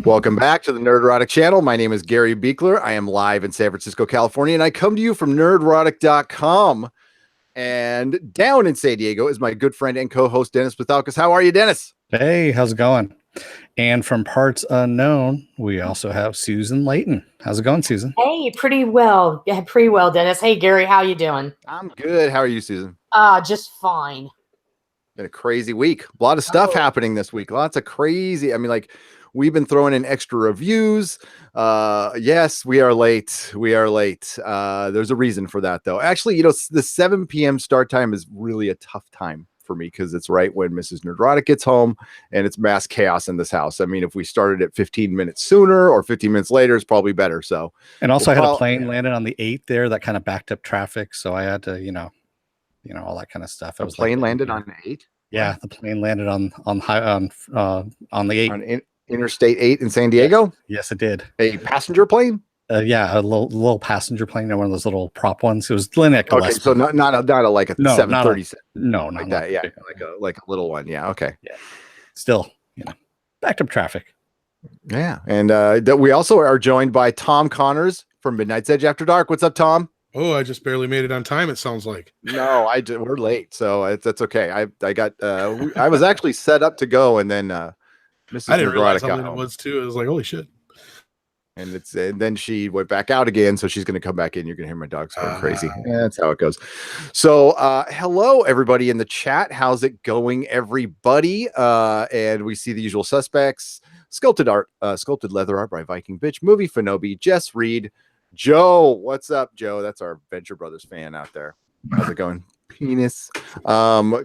Welcome back to the Nerdrotic channel. My name is Gary Beekler. I am live in San Francisco, California, and I come to you from nerdrotic.com. And down in San Diego is my good friend and co-host, Dennis Pathalkas. How are you, Dennis? Hey, how's it going? And from Parts Unknown, we also have Susan Layton. How's it going, Susan? Hey, pretty well. Yeah, pretty well, Dennis. Hey, Gary, how you doing? I'm good. How are you, Susan? Just fine. Been a crazy week. A lot of stuff happening this week. Lots of crazy. I mean, like, we've been throwing in extra reviews. Yes, we are late. We are late. There's a reason for that, though. Actually, you know, the 7 p.m. start time is really a tough time for me because it's right when Mrs. Nerdrotic gets home and it's mass chaos in this house. I mean, if we started at 15 minutes sooner or 15 minutes later, it's probably better. So, and also I had a plane landed on the 8th there that kind of backed up traffic. So I had to, you know, all that kind of stuff. It was plane landed on 8. Yeah, the plane landed on the 8. On Interstate 8 in San Diego? Yes, it did. A passenger plane? Yeah, a little passenger plane, one of those little prop ones. It was like a so not a like a 737. No, not like that. Yeah, like a little one. Yeah, okay. Yeah, still, you know, backed up traffic. Yeah, and we also are joined by Tom Connors from Midnight's Edge After Dark. What's up, Tom? Oh, I just barely made it on time. It sounds like. No, we're late, so that's okay. I got I was actually set up to go, and then Mrs. I didn't realize got how late home. it was too. I was like, holy shit. And then she went back out again, so she's going to come back in. You're going to hear my dogs going crazy. Yeah, that's how it goes. So, hello everybody in the chat. How's it going, everybody? And we see the usual suspects: sculpted leather art by Viking Bitch, Movie Fanobi, Jess Reed, Joe. What's up, Joe? That's our Venture Brothers fan out there. How's it going? Penis.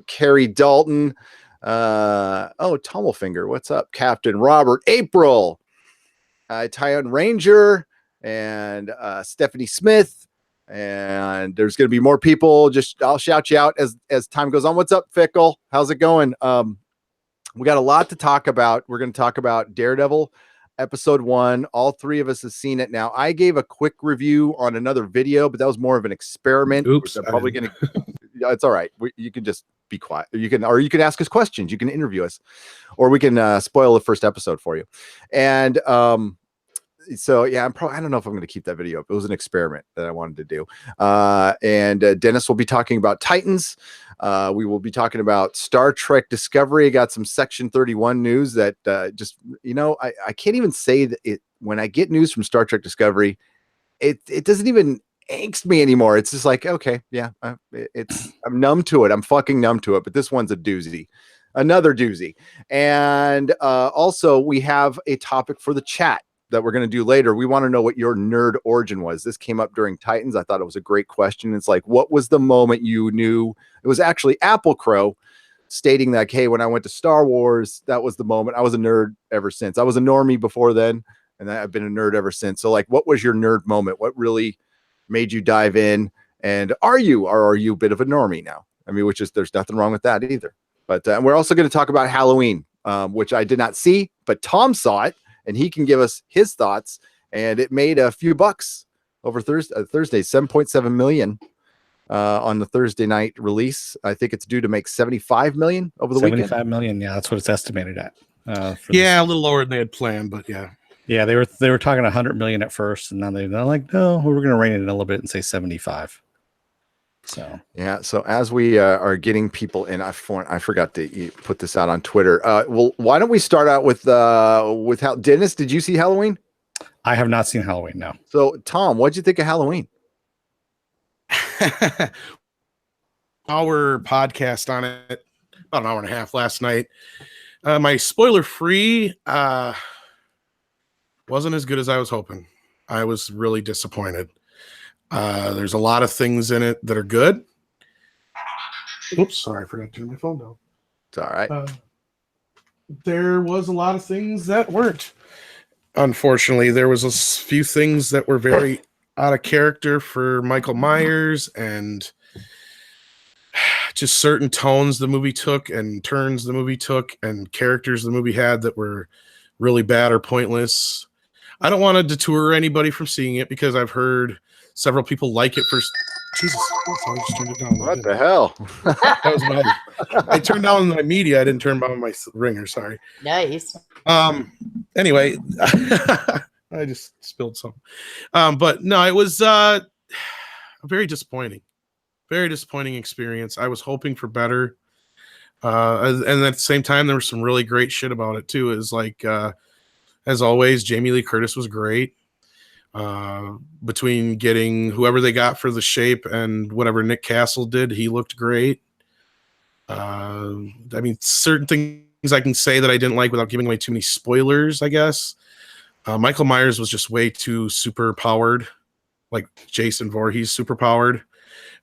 Carrie Dalton. Tummelfinger. What's up, Captain Robert? April. Tyon Ranger and Stephanie Smith, and there's going to be more people. I'll shout you out as time goes on. What's up, Fickle? How's it going? We got a lot to talk about. We're going to talk about Daredevil episode 1. All three of us have seen it now. I gave a quick review on another video, but that was more of an experiment. Oops, I'm probably going to. It's all right. You can just be quiet. You can ask us questions. You can interview us, or we can spoil the first episode for you. And so yeah, I don't know if I'm going to keep that video up. It was an experiment that I wanted to do. And Dennis will be talking about Titans. We will be talking about Star Trek Discovery. I got some Section 31 news that I can't even say that it when I get news from Star Trek Discovery, it doesn't even angst me anymore. It's just like, okay, yeah, I'm numb to it. I'm fucking numb to it. But this one's a doozy, another doozy. And also we have a topic for the chat that we're going to do later. We want to know what your nerd origin was. This came up during Titans. I thought it was a great question. It's like, what was the moment you knew? It was actually Apple Crow stating that, hey, when I went to Star Wars, that was the moment. I was a nerd ever since. I was a normie before then, and I've been a nerd ever since. So like, what was your nerd moment? What really made you dive in? And are you a bit of a normie now? I mean, there's nothing wrong with that either. But we're also going to talk about Halloween, which I did not see, but Tom saw it, and he can give us his thoughts. And it made a few bucks over Thursday, 7.7 million on the Thursday night release. I think it's due to make 75 million over the weekend. 75 million. Yeah, that's what it's estimated at. A little lower than they had planned, but yeah. Yeah, they were talking 100 million at first, and now they're like, no, we're going to rein it in a little bit and say 75. So yeah. So as we are getting people in, I forgot to put this out on Twitter. Well, why don't we start out with how Dennis? Did you see Halloween? I have not seen Halloween. No. So Tom, what'd you think of Halloween? Our podcast on it about an hour and a half last night. My spoiler free wasn't as good as I was hoping. I was really disappointed. There's a lot of things in it that are good. Oops, sorry, I forgot to turn my phone down. It's all right. There was a lot of things that weren't. Unfortunately, there was a few things that were very out of character for Michael Myers, and just certain tones the movie took and turns the movie took and characters the movie had that were really bad or pointless. I don't want to deter anybody from seeing it because I've heard several people like it for. Jesus, I just turned it down. What the hell? That was I turned down my media. I didn't turn down my ringer. Sorry. Nice. And Anyway, I just spilled some. But no, it was a very disappointing experience. I was hoping for better. And at the same time, there was some really great shit about it too. It was like, as always, Jamie Lee Curtis was great. Between getting whoever they got for the shape and whatever Nick Castle did, he looked great. I mean, certain things I can say that I didn't like without giving away too many spoilers, I guess. Michael Myers was just way too super powered, like Jason Voorhees super powered,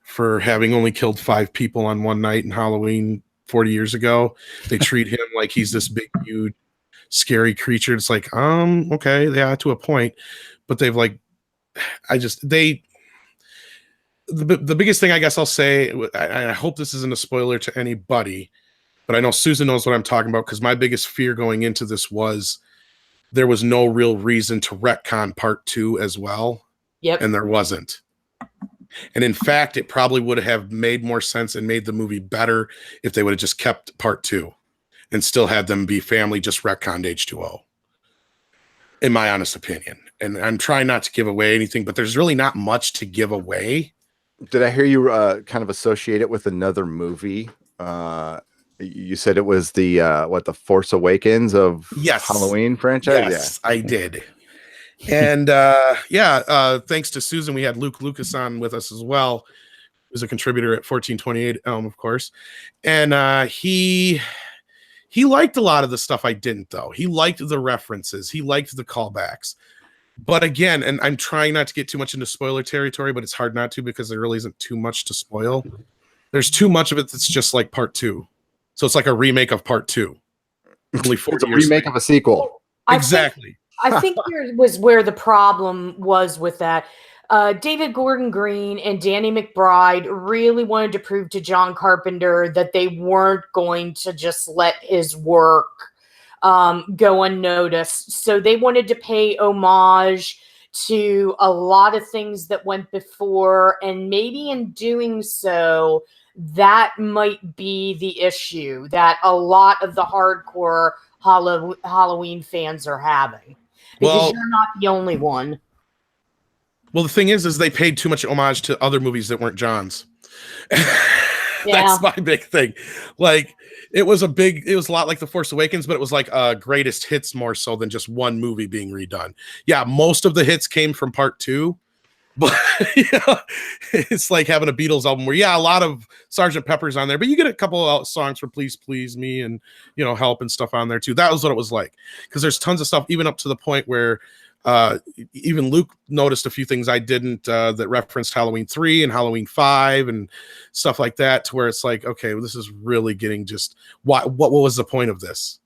for having only killed 5 people on one night in Halloween 40 years ago. They treat him like he's this big, huge, scary creature. It's like, okay, yeah, to a point. But they've like, the biggest thing I guess I'll say, I hope this isn't a spoiler to anybody, but I know Susan knows what I'm talking about, because my biggest fear going into this was there was no real reason to retcon part 2 as well. Yep. And there wasn't. And in fact, it probably would have made more sense and made the movie better if they would have just kept part 2 and still had them be family, just retconned H2O, in my honest opinion. And I'm trying not to give away anything, but there's really not much to give away. Did I hear you kind of associate it with another movie? You said it was the the Force Awakens of Halloween franchise? Yes, yeah. I did. And thanks to Susan, we had Luke Lucas on with us as well, who's a contributor at 1428 Elm, of course. And he liked a lot of the stuff I didn't, though. He liked the references. He liked the callbacks. But again, and I'm trying not to get too much into spoiler territory, but it's hard not to, because there really isn't too much to spoil. There's too much of it that's just like part 2. So it's like a remake of part 2. Only 40 it's a years remake later. of a sequel. Exactly. I think here was where the problem was with that. David Gordon Green and Danny McBride really wanted to prove to John Carpenter that they weren't going to just let his work go unnoticed. So they wanted to pay homage to a lot of things that went before, and maybe in doing so, that might be the issue that a lot of the hardcore Halloween fans are having. Because you're not the only one. Well, the thing is they paid too much homage to other movies that weren't John's. That's my big thing. Like, it was a lot like The Force Awakens, but it was like greatest hits more so than just one movie being redone. Yeah, most of the hits came from part 2, but it's like having a Beatles album where, a lot of Sgt. Pepper's on there, but you get a couple of songs for Please Please Me and, Help and stuff on there too. That was what it was like. Because there's tons of stuff, even up to the point where even Luke noticed a few things I didn't, that referenced Halloween 3 and Halloween 5 and stuff like that, to where it's like, okay, well, this is really getting just, what was the point of this?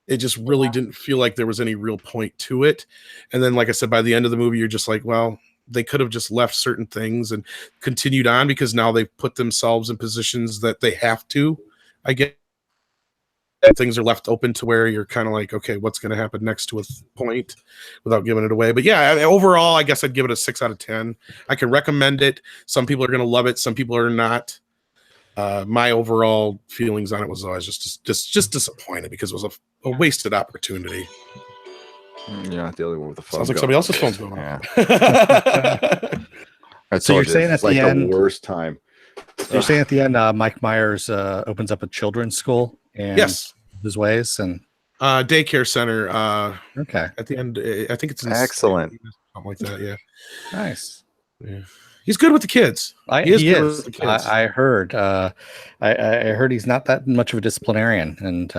It just really didn't feel like there was any real point to it. And then, like I said, by the end of the movie, you're just like, well, they could have just left certain things and continued on, because now they've put themselves in positions that they have to, I guess. Things are left open to where you're kind of like, okay, what's going to happen next to a point, without giving it away. But overall, I guess I'd give it a 6 out of 10. I can recommend it. Some people are going to love it. Some people are not. My overall feelings on it was always just disappointed, because it was a wasted opportunity. You're not the only one with the phone. Sounds like somebody else's phone's going on. So you're saying at the end, the worst time. You're saying at the end, Mike Myers opens up a children's school and his ways and daycare center. Okay. At the end, I think it's excellent. Something like that. Yeah. Nice. Yeah. He's good with the kids. He is. I heard. I heard he's not that much of a disciplinarian, and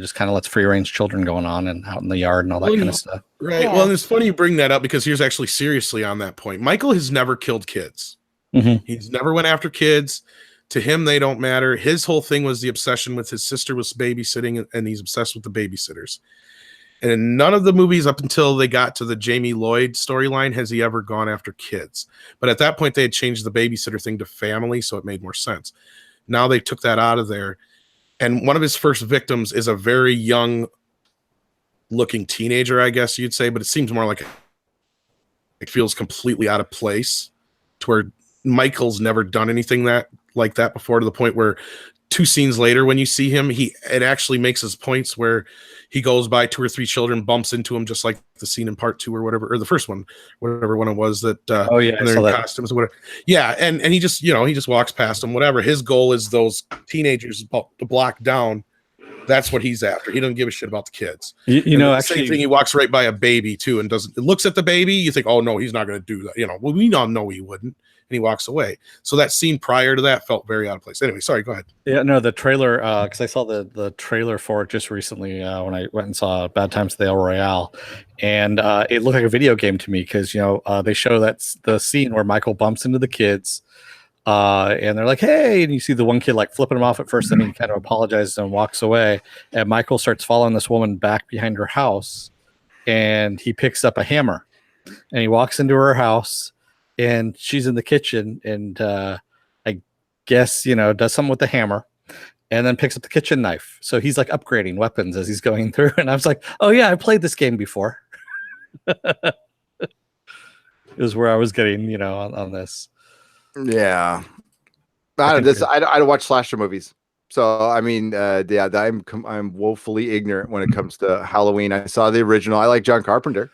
just kind of lets free range children going on and out in the yard and all that kind of stuff. Right. Yeah. Well, and it's funny you bring that up, because here's actually seriously on that point. Michael has never killed kids. Mm-hmm. He's never went after kids. To him, they don't matter. His whole thing was the obsession with his sister was babysitting, and he's obsessed with the babysitters. And in none of the movies up until they got to the Jamie Lloyd storyline has he ever gone after kids. But at that point, they had changed the babysitter thing to family, so it made more sense. Now they took that out of there. And one of his first victims is a very young-looking teenager, I guess you'd say, but it seems more like it feels completely out of place, to where Michael's never done anything like that before, to the point where 2 scenes later, when you see him, it actually makes his points where he goes by 2 or 3 children, bumps into him, just like the scene in part 2 or whatever, or the first one, whatever one it was that when they're in costumes or whatever. Yeah, and he just he just walks past them, whatever. His goal is those teenagers to block down. That's what he's after. He doesn't give a shit about the kids. Actually, same thing. He walks right by a baby too, and looks at the baby. You think, oh no, he's not going to do that. Well, we all know he wouldn't, and he walks away. So that scene prior to that felt very out of place. Anyway, sorry, go ahead. Yeah, no, the trailer, because I saw the trailer for it just recently when I went and saw Bad Times at the El Royale, and it looked like a video game to me because they show that's the scene where Michael bumps into the kids. And they're like, hey, and you see the one kid like flipping him off at first, and he kind of apologizes and walks away. And Michael starts following this woman back behind her house, and he picks up a hammer and he walks into her house, and she's in the kitchen, and I guess does something with the hammer, and then picks up the kitchen knife. So he's like upgrading weapons as he's going through. And I was like, oh yeah, I played this game before. It was where I was getting, on this. Yeah, I don't watch slasher movies, so I mean, I'm woefully ignorant when it comes to Halloween. I saw the original. I like John Carpenter.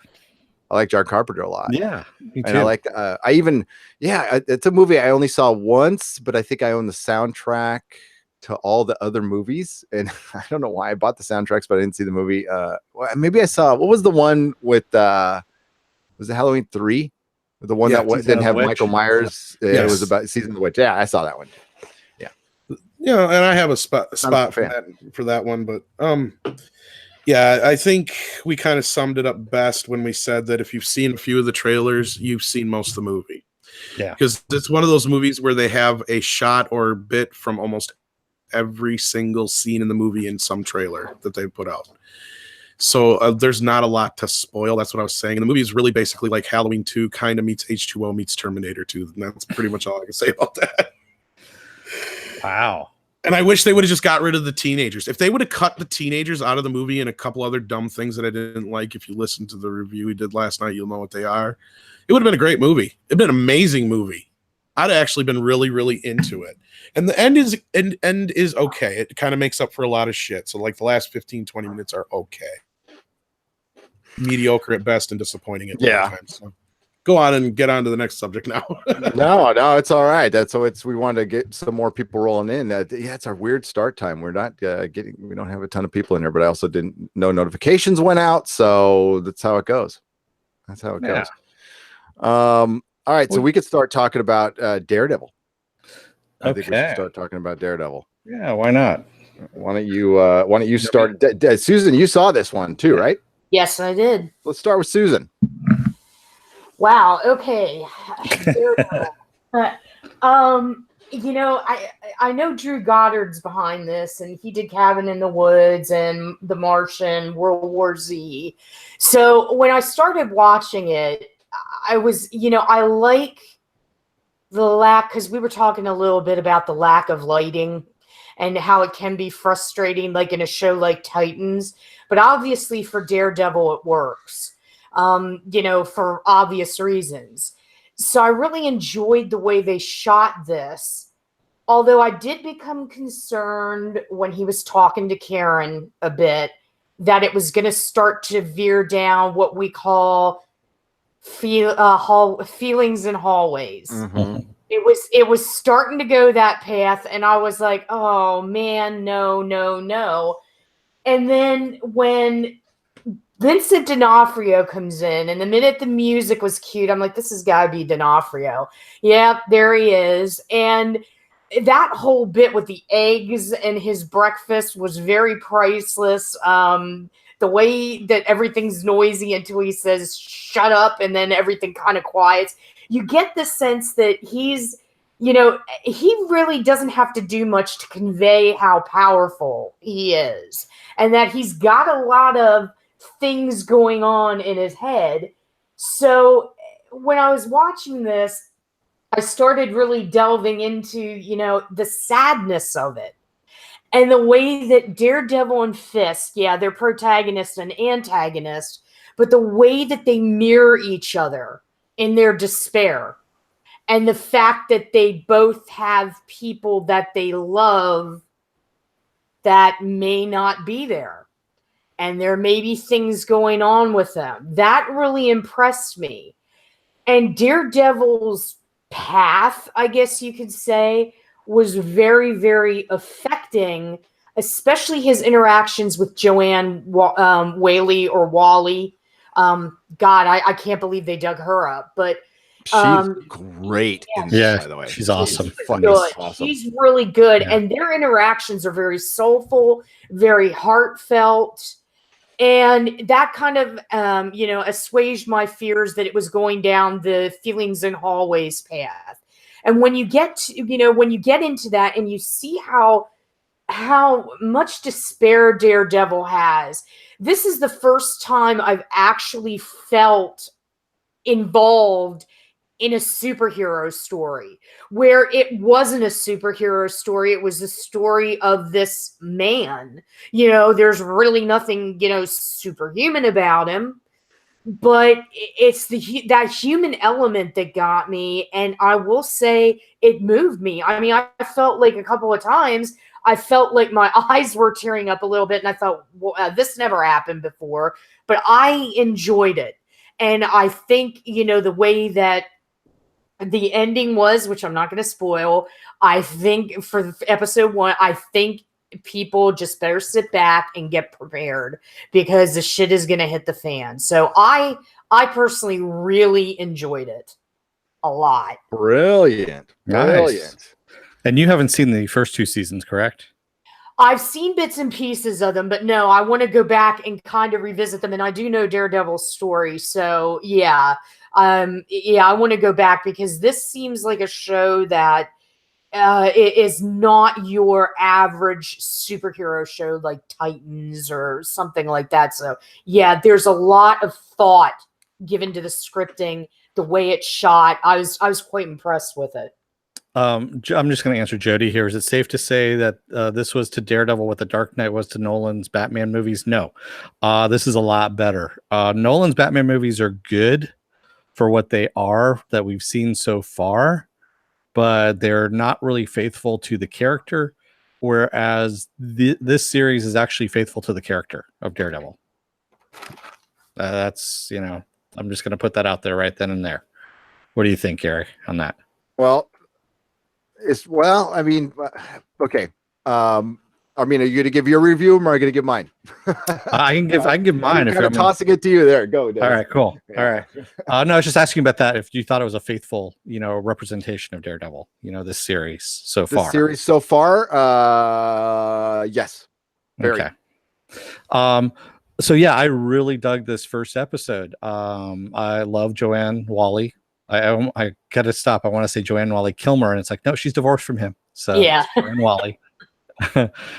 I like John Carpenter a lot. Yeah, me too. And I like. It's a movie I only saw once, but I think I own the soundtrack to all the other movies, and I don't know why I bought the soundtracks, but I didn't see the movie. Maybe I saw what was the one with was it Halloween 3? The one that didn't have Michael Myers. Yes. It was about Season of the Witch. Yeah, I saw that one. Yeah. And I have a spot for that one. But I think we kind of summed it up best when we said that if you've seen a few of the trailers, you've seen most of the movie. Yeah. Because it's one of those movies where they have a shot or bit from almost every single scene in the movie in some trailer that they put out. So there's not a lot to spoil. That's what I was saying. And the movie is really basically like Halloween 2 kind of meets H2O meets Terminator 2. And that's pretty much all I can say about that. Wow. And I wish they would have just got rid of the teenagers. If they would have cut the teenagers out of the movie and a couple other dumb things that I didn't like, if you listen to the review we did last night, you'll know what they are. It would have been a great movie. It'd been an amazing movie. I'd actually been really, really into it. And the end is okay. It kind of makes up for a lot of shit. So like the last 15, 20 minutes are okay. Mediocre at best and disappointing at times. So go on and get on to the next subject now. No, it's all right. We wanted to get some more people rolling in. It's our weird start time. We're not we don't have a ton of people in here, but I also no notifications went out, so that's how it goes. Goes. All right, so we could start talking about Daredevil. I think we should start talking about Daredevil. Yeah, why not? Why don't you start? Susan, you saw this one too, right? Yes, I did. Let's start with Susan. Wow. Okay. I know Drew Goddard's behind this, and he did Cabin in the Woods and The Martian, World War Z. So when I started watching it, I was, I like the lack, because we were talking a little bit about the lack of lighting and how it can be frustrating, like in a show like Titans. But obviously for Daredevil, it works, for obvious reasons. So I really enjoyed the way they shot this. Although I did become concerned when he was talking to Karen a bit that it was going to start to veer down what we call feelings in hallways. Mm-hmm. It was starting to go that path, and I was like, oh man, no. And then when Vincent D'Onofrio comes in, and the minute the music was cute, I'm like, this has got to be D'Onofrio. Yeah, there he is. And that whole bit with the eggs and his breakfast was very priceless. The way that everything's noisy until he says, shut up, and then everything kind of quiets. You get the sense that he's, he really doesn't have to do much to convey how powerful he is. And that he's got a lot of things going on in his head. So when I was watching this, I started really delving into, the sadness of it. And the way that Daredevil and Fisk, they're protagonist and antagonist, but the way that they mirror each other in their despair. And the fact that they both have people that they love that may not be there. And there may be things going on with them. That really impressed me. And Daredevil's path, I guess you could say, was very, very affecting, especially his interactions with Joanne Whaley or Wally. God, I can't believe they dug her up. But she's great in this, by the way. She's awesome. Awesome. She's really good. Yeah. And their interactions are very soulful, very heartfelt. And that kind of, assuaged my fears that it was going down the feelings and hallways path. And when you get to, when you get into that and you see how much despair Daredevil has, this is the first time I've actually felt involved in a superhero story where it wasn't a superhero story. It was a story of this man. There's really nothing, superhuman about him, but it's that human element that got me. And I will say it moved me. I mean, I felt like a couple of times, I felt like my eyes were tearing up a little bit. And I thought, well, this never happened before, but I enjoyed it. And I think, the way that the ending was, which I'm not going to spoil, I think for episode 1, I think people just better sit back and get prepared because the shit is going to hit the fan. So I personally really enjoyed it a lot. Brilliant. Nice. And you haven't seen the first 2 seasons, correct? I've seen bits and pieces of them, but no, I want to go back and kind of revisit them. And I do know Daredevil's story. So yeah. I want to go back because this seems like a show that it is not your average superhero show like Titans or something like that. So yeah, there's a lot of thought given to the scripting, the way it's shot. I was quite impressed with it. I'm just going to answer Jody here. Is it safe to say that this was to Daredevil what the Dark Knight was to Nolan's Batman movies? No. This is a lot better. Nolan's Batman movies are good for what they are that we've seen so far, but they're not really faithful to the character, whereas this series is actually faithful to the character of Daredevil. That's, I'm just going to put that out there right then and there. What do you think, Gary, on that? Well, okay. Are you going to give your review or am I going to give mine? I can give mine. I'm kind of tossing it to you there. Go. Dennis. All right, cool. All right. No, I was just asking about that. If you thought it was a faithful, representation of Daredevil, this series so far. Yes. Very. Okay. So yeah, I really dug this first episode. I love Joanne Wally. I gotta stop. I want to say Joanne Wally Kilmer, and it's like, no, she's divorced from him. So yeah, Joanne Wally.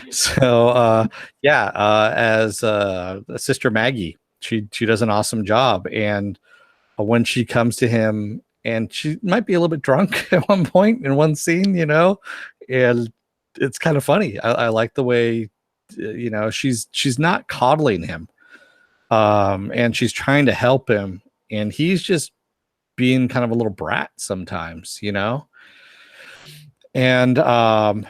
So as Sister Maggie, she does an awesome job. And when she comes to him, and she might be a little bit drunk at one point in one scene, and it's kind of funny. I like the way, she's not coddling him, and she's trying to help him, and he's just being kind of a little brat sometimes, and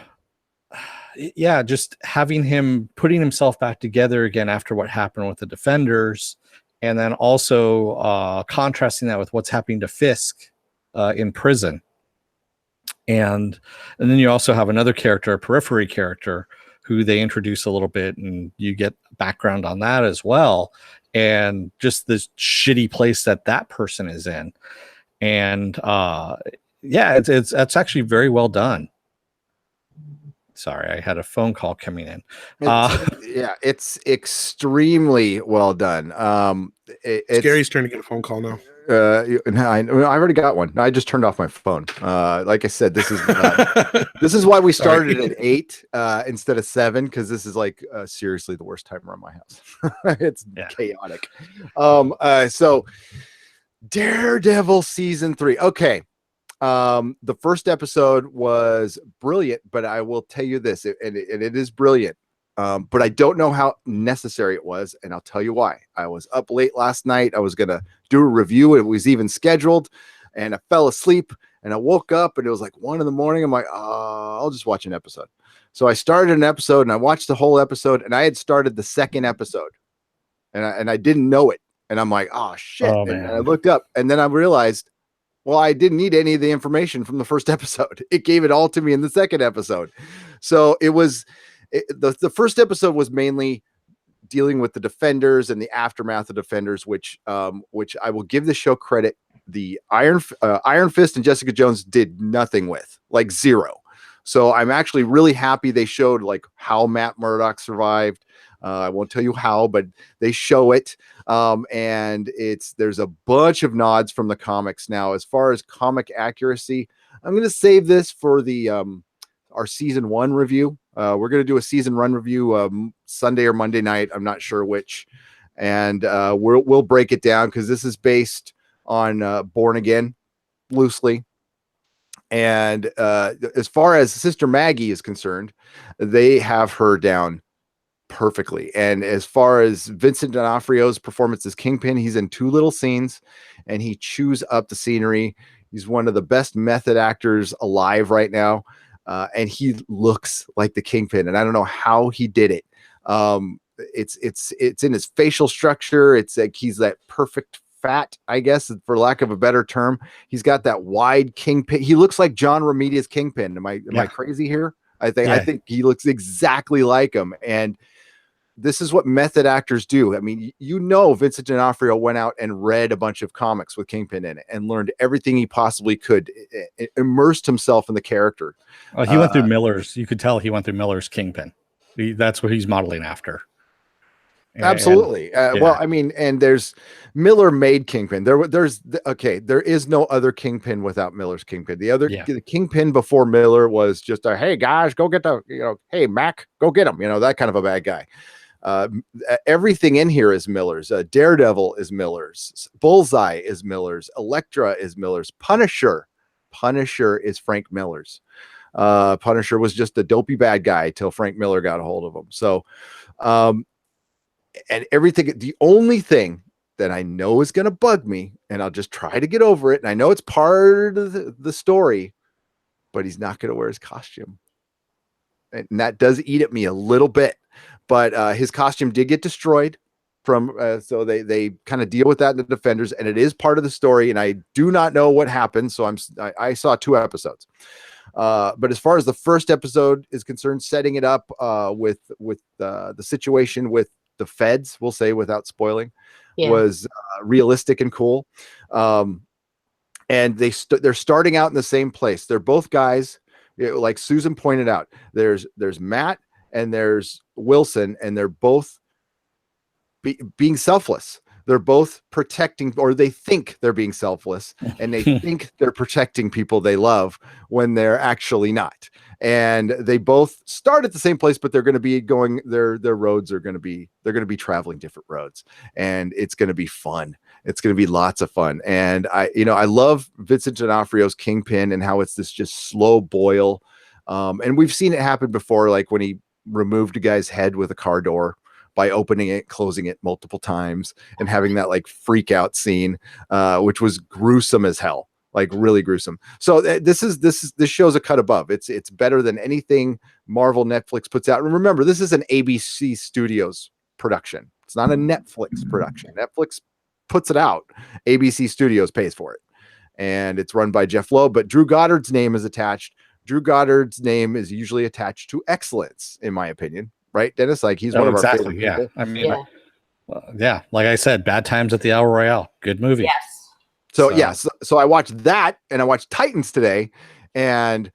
just having him putting himself back together again after what happened with the Defenders, and then also contrasting that with what's happening to Fisk in prison. And then you also have another character, a periphery character, who they introduce a little bit, and you get background on that as well. And just this shitty place that person is in. And it's actually very well done. Sorry, I had a phone call coming in. It's extremely well done. It's Gary's turn to get a phone call now. I already got one. I just turned off my phone. Like I said, this is why we started at 8 instead of 7, because this is like seriously the worst time around my house. It's chaotic. So Daredevil season 3. Okay. The first episode was brilliant, but I will tell you this, and it is brilliant. But I don't know how necessary it was, and I'll tell you why. I was up late last night. I was gonna do a review. It was even scheduled, and I fell asleep, and I woke up, and it was like 1 a.m. I'm like, I'll just watch an episode. So I started an episode and I watched the whole episode, and I had started the second episode, and I didn't know it. And I'm like, oh shit. Oh, And man. I looked up, and then I realized, well, I didn't need any of the information from the first episode. It gave it all to me in the second episode. So the first episode was mainly dealing with the Defenders and the aftermath of Defenders, which I will give the show credit. The Iron Fist and Jessica Jones did nothing with, like zero. So I'm actually really happy they showed like how Matt Murdock survived. I won't tell you how, but they show it. And there's a bunch of nods from the comics. Now, as far as comic accuracy, I'm going to save this for our season 1 review. We're going to do a season 1 review Sunday or Monday night. I'm not sure which. And we'll break it down because this is based on Born Again loosely. And as far as Sister Maggie is concerned, they have her down perfectly. And as far as Vincent D'Onofrio's performance as Kingpin, he's in 2 little scenes and he chews up the scenery. He's one of the best method actors alive right now. And he looks like the Kingpin, and I don't know how he did it. It's in his facial structure. It's like he's that perfect fat, I guess, for lack of a better term. He's got that wide Kingpin. He looks like John Romita's Kingpin. Am I crazy here? I think he looks exactly like him. And this is what method actors do. I mean, Vincent D'Onofrio went out and read a bunch of comics with Kingpin in it and learned everything he possibly could, immersed himself in the character. He went through Miller's. You could tell he went through Miller's Kingpin. That's what he's modeling after. Absolutely. Well, I mean, and there's Miller made Kingpin. There is no other Kingpin without Miller's Kingpin. The Kingpin before Miller was just hey guys, go get hey Mac, go get him. That kind of a bad guy. Everything in here is Miller's. Daredevil is Miller's. Bullseye is Miller's. Elektra is Miller's. Punisher is Frank Miller's. Punisher was just a dopey bad guy till Frank Miller got a hold of him. So, and everything, the only thing that I know is going to bug me, and I'll just try to get over it. And I know it's part of the story, but he's not going to wear his costume. And that does eat at me a little bit, but his costume did get destroyed from, so they kind of deal with that in the Defenders, and it is part of the story. And I do not know what happened. So I saw 2 episodes. But as far as the first episode is concerned, setting it up with the situation with the feds, we'll say without spoiling, was realistic and cool. And they're starting out in the same place. They're both guys, like Susan pointed out. There's Matt and there's Wilson, and they're both being selfless. They're both protecting, or they think they're being selfless, and they think they're protecting people they love when they're actually not. And they both start at the same place, but they're going to be going, their roads are going to be, they're going to be traveling different roads, and it's going to be fun. It's going to be lots of fun. And I love Vincent D'Onofrio's Kingpin and how it's this just slow boil. And we've seen it happen before, like when he removed a guy's head with a car door by opening it, closing it multiple times, and having that like freak out scene, which was gruesome as hell, like really gruesome. So this show's a cut above. It's better than anything Marvel Netflix puts out. And remember, this is an ABC Studios production. It's not a Netflix production. Netflix puts it out. ABC Studios pays for it. And it's run by Jeff Loeb, but Drew Goddard's name is attached. Drew Goddard's name is usually attached to excellence, in my opinion. Right, Dennis? Like he's one of our favorite people. I mean, like I said, Bad Times at the El Royale. Good movie. Yes. So I watched that, and I watched Titans today, and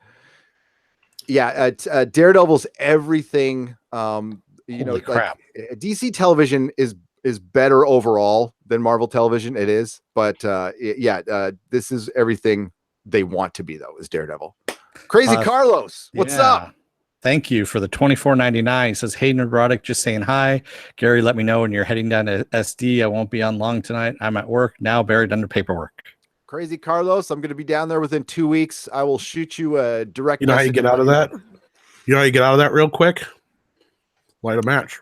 Daredevil's everything. Holy crap. Like, DC television is better overall than Marvel television. It is, but this is everything they want to be, though. Is Daredevil. Crazy Carlos, what's up? Thank you for the $24.99. He says, hey, Neurotic, just saying hi. Gary, let me know when you're heading down to SD. I won't be on long tonight. I'm at work now, buried under paperwork. Crazy Carlos, I'm going to be down there within 2 weeks. I will shoot you a direct. You know how you get out of that? You know how you get out of that real quick? Light a match.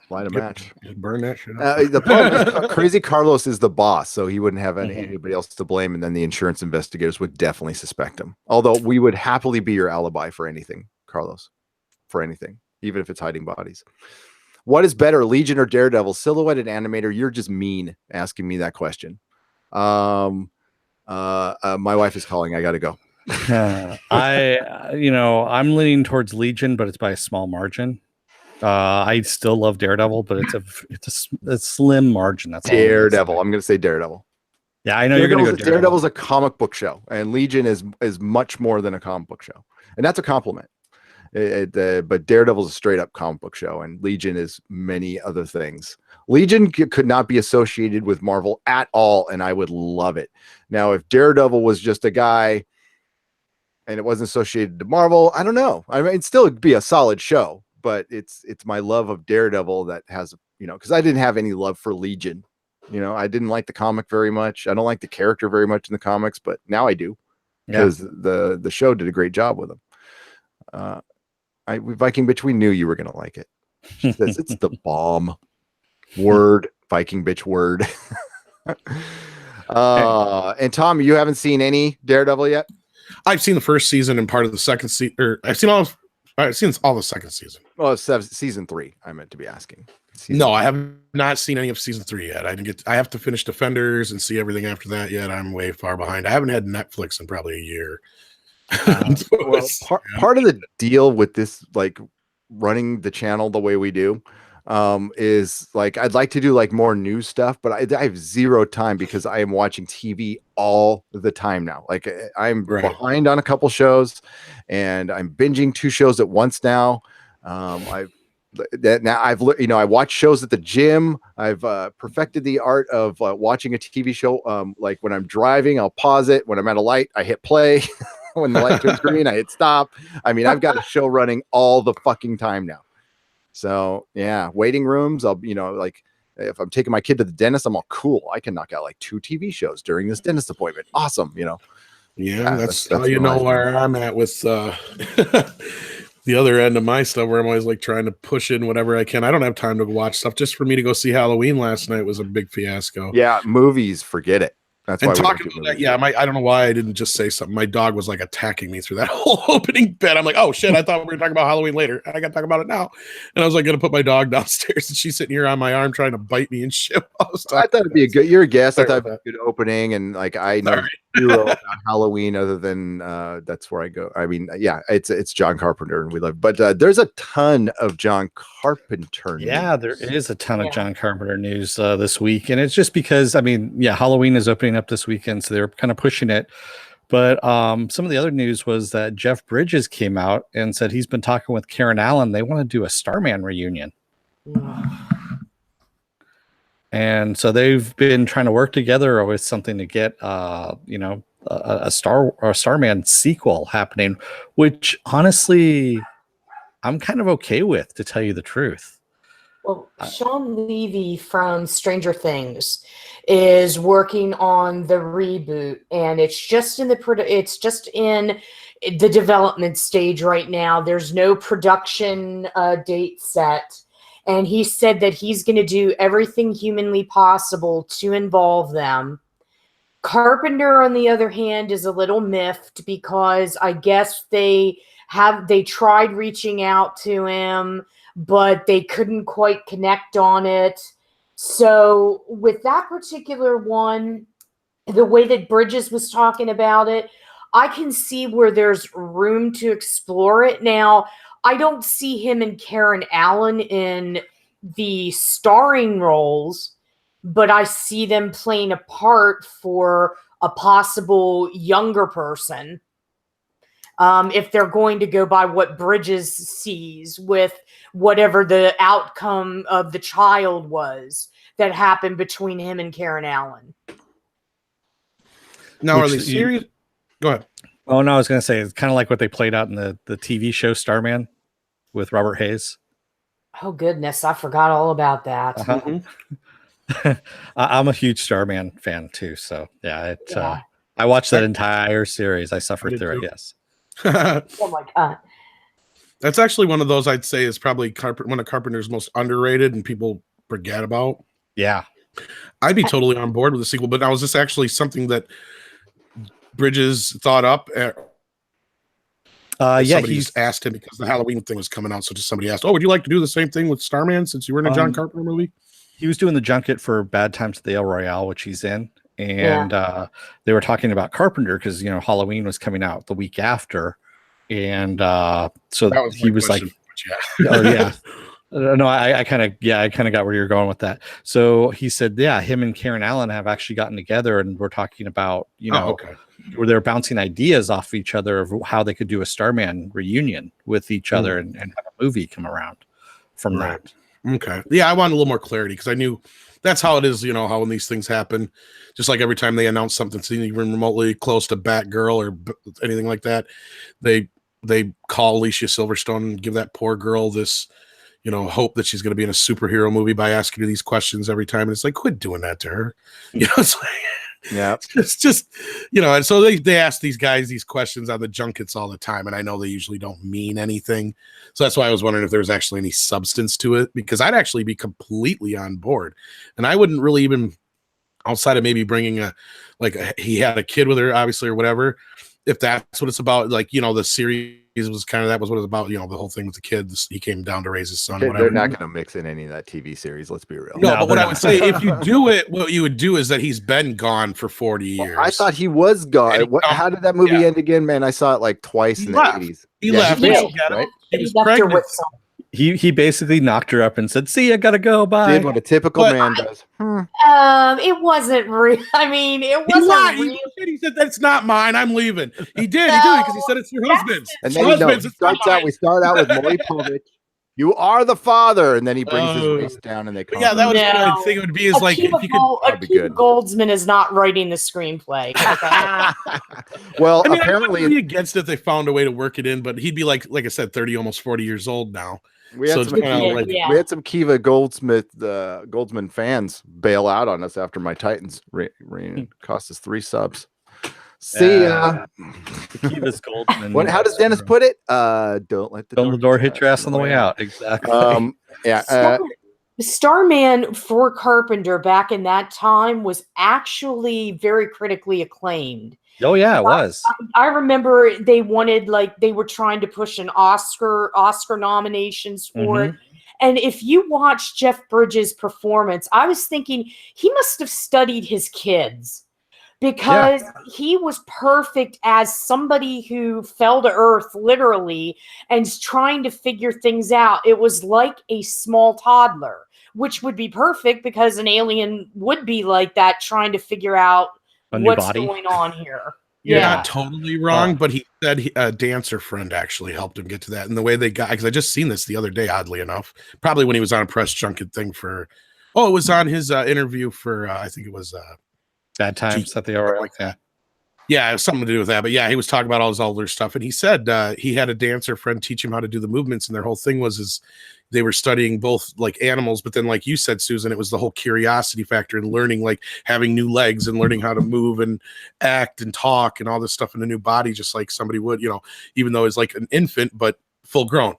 Just burn that shit up. The problem is, Crazy Carlos is the boss, so he wouldn't have anybody else to blame, and then the insurance investigators would definitely suspect him. Although we would happily be your alibi for anything, Carlos. For anything. even if it's hiding bodies. What is better, Legion or Daredevil? Silhouetted animator. You're just mean asking me that question. My wife is calling. I got to go. I'm leaning towards Legion, but it's by a small margin. I still love Daredevil, but it's a slim margin. That's all. Daredevil. I'm going to say Daredevil. Yeah, I know you're going to go Daredevil. Daredevil's a comic book show, and Legion is much more than a comic book show, and that's a compliment. But Daredevil's a straight up comic book show, and Legion is many other things. Legion could not be associated with Marvel at all, and I would love it. Now, if Daredevil was just a guy and it wasn't associated to Marvel, I don't know. I mean, it'd still be a solid show, but it's my love of Daredevil that has, because I didn't have any love for Legion. I didn't like the comic very much. I don't like the character very much in the comics, but now I do because the show did a great job with him. Viking bitch, we knew you were gonna like it. She says it's the bomb. Word, Viking bitch, word. And Tom, you haven't seen any Daredevil yet? I've seen the first season and part of the second season. I've seen all the second season. Well, season 3. I meant to be asking. No, I have not seen any of season 3 yet. I have to finish Defenders and see everything after that yet. I'm way far behind. I haven't had Netflix in probably a year. Part of the deal with this, like running the channel the way we do, is like I'd like to do like more news stuff, but I have zero time because I am watching TV all the time now. Like I'm behind on a couple shows, and I'm binging 2 shows at once now. I watch shows at the gym. I've perfected the art of watching a TV show. Like when I'm driving, I'll pause it. When I'm at a light, I hit play. When the light turns green, I hit stop. I mean, I've got a show running all the fucking time now. So yeah, waiting rooms. I'll, like if I'm taking my kid to the dentist, I'm all cool. I can knock out like 2 TV shows during this dentist appointment. Awesome. Yeah, that's how you know where I'm at with the other end of my stuff, where I'm always like trying to push in whatever I can. I don't have time to watch stuff. Just for me to go see Halloween last night was a big fiasco. Yeah, movies, forget it. That's and why talking about that, yeah, I don't know why I didn't just say something. My dog was like attacking me through that whole opening bit. I'm like, oh shit, I thought we were talking about Halloween later. I got to talk about it now. And I was like, going to put my dog downstairs, and she's sitting here on my arm trying to bite me and shit. I thought it'd be you're a guest. I thought it'd be a good opening, and like I know zero about Halloween other than that's where I go. I mean, yeah, it's John Carpenter, and we love. But there's a ton of John Carpenter news. Yeah, there is a ton of John Carpenter news this week, and it's just because Halloween is opening up this weekend, so they're kind of pushing it. But some of the other news was that Jeff Bridges came out and said he's been talking with Karen Allen. They want to do a Starman reunion. And so they've been trying to work together with something to get, a Starman sequel happening, which honestly, I'm kind of okay with, to tell you the truth. Well, Sean Levy from Stranger Things is working on the reboot, and it's just in the development stage right now. There's no production date set. And he said that he's going to do everything humanly possible to involve them. Carpenter, on the other hand, is a little miffed because I guess they tried reaching out to him, but they couldn't quite connect on it. So with that particular one, the way that Bridges was talking about it, I can see where there's room to explore it. Now, I don't see him and Karen Allen in the starring roles, but I see them playing a part for a possible younger person. If they're going to go by what Bridges sees with whatever the outcome of the child was that happened between him and Karen Allen. Now, are they serious? Go ahead. Oh, no, I was going to say, it's kind of like what they played out in the TV show Starman with Robert Hayes. Oh, goodness. I forgot all about that. Uh-huh. I'm a huge Starman fan, too. So, yeah, I watched that entire series. I suffered through it, yes. Oh, my God. That's actually one of those I'd say is probably one of Carpenter's most underrated and people forget about. Yeah. I'd be totally on board with the sequel, but now is this actually something that Bridges thought up? Somebody just asked him because the Halloween thing was coming out. So just somebody asked, "Oh, would you like to do the same thing with Starman since you were in a John Carpenter movie?" He was doing the junket for Bad Times at the El Royale, which he's in, and they were talking about Carpenter because Halloween was coming out the week after, and so he was like, "Oh yeah." No, I kind of got where you're going with that. So he said, yeah, him and Karen Allen have actually gotten together and we're talking about, where they're bouncing ideas off each other of how they could do a Starman reunion with each other and have a movie come around from that. Okay. Yeah, I wanted a little more clarity because I knew that's how it is, how when these things happen, just like every time they announce something even remotely close to Batgirl or anything like that, they call Alicia Silverstone and give that poor girl this hope that she's going to be in a superhero movie by asking her these questions every time. And it's like, quit doing that to her. It's like, it's just, and so they ask these guys these questions on the junkets all the time. And I know they usually don't mean anything. So that's why I was wondering if there was actually any substance to it, because I'd actually be completely on board. And I wouldn't really even, outside of maybe bringing he had a kid with her, obviously, or whatever. If that's what it's about, the series was what it was about, the whole thing with the kids. He came down to raise his son. They're not going to mix in any of that TV series. Let's be real. No, but what I would say, if you do it, what you would do is that he's been gone for 40 years. I thought he was gone. How did that movie end again, man? I saw it twice in the 80s. He left. He was pregnant. He basically knocked her up and said, "See, I gotta go. Bye." Did what a typical man does. It wasn't real. I mean, it wasn't real. He said, "That's not mine. I'm leaving." He did. He did because he said it's your husband's. And then we start out with Maury Povich. You are the father, and then he brings his waist down, and they come. Yeah, that was what I think it would be. Is like if you could. Akiva Goldsman is not writing the screenplay. Well, I mean, apparently, I wouldn't be against it if they found a way to work it in, but he'd be like I said, 30, almost 40 years old now. We had some Kiva Goldsman fans bail out on us after my Titans cost us 3 subs. See ya. Kiva's Goldsman. How does Dennis put it? Don't let the door hit your ass on the way out. Exactly. Starman for Carpenter back in that time was actually very critically acclaimed. Oh yeah, it was. I remember they were trying to push an Oscar nominations for it. And if you watch Jeff Bridges' performance, I was thinking he must have studied his kids because he was perfect as somebody who fell to earth literally and is trying to figure things out. It was like a small toddler, which would be perfect because an alien would be like that, trying to figure out what's going on here. You're not totally wrong, but he said a dancer friend actually helped him get to that. And the way they got, because I just seen this the other day, oddly enough, probably when he was on a press junket thing it was on his interview for, I think it was Bad Times at the Oriole. Yeah, it was something to do with that. But yeah, he was talking about all his older stuff. And he said he had a dancer friend teach him how to do the movements. And their whole thing was they were studying both like animals, but then like you said, Susan, it was the whole curiosity factor and learning, like having new legs and learning how to move and act and talk and all this stuff in a new body, just like somebody would, even though it's like an infant, but full grown.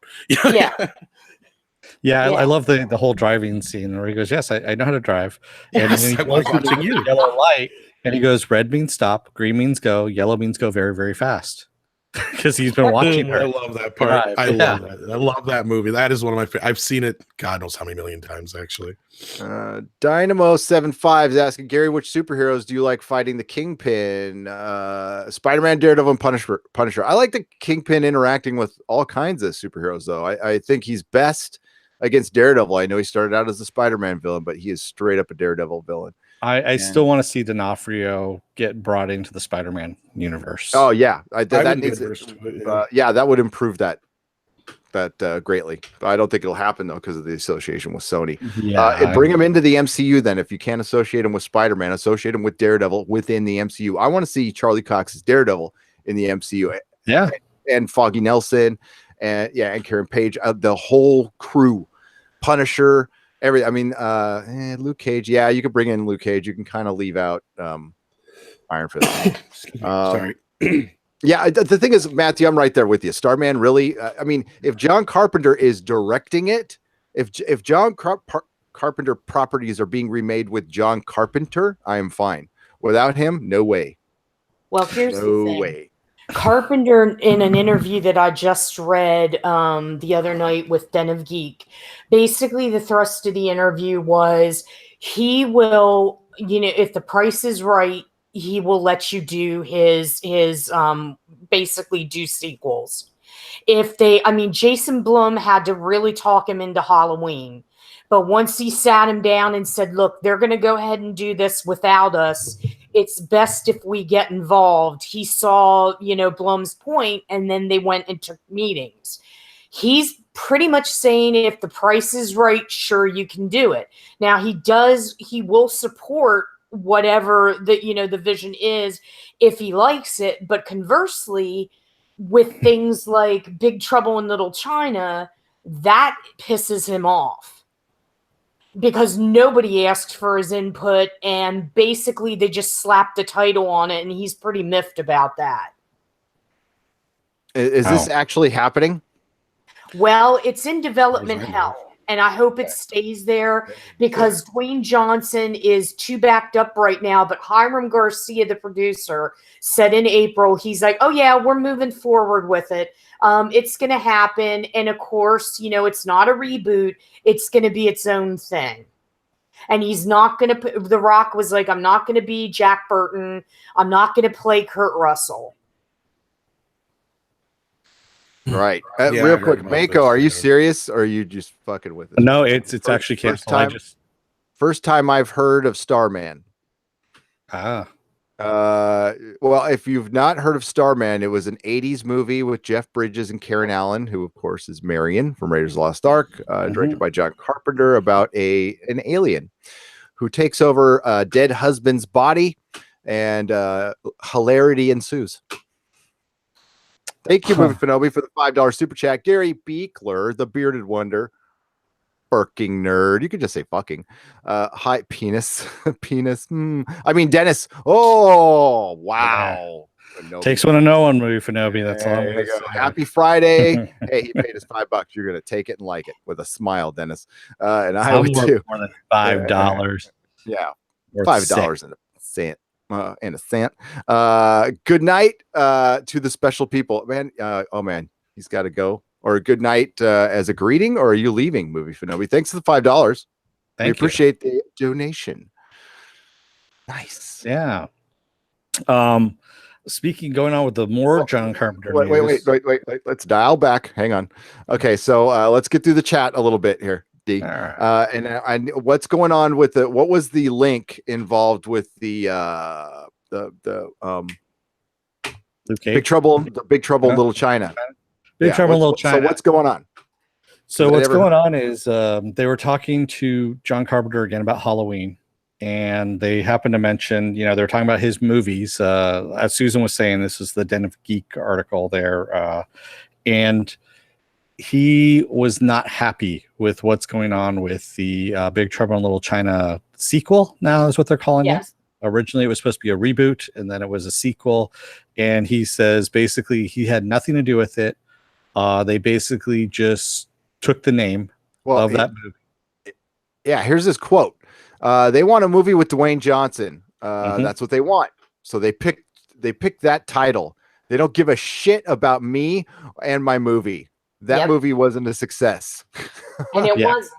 Yeah, I love the whole driving scene where he goes, "Yes, I know how to drive." And then he goes to you, yellow light, and he goes, "Red means stop, green means go, yellow means go very, very fast." Because he's been watching her. I love that part. Drive. I love that. I love that movie. That is one of my favorite. I've seen it God knows how many million times, actually. Dynamo75 is asking, Gary, which superheroes do you like fighting the Kingpin? Spider-Man, Daredevil, and Punisher. I like the Kingpin interacting with all kinds of superheroes, though. I think he's best against Daredevil. I know he started out as a Spider-Man villain, but he is straight up a Daredevil villain. I still want to see D'Onofrio get brought into the Spider-Man universe. Oh yeah, that would improve that greatly. But I don't think it'll happen though because of the association with Sony. And bring him into the MCU then. If you can't associate him with Spider-Man, associate him with Daredevil within the MCU. I want to see Charlie Cox's Daredevil in the MCU. Yeah, and Foggy Nelson, and Karen Page, the whole crew, Punisher. Luke Cage. Yeah, you could bring in Luke Cage. You can kind of leave out Iron Fist. Sorry. Yeah, the thing is, Matthew, I'm right there with you. Starman, really? If John Carpenter is directing it, if John Carpenter properties are being remade with John Carpenter, I am fine. Without him, no way. Well, here's the thing. Way. Carpenter, in an interview that I just read the other night with Den of Geek, basically the thrust of the interview was he will, if the price is right, he will let you do his basically do sequels. Jason Blum had to really talk him into Halloween. But once he sat him down and said, look, they're going to go ahead and do this without us. It's best if we get involved. He saw, Blum's point, and then they went and took meetings. He's pretty much saying if the price is right, sure, you can do it. Now, he will support whatever the vision is if he likes it. But conversely, with things like Big Trouble in Little China, that pisses him off. Because nobody asked for his input, and basically they just slapped the title on it, and he's pretty miffed about that. Is this actually happening? Well, it's in development hell, and I hope it stays there because Dwayne Johnson is too backed up right now. But Hiram Garcia, the producer, said in April, he's like, oh yeah, we're moving forward with it. It's going to happen. And of course, it's not a reboot. It's going to be its own thing. And he's not going to, The Rock was like, I'm not going to be Jack Burton. I'm not going to play Kurt Russell. Right. Yeah, real quick, Mako, are you serious or are you just fucking with us? No, it's actually canceled. First time I've heard of Starman. Well, if you've not heard of Starman, it was an 80s movie with Jeff Bridges and Karen Allen, who of course is Marion from Raiders of the Lost Ark, directed by John Carpenter, about an alien who takes over a dead husband's body, and hilarity ensues. Thank you, Movie Fanobi, for the $5 super chat. Gary Beekler, the bearded wonder. Fucking nerd. You could just say fucking. Hi, penis. Penis. Dennis. Oh, wow. Yeah. Takes one to know one, Movie Fanobi. That's all. There you go. Happy Friday. Hey, he paid us $5. You're going to take it and like it with a smile, Dennis. And I would too. More than $5. Yeah. $5 and a cent. And a cent. Good night to the special people. Man, he's got to go. Or good night as a greeting, or are you leaving, Movie Fanobi? Thanks for the $5. We appreciate the donation. Nice. Yeah. Speaking, going on with the more John Carpenter. Wait. Let's dial back. Hang on. Okay, so let's get through the chat a little bit here, D. Right. And what's going on with what was the link involved with the Big Trouble in Little China? Big Trouble in Little China. So what's going on? So what's going on is they were talking to John Carpenter again about Halloween, and they happened to mention, they were talking about his movies. As Susan was saying, this is the Den of Geek article there, and he was not happy with what's going on with the Big Trouble in Little China sequel. Now is what they're calling it. Originally, it was supposed to be a reboot, and then it was a sequel. And he says basically he had nothing to do with it. They basically just took the name of that movie. Yeah, here's this quote. They want a movie with Dwayne Johnson. That's what they want. So they picked that title. They don't give a shit about me and my movie. That movie wasn't a success. And it wasn't.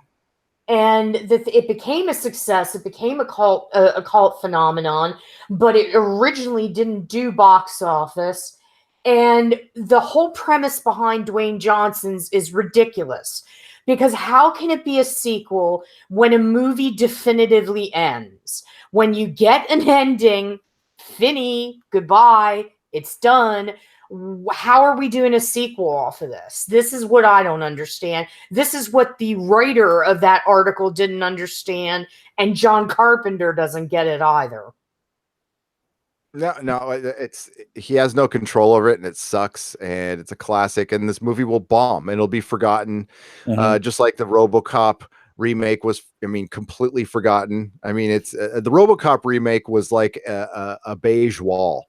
And it became a success. It became a cult phenomenon, but it originally didn't do box office. And the whole premise behind Dwayne Johnson's is ridiculous, because how can it be a sequel when a movie definitively ends? When you get an ending, Finny, goodbye, it's done. How are we doing a sequel off of this? This is what I don't understand. This is what the writer of that article didn't understand, and John Carpenter doesn't get it either. No, he has no control over it, and it sucks, and it's a classic, and this movie will bomb, and it'll be forgotten, just like the RoboCop remake was, completely forgotten. It's the RoboCop remake was like a beige wall.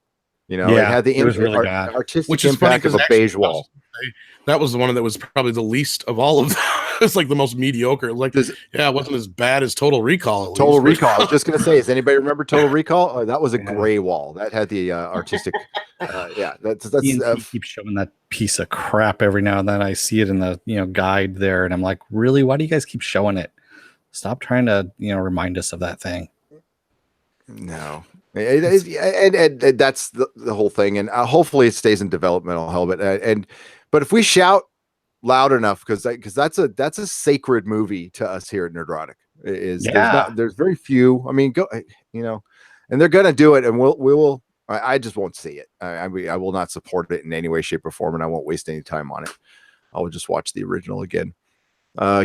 It had the really artistic impact of a beige wall. That was the one that was probably the least of all of them. It's like the most mediocre. Like, it wasn't as bad as Total Recall. Recall. I was just gonna say, does anybody remember Total Recall? Oh, that was a gray wall. That had the artistic Yeah, that's TNT keeps showing that piece of crap every now and then. I see it in the guide there, and I'm like, really? Why do you guys keep showing it? Stop trying to remind us of that thing. no. And that's the whole thing, and hopefully it stays in developmental hell. But if we shout loud enough, because that's a sacred movie to us here at Nerdrotic. There's very few. I mean, and they're gonna do it, and we will. I just won't see it. I will not support it in any way, shape, or form, and I won't waste any time on it. I will just watch the original again.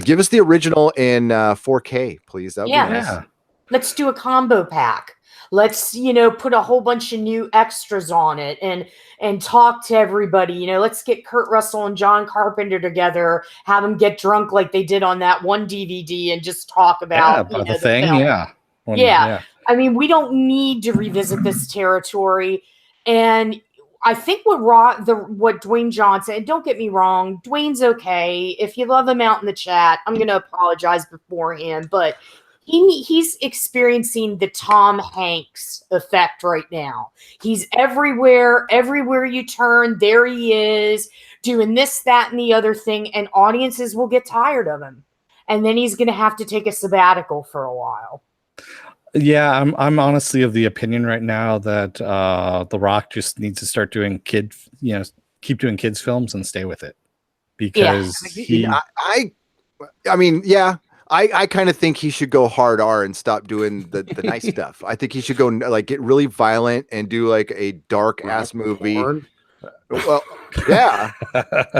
Give us the original in 4K, please. That would be nice. Yeah. Let's do a combo pack. Let's, put a whole bunch of new extras on it and talk to everybody. Let's get Kurt Russell and John Carpenter together, have them get drunk like they did on that one DVD and just talk about the thing. film. Yeah. Yeah. I mean, we don't need to revisit this territory. And I think what Dwayne Johnson, and don't get me wrong, Dwayne's okay. If you love him out in the chat, I'm going to apologize beforehand, but he's experiencing the Tom Hanks effect right now. He's everywhere you turn, there he is, doing this, that, and the other thing, and audiences will get tired of him. And then he's going to have to take a sabbatical for a while. Yeah, I'm honestly of the opinion right now that The Rock just needs to start doing keep doing kids films and stay with it, because I kind of think he should go hard R and stop doing the nice stuff. I think he should go get really violent and do a dark ass movie. Well, yeah,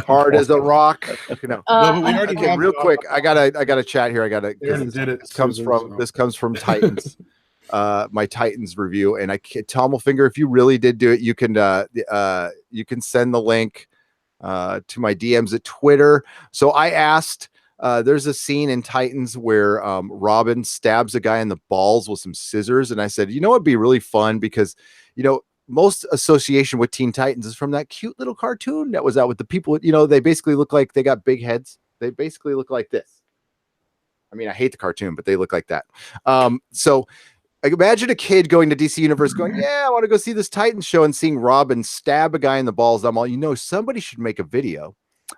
hard as a rock. Real quick, I gotta chat here. This comes from Titans. My Titans review, and Tom will finger, if you really did do it, you can send the link to my DMs at Twitter. So I asked. There's a scene in Titans where Robin stabs a guy in the balls with some scissors, and I said, it'd be really fun because most association with Teen Titans is from that cute little cartoon that was out with the people. They basically look like they got big heads. They basically look like this. I mean, I hate the cartoon, but they look like that. So imagine a kid going to DC Universe going, yeah, I want to go see this Titans show, and seeing Robin stab a guy in the balls. I'm all, somebody should make a video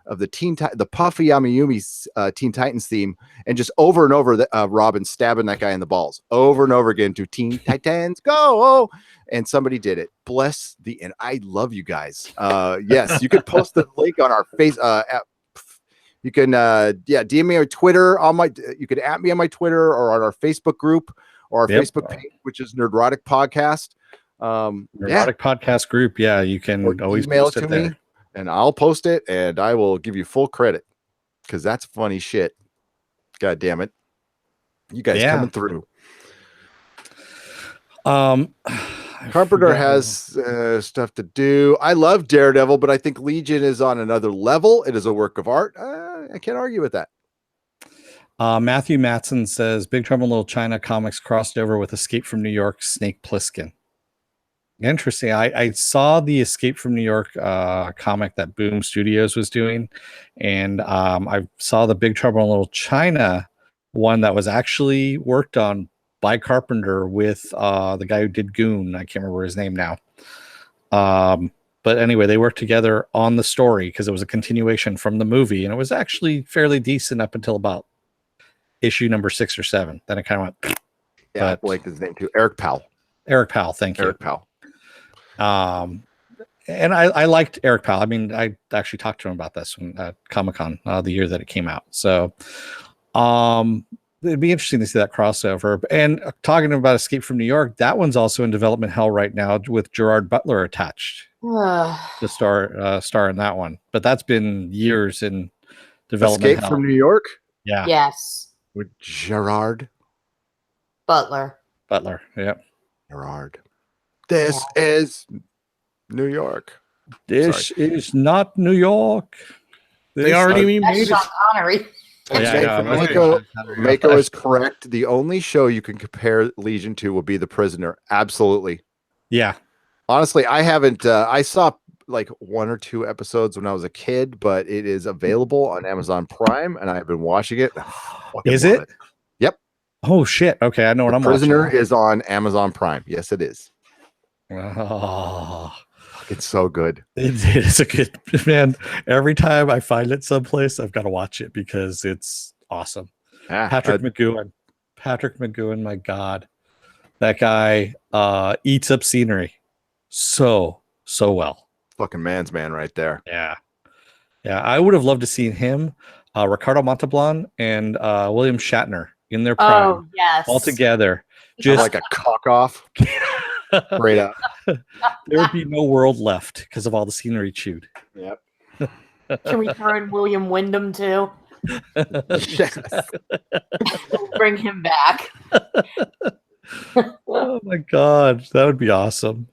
of the Puffy Amiyumi's Teen Titans theme, and just over and over Robin stabbing that guy in the balls over and over again to Teen Titans Go. And somebody did it. Bless and I love you guys. Yes, you could post the link on our face. You can DM me on Twitter. You could at me on my Twitter or on our Facebook group or our Facebook page, which is Nerdrotic Podcast. Nerdrotic Podcast group. Yeah, you can always email post it to there. me, and I'll post it, and I will give you full credit because that's funny shit. God damn it, you guys coming through. Carpenter has stuff to do. I love Daredevil, but I think Legion is on another level. It is a work of art. I can't argue with that. Matthew Matson says Big Trouble in Little China comics crossed over with Escape from New York Snake Plissken. Interesting. I saw the Escape from New York comic that Boom Studios was doing, and I saw the Big Trouble in Little China one that was actually worked on by Carpenter with the guy who did Goon. I can't remember his name now. But anyway, they worked together on the story because it was a continuation from the movie, and it was actually fairly decent up until about issue number 6 or 7. Then it kind of went. Yeah, I like his name too. Eric Powell. Thank you. Eric Powell. And I liked Eric Powell. I mean, I actually talked to him about this at Comic-Con the year that it came out. So it'd be interesting to see that crossover. And talking about Escape from New York, that one's also in development hell right now with Gerard Butler attached to star in that one. But that's been years in development. Escape from New York? Yeah. Yes. With Gerard Butler. Yep. Gerard. This is New York. This is not New York. They already made it. Sean Connery. Mako is correct. The only show you can compare Legion to will be The Prisoner. Absolutely. Yeah. Honestly, I haven't. I saw like 1 or 2 episodes when I was a kid, but it is available on Amazon Prime, and I've been watching it. Is it? Yep. Oh shit. Okay, I know what I'm watching. Prisoner is on Amazon Prime. Yes, it is. Oh, It's so good. it is a good man. Every time I find it someplace, I've got to watch it because it's awesome. Patrick McGowan, my God, that guy eats up scenery so well. Fucking man's man right there. Yeah. I would have loved to see him, Ricardo Montalban, and William Shatner in their prime Oh yes. all together. Just Just like a cock off. Straight up. there would be no world left because of all the scenery chewed. Yep. Can we throw in William Wyndham too? Yes. We'll bring him back. Oh my God, that would be awesome.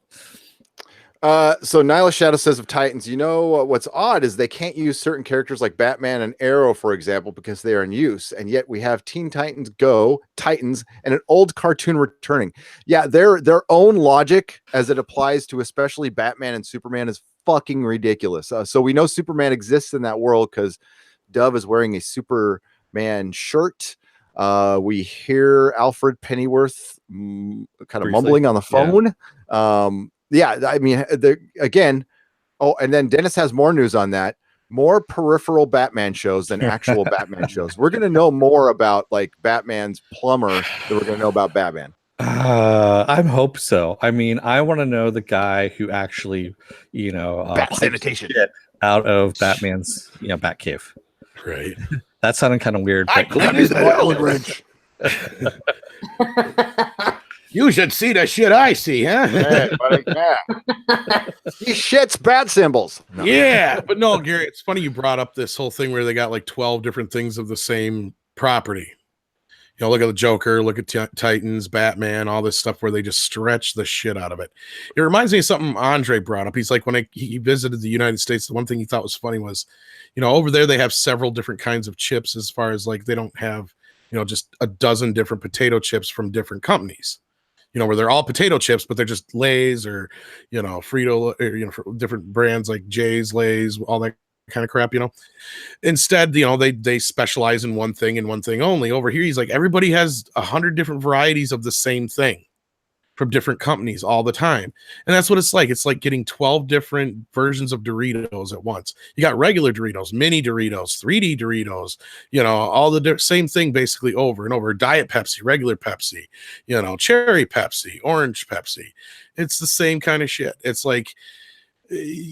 So Nyla Shadow says of Titans, what's odd is they can't use certain characters like Batman and Arrow, for example, because they are in use, and yet we have Teen Titans Go, Titans, and an old cartoon returning. Yeah, their own logic as it applies to especially Batman and Superman is fucking ridiculous. So we know Superman exists in that world because Dove is wearing a Superman shirt. We hear Alfred Pennyworth kind of Briefly, mumbling on the phone. Yeah, I mean, again, and then Dennis has more news on that. More peripheral Batman shows than actual Batman shows. We're going to know more about like Batman's plumber than we're going to know about Batman. I hope so. I mean, I want to know the guy who actually, Bat pipes sanitation shit out of Batman's, Batcave. Right. That sounded kind of weird. I But clean his oil wrench. You should see the shit I see, huh? He shits bat symbols. No. Yeah, but no, Gary, it's funny you brought up this whole thing where they got like 12 different things of the same property. Look at the Joker, look at Titans, Batman, all this stuff where they just stretch the shit out of it. It reminds me of something Andre brought up. He's like, when he visited the United States, the one thing he thought was funny was, over there they have several different kinds of chips, as far as like they don't have, just a dozen different potato chips from different companies. Where they're all potato chips, but they're just Lay's or, Frito, or, different brands like Jay's, Lay's, all that kind of crap, Instead, they specialize in one thing and one thing only. Over here, he's like, everybody has 100 different varieties of the same thing from different companies all the time. And that's what it's like. It's like getting 12 different versions of Doritos at once. You got regular Doritos, mini Doritos, 3D Doritos, all the same thing basically over and over. Diet Pepsi, regular Pepsi, cherry Pepsi, orange Pepsi. It's the same kind of shit. It's like,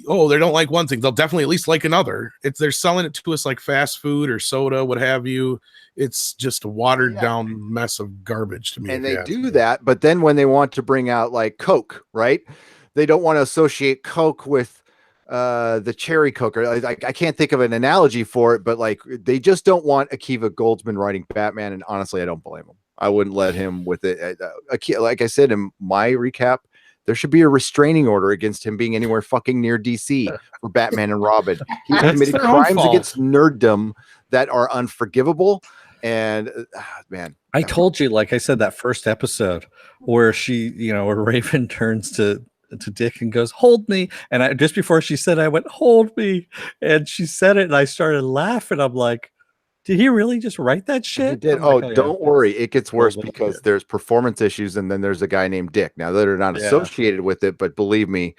oh, they don't like one thing, they'll definitely at least like another. They're selling it to us like fast food or soda, what have you. It's just a watered down mess of garbage to me. And they do that, but then when they want to bring out like Coke, right? They don't want to associate Coke with the cherry Coke. I can't think of an analogy for it, but like they just don't want Akiva Goldsman writing Batman. And honestly, I don't blame him. I wouldn't let him with it. Like I said in my recap, there should be a restraining order against him being anywhere fucking near DC for Batman and Robin. He committed crimes against nerddom that are unforgivable. And man, I told you, like I said, that first episode where where Raven turns to Dick and goes, "Hold me," and just before she said, I went, "Hold me," and she said it, and I started laughing. I'm like, did he really just write that shit? He did. Don't worry. It gets worse because there's performance issues, and then there's a guy named Dick. Now that are not associated with it, but believe me,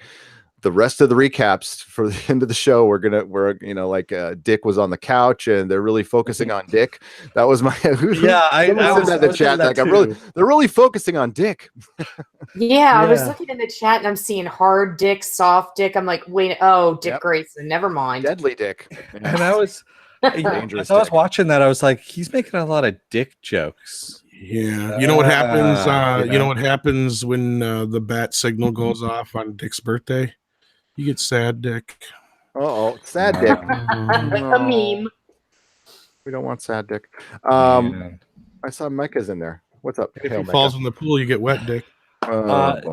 the rest of the recaps for the end of the show, Dick was on the couch, and they're really focusing on Dick. That was my I was in the chat. Like they're really focusing on Dick. I was looking in the chat and I'm seeing hard Dick, soft Dick. I'm like, wait, Dick Grayson. Never mind. Deadly Dick. And I was. As I was watching that, I was like, he's making a lot of dick jokes. Yeah. You know what happens? You know what happens when the bat signal goes off on Dick's birthday? You get sad Dick. Sad Dick. A meme. We don't want sad Dick. I saw Micah's in there. What's up? If he falls in the pool, you get wet Dick. Robot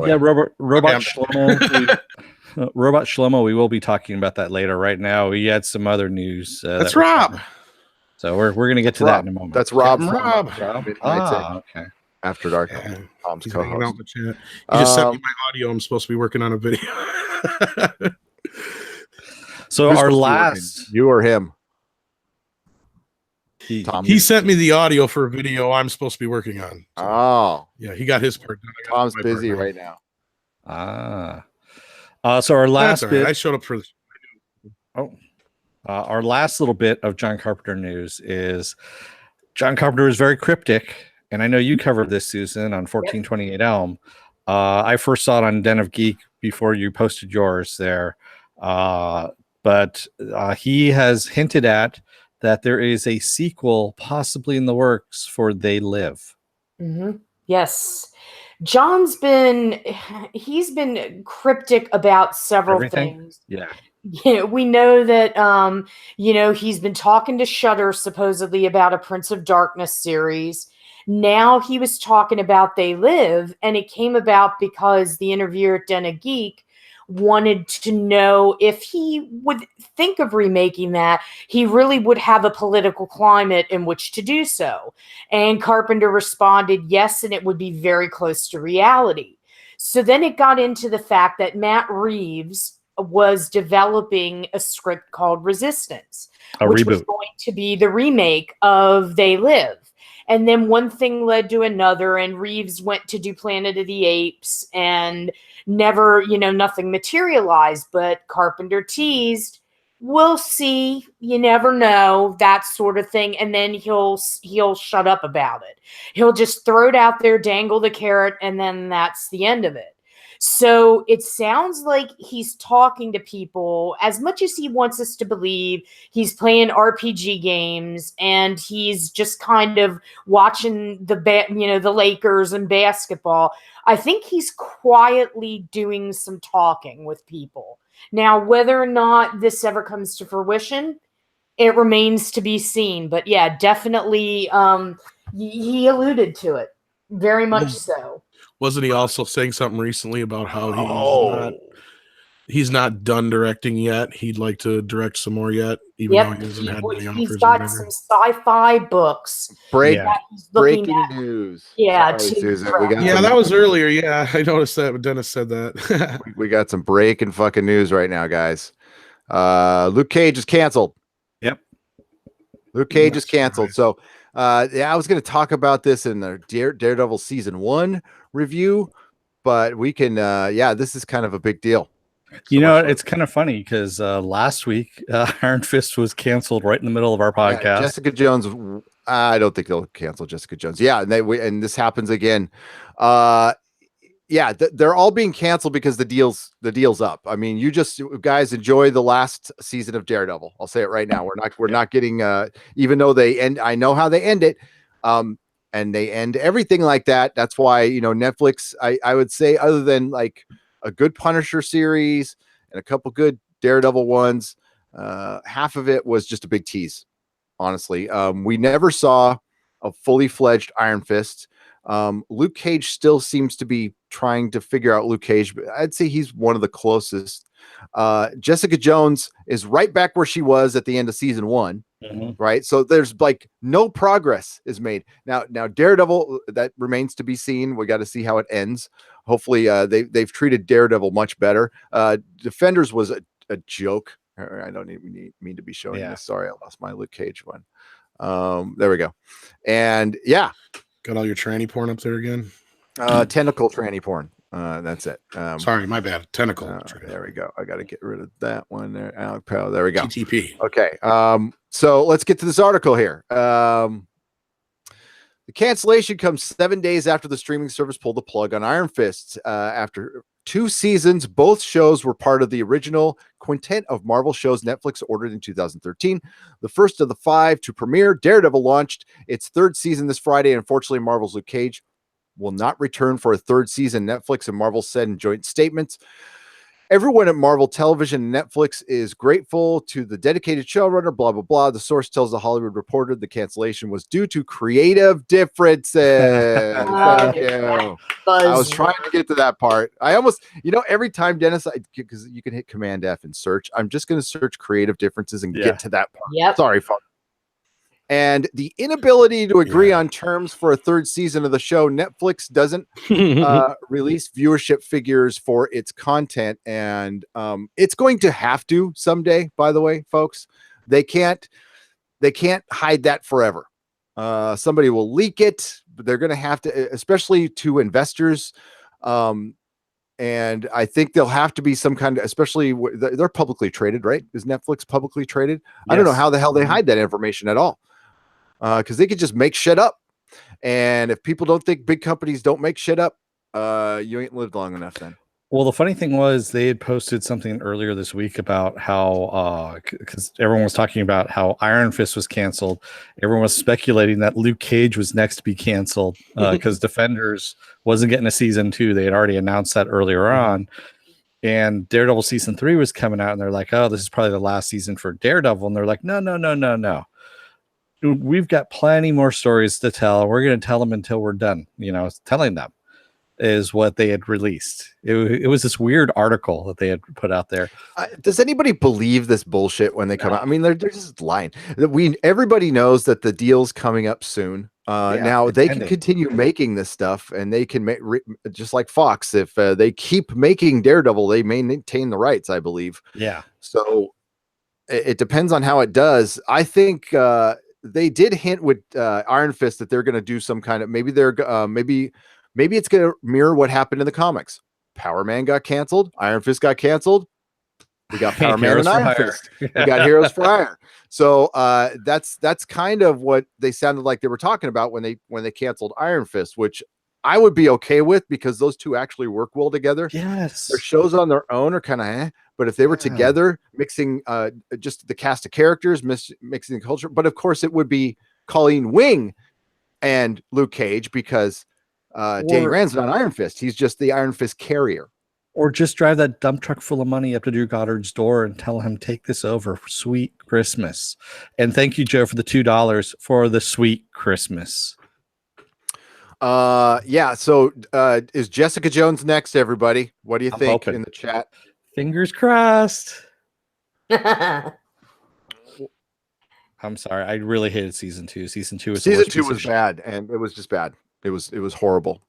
Shlomo. Robot Shlomo, we will be talking about that later. Right now, we had some other news. That's Rob. So we're going to get to that in a moment. That's Rob. Okay. After Dark. Tom's co-host. You just sent me my audio. I'm supposed to be working on a video. So our last... You or him? He sent me the audio for a video I'm supposed to be working on. So, yeah, he got his part done. Tom's busy right now. So our last That's all right. bit. I showed up for this. Our last little bit of John Carpenter news is John Carpenter is very cryptic, and I know you covered this, Susan, on 1428 Elm. I first saw it on Den of Geek before you posted yours there, but he has hinted at that there is a sequel possibly in the works for They Live. Mm-hmm. Yes. John's he's been cryptic about several things. Yeah. Yeah, we know that he's been talking to Shudder supposedly about a Prince of Darkness series. Now he was talking about They Live, and it came about because the interviewer at Den of Geek wanted to know if he would think of remaking that, he really would have a political climate in which to do so. And Carpenter responded, yes, and it would be very close to reality. So then it got into the fact that Matt Reeves was developing a script called Resistance, which was going to be the remake of They Live. And then one thing led to another, and Reeves went to do Planet of the Apes, and never, nothing materialized. But Carpenter teased, we'll see, you never know, that sort of thing. And then he'll shut up about it. He'll just throw it out there, dangle the carrot, and then that's the end of it. So it sounds like he's talking to people as much as he wants us to believe. He's playing RPG games, and he's just kind of watching the Lakers and basketball. I think he's quietly doing some talking with people. Now, whether or not this ever comes to fruition, it remains to be seen. But yeah, definitely he alluded to it. Very much so. Wasn't he also saying something recently about how he's not done directing yet? He'd like to direct some more yet, even though he hasn't had any offers. He's got some sci-fi books. Breaking news. Yeah, Sorry, Susan, that was earlier. Yeah, I noticed that, but Dennis said that. we got some breaking fucking news right now, guys. Luke Cage is canceled. Yep. Luke Cage is canceled. So I was going to talk about this in the Daredevil season 1 review, but we can this is kind of a big deal. It's kind of funny because last week Iron Fist was canceled right in the middle of our podcast. Yeah, Jessica Jones, I don't think they'll cancel Jessica Jones. Yeah, and this happens again. They're all being canceled because the deal's up. I mean, you guys enjoy the last season of Daredevil. I'll say it right now. We're not getting even though they end. I know how they end it. And they end everything like that. That's why, Netflix, I would say, other than like a good Punisher series and a couple good Daredevil ones, half of it was just a big tease, honestly. We never saw a fully fledged Iron Fist. Luke Cage still seems to be trying to figure out Luke Cage, but I'd say he's one of the closest. Jessica Jones is right back where she was at the end of season 1. Mm-hmm. Right. So there's like no progress is made. Now Daredevil, that remains to be seen. We got to see how it ends. Hopefully they've treated Daredevil much better. Defenders was a joke. I don't even mean to be showing this. Sorry, I lost my Luke Cage one. There we go. And got all your tranny porn up there again. Tentacle tranny porn. That's it. Sorry, my bad. Tentacle. There we go. I got to get rid of that one there. Alec Powell. There we go. TTP. Okay. So let's get to this article here. The cancellation comes 7 days after the streaming service pulled the plug on Iron Fist. After 2 seasons, both shows were part of the original quintet of Marvel shows Netflix ordered in 2013. The first of the 5 to premiere, Daredevil launched its 3rd season this Friday. Unfortunately, Marvel's Luke Cage will not return for a 3rd season, Netflix and Marvel said in joint statements. Everyone at Marvel Television and Netflix is grateful to the dedicated showrunner, blah, blah, blah. The source tells The Hollywood Reporter the cancellation was due to creative differences. Thank you. I was trying to get to that part. I almost, every time, Dennis, because you can hit Command F and search, I'm just going to search creative differences and get to that part. Yep. Sorry, folks. And the inability to agree on terms for a 3rd season of the show, Netflix doesn't release viewership figures for its content. And it's going to have to someday, by the way, folks. They can't hide that forever. Somebody will leak it, but they're going to have to, especially to investors. And And I think there'll have to be some kind of, especially they're publicly traded, right? Is Netflix publicly traded? I don't know Yes. how the hell they hide that information at all. Because they could just make shit up. And if people don't think big companies don't make shit up, you ain't lived long enough then. Well, the funny thing was they had posted something earlier this week about how, because everyone was talking about how Iron Fist was canceled. Everyone was speculating that Luke Cage was next to be canceled because Defenders wasn't getting a season 2. They had already announced that earlier on. And Daredevil season 3 was coming out, and they're like, oh, this is probably the last season for Daredevil. And they're like, no. We've got plenty more stories to tell. We're going to tell them until we're done, telling them. Is what they had released. It was this weird article that they had put out there. Does anybody believe this bullshit when they come out? I mean, they're just lying. Everybody knows that the deal's coming up soon. Now they can continue making this stuff, and they can make just like Fox. If they keep making Daredevil, they maintain the rights, I believe. Yeah. So it depends on how it does. I think they did hint with Iron Fist that they're going to do some kind of maybe it's going to mirror what happened in the comics. Power Man got canceled. Iron Fist got canceled. We got Power Man and Iron Fist. We got Heroes for Hire. So that's kind of what they sounded like they were talking about when they canceled Iron Fist, which I would be okay with because those two actually work well together. Yes. Their shows on their own are kind of but if they were together, mixing just the cast of characters, mixing the culture, but of course it would be Colleen Wing and Luke Cage because Danny Rand's not Iron Fist. He's just the Iron Fist carrier. Or just drive that dump truck full of money up to Drew Goddard's door and tell him, take this over for sweet Christmas. And thank you, Joe, for the $2 for the sweet Christmas. Yeah. So is Jessica Jones next, everybody? What do you think hoping. In the chat? Fingers crossed. I'm sorry. I really hated season 2. Season 2 was bad, and it was just bad. It was horrible.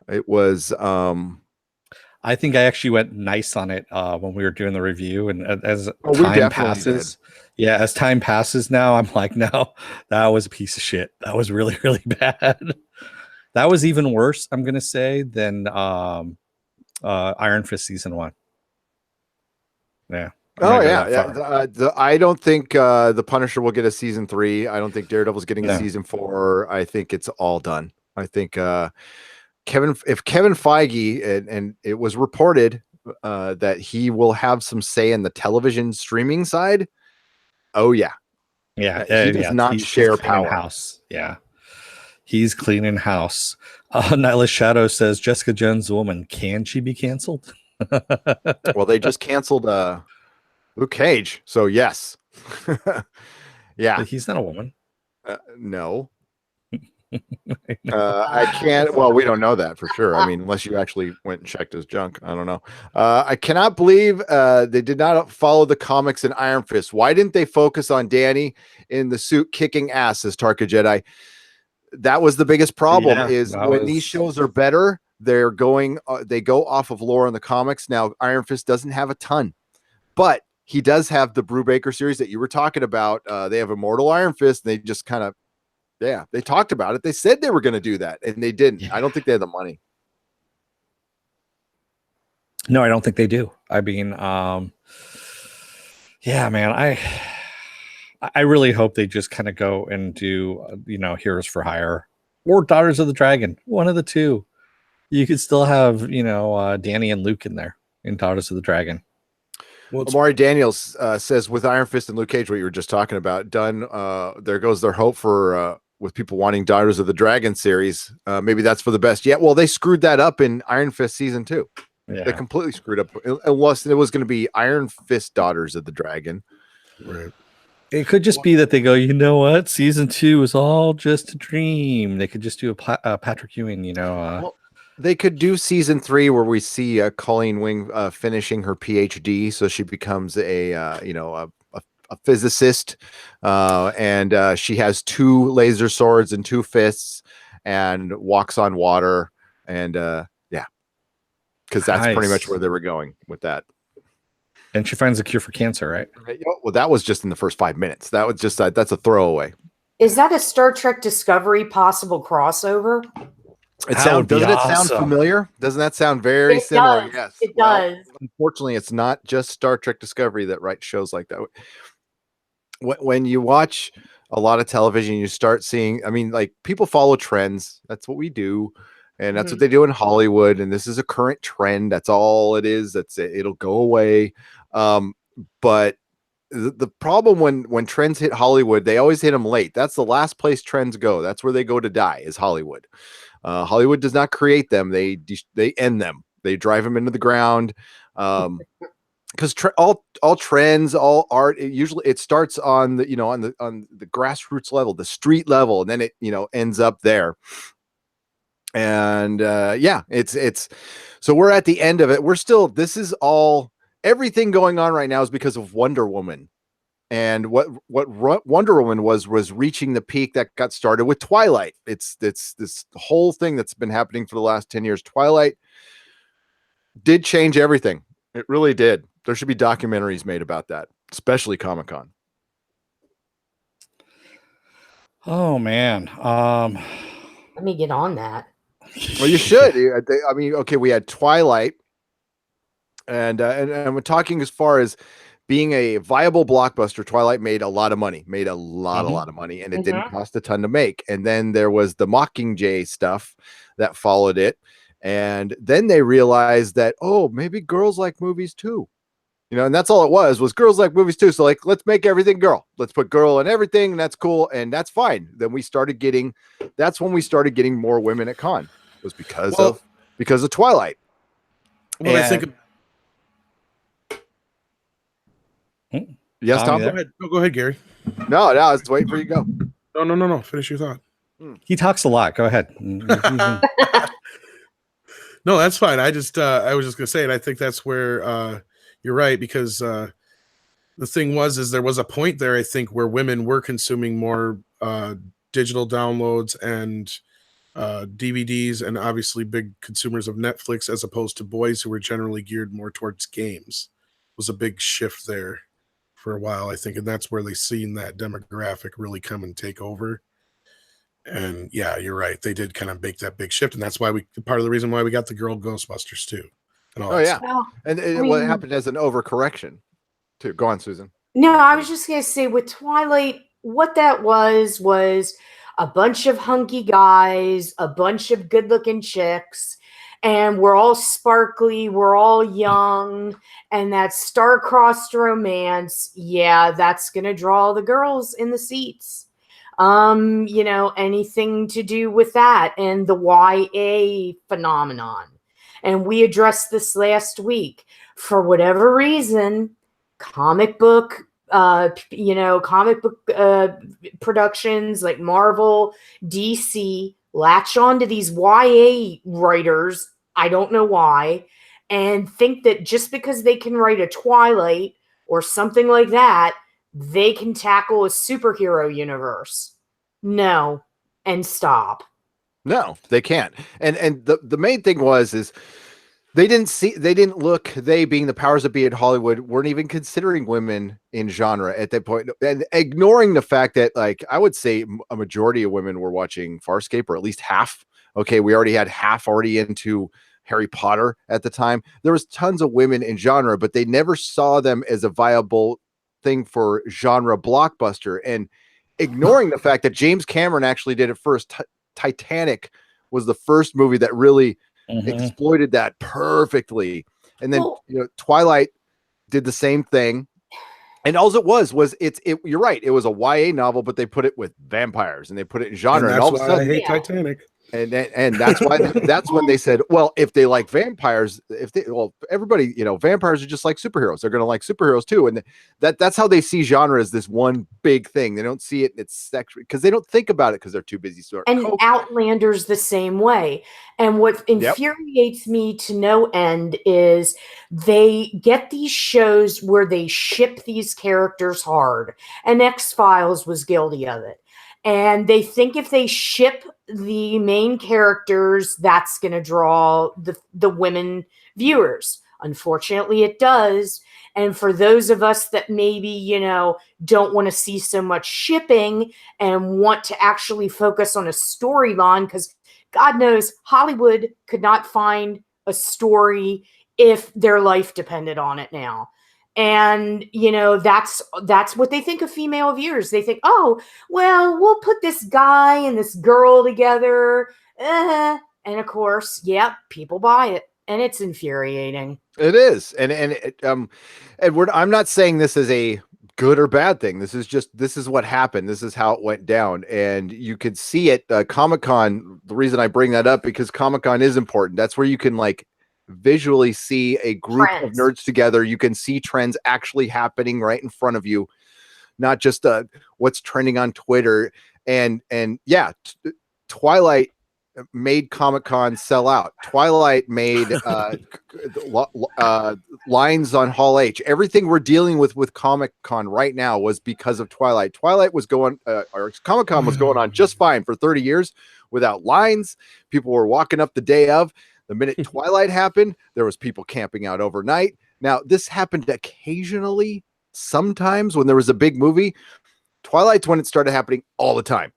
It was I think I actually went nice on it when we were doing the review, and as time passes, as time passes now, I'm like, no, that was a piece of shit. That was really, really bad. That was even worse, I'm gonna say, than Iron Fist season 1. Yeah. I don't think the Punisher will get a season 3. I don't think Daredevil's getting a season 4. I think it's all done. I think Kevin Feige, and it was reported that he will have some say in the television streaming side. Oh yeah, he does not share power. House. Yeah, he's cleaning house. Nihilist Shadow says Jessica Jones, the woman, can she be canceled? Well, they just canceled Luke Cage, so yes. Yeah, but he's not a woman. No. I can't. Well, we don't know that for sure. I mean, unless you actually went and checked his junk. I don't know. I cannot believe they did not follow the comics in Iron Fist. Why didn't they focus on Danny in the suit kicking ass as Tarka Jedi? That was the biggest problem. These shows are better, they're going. They go off of lore in the comics. Now, Iron Fist doesn't have a ton, but he does have the Brubaker series that you were talking about. They have Immortal Iron Fist. And they just kind of. Yeah, they talked about it. They said they were going to do that, and they didn't. Yeah. I don't think they had the money. No, I don't think they do. I mean, yeah, man, I really hope they just kind of go and do, Heroes for Hire or Daughters of the Dragon. One of the two. You could still have, Danny and Luke in there in Daughters of the Dragon. Well, Amari Daniels says with Iron Fist and Luke Cage, what you were just talking about, done. There goes their hope for with people wanting Daughters of the Dragon series. Maybe that's for the best. Yeah, well, they screwed that up in Iron Fist season 2. Yeah. They completely screwed up. Unless it was going to be Iron Fist Daughters of the Dragon. Right. It could just be that they go, you know what? Season 2 is all just a dream. They could just do a Patrick Ewing, Well, they could do season 3 where we see Colleen Wing finishing her PhD, so she becomes a physicist, and she has 2 laser swords and 2 fists, and walks on water, and because that's pretty much where they were going with that. And she finds a cure for cancer, right? Well, that was just in the first 5 minutes. That was just that's a throwaway. Is that a Star Trek Discovery possible crossover? Doesn't it sound familiar? Doesn't that sound very similar? Yes. It does. Unfortunately, it's not just Star Trek Discovery that writes shows like that. When you watch a lot of television, you start seeing, I mean, like, people follow trends. That's what we do. And that's what they do in Hollywood. And this is a current trend. That's all it is. That's it. It'll go away. But the problem when trends hit Hollywood, they always hit them late. That's the last place trends go. That's where they go to die, is Hollywood. Hollywood does not create them. They end them. They drive them into the ground. Because all trends, all art, it starts on the on the grassroots level, the street level, and then it ends up there. And it's so we're at the end of it. This is all, everything going on right now is because of Wonder Woman. And what Wonder Woman was reaching the peak that got started with Twilight. It's this whole thing that's been happening for the last 10 years. Twilight did change everything. It really did. There should be documentaries made about that, especially Comic-Con. Oh man. Let me get on that. Well, you should. I mean, okay, we had Twilight, and we're talking as far as being a viable blockbuster. Twilight made a lot of money, a lot of money, and it didn't cost a ton to make. And then there was the Mockingjay stuff that followed it. And then they realized that, oh, maybe girls like movies too. And that's all it was girls like movies too. So, like, let's make everything girl. Let's put girl in everything. And that's cool. And that's fine. Then that's when we started getting more women at con, was because of Twilight. Well, I think. Yes, Tom? Go ahead, Gary. No, I was waiting for you to go. No. Finish your thought. He talks a lot. Go ahead. No, that's fine. I was just going to say, and I think that's where you're right, because the thing is there was a point there, I think, where women were consuming more digital downloads and DVDs, and obviously big consumers of Netflix, as opposed to boys who were generally geared more towards games. It was a big shift there for a while, I think, and that's where they seen that demographic really come and take over. And yeah, you're right. They did kind of make that big shift, and that's why part of the reason why we got the girl Ghostbusters too. And all yeah, and it happened as an overcorrection too. Go on, Susan. No, I was just gonna say, with Twilight, what that was a bunch of hunky guys, a bunch of good-looking chicks, and we're all sparkly, we're all young, and that star-crossed romance. Yeah, that's gonna draw the girls in the seats. Anything to do with that and the YA phenomenon. And we addressed this last week. For whatever reason, comic book productions like Marvel, DC latch onto these YA writers, I don't know why, and think that just because they can write a Twilight or something like that, they can tackle a superhero universe. No, and stop. No, they can't. And the main thing is they being the powers that be at Hollywood, weren't even considering women in genre at that point, and ignoring the fact that, like, I would say a majority of women were watching Farscape, or at least half. Okay, we already had half already into Harry Potter at the time. There was tons of women in genre, but they never saw them as a viable thing for genre blockbuster, and ignoring the fact that James Cameron actually did it first. Titanic was the first movie that really exploited that perfectly, and then Twilight did the same thing. And all it was you're right, it was a YA novel, but they put it with vampires and they put it in genre, and all of a sudden, I hate Titanic. And that's why that's when they said, well, if they like vampires, everybody, vampires are just like superheroes. They're going to like superheroes too. And that's how they see genre as this one big thing. They don't see it in its sex, because they don't think about it, because they're too busy. And Outlander's the same way. And what infuriates me to no end is they get these shows where they ship these characters hard. And X-Files was guilty of it. And they think if they ship the main characters, that's going to draw the women viewers. Unfortunately, it does. And for those of us that maybe, don't want to see so much shipping and want to actually focus on a storyline, because God knows Hollywood could not find a story if their life depended on it now. And, you know, that's what they think of female viewers. They think, oh, well, we'll put this guy and this girl together. And of course, yeah, people buy it. And it's infuriating. It is. Edward, I'm not saying this is a good or bad thing. This is what happened. This is how it went down. And you could see it. Comic-Con, the reason I bring that up, because Comic-Con is important. That's where you can like visually see a group of nerds together. You can see trends actually happening right in front of you, not just what's trending on Twitter. And yeah, Twilight made Comic-Con sell out. Twilight made lines on Hall H. Everything we're dealing with Comic-Con right now was because of Twilight. Twilight was going, or Comic-Con was going on just fine for 30 years without lines. People were walking up the day of. The minute Twilight happened, there was people camping out overnight. Now, this happened occasionally, sometimes when there was a big movie. Twilight's when it started happening all the time.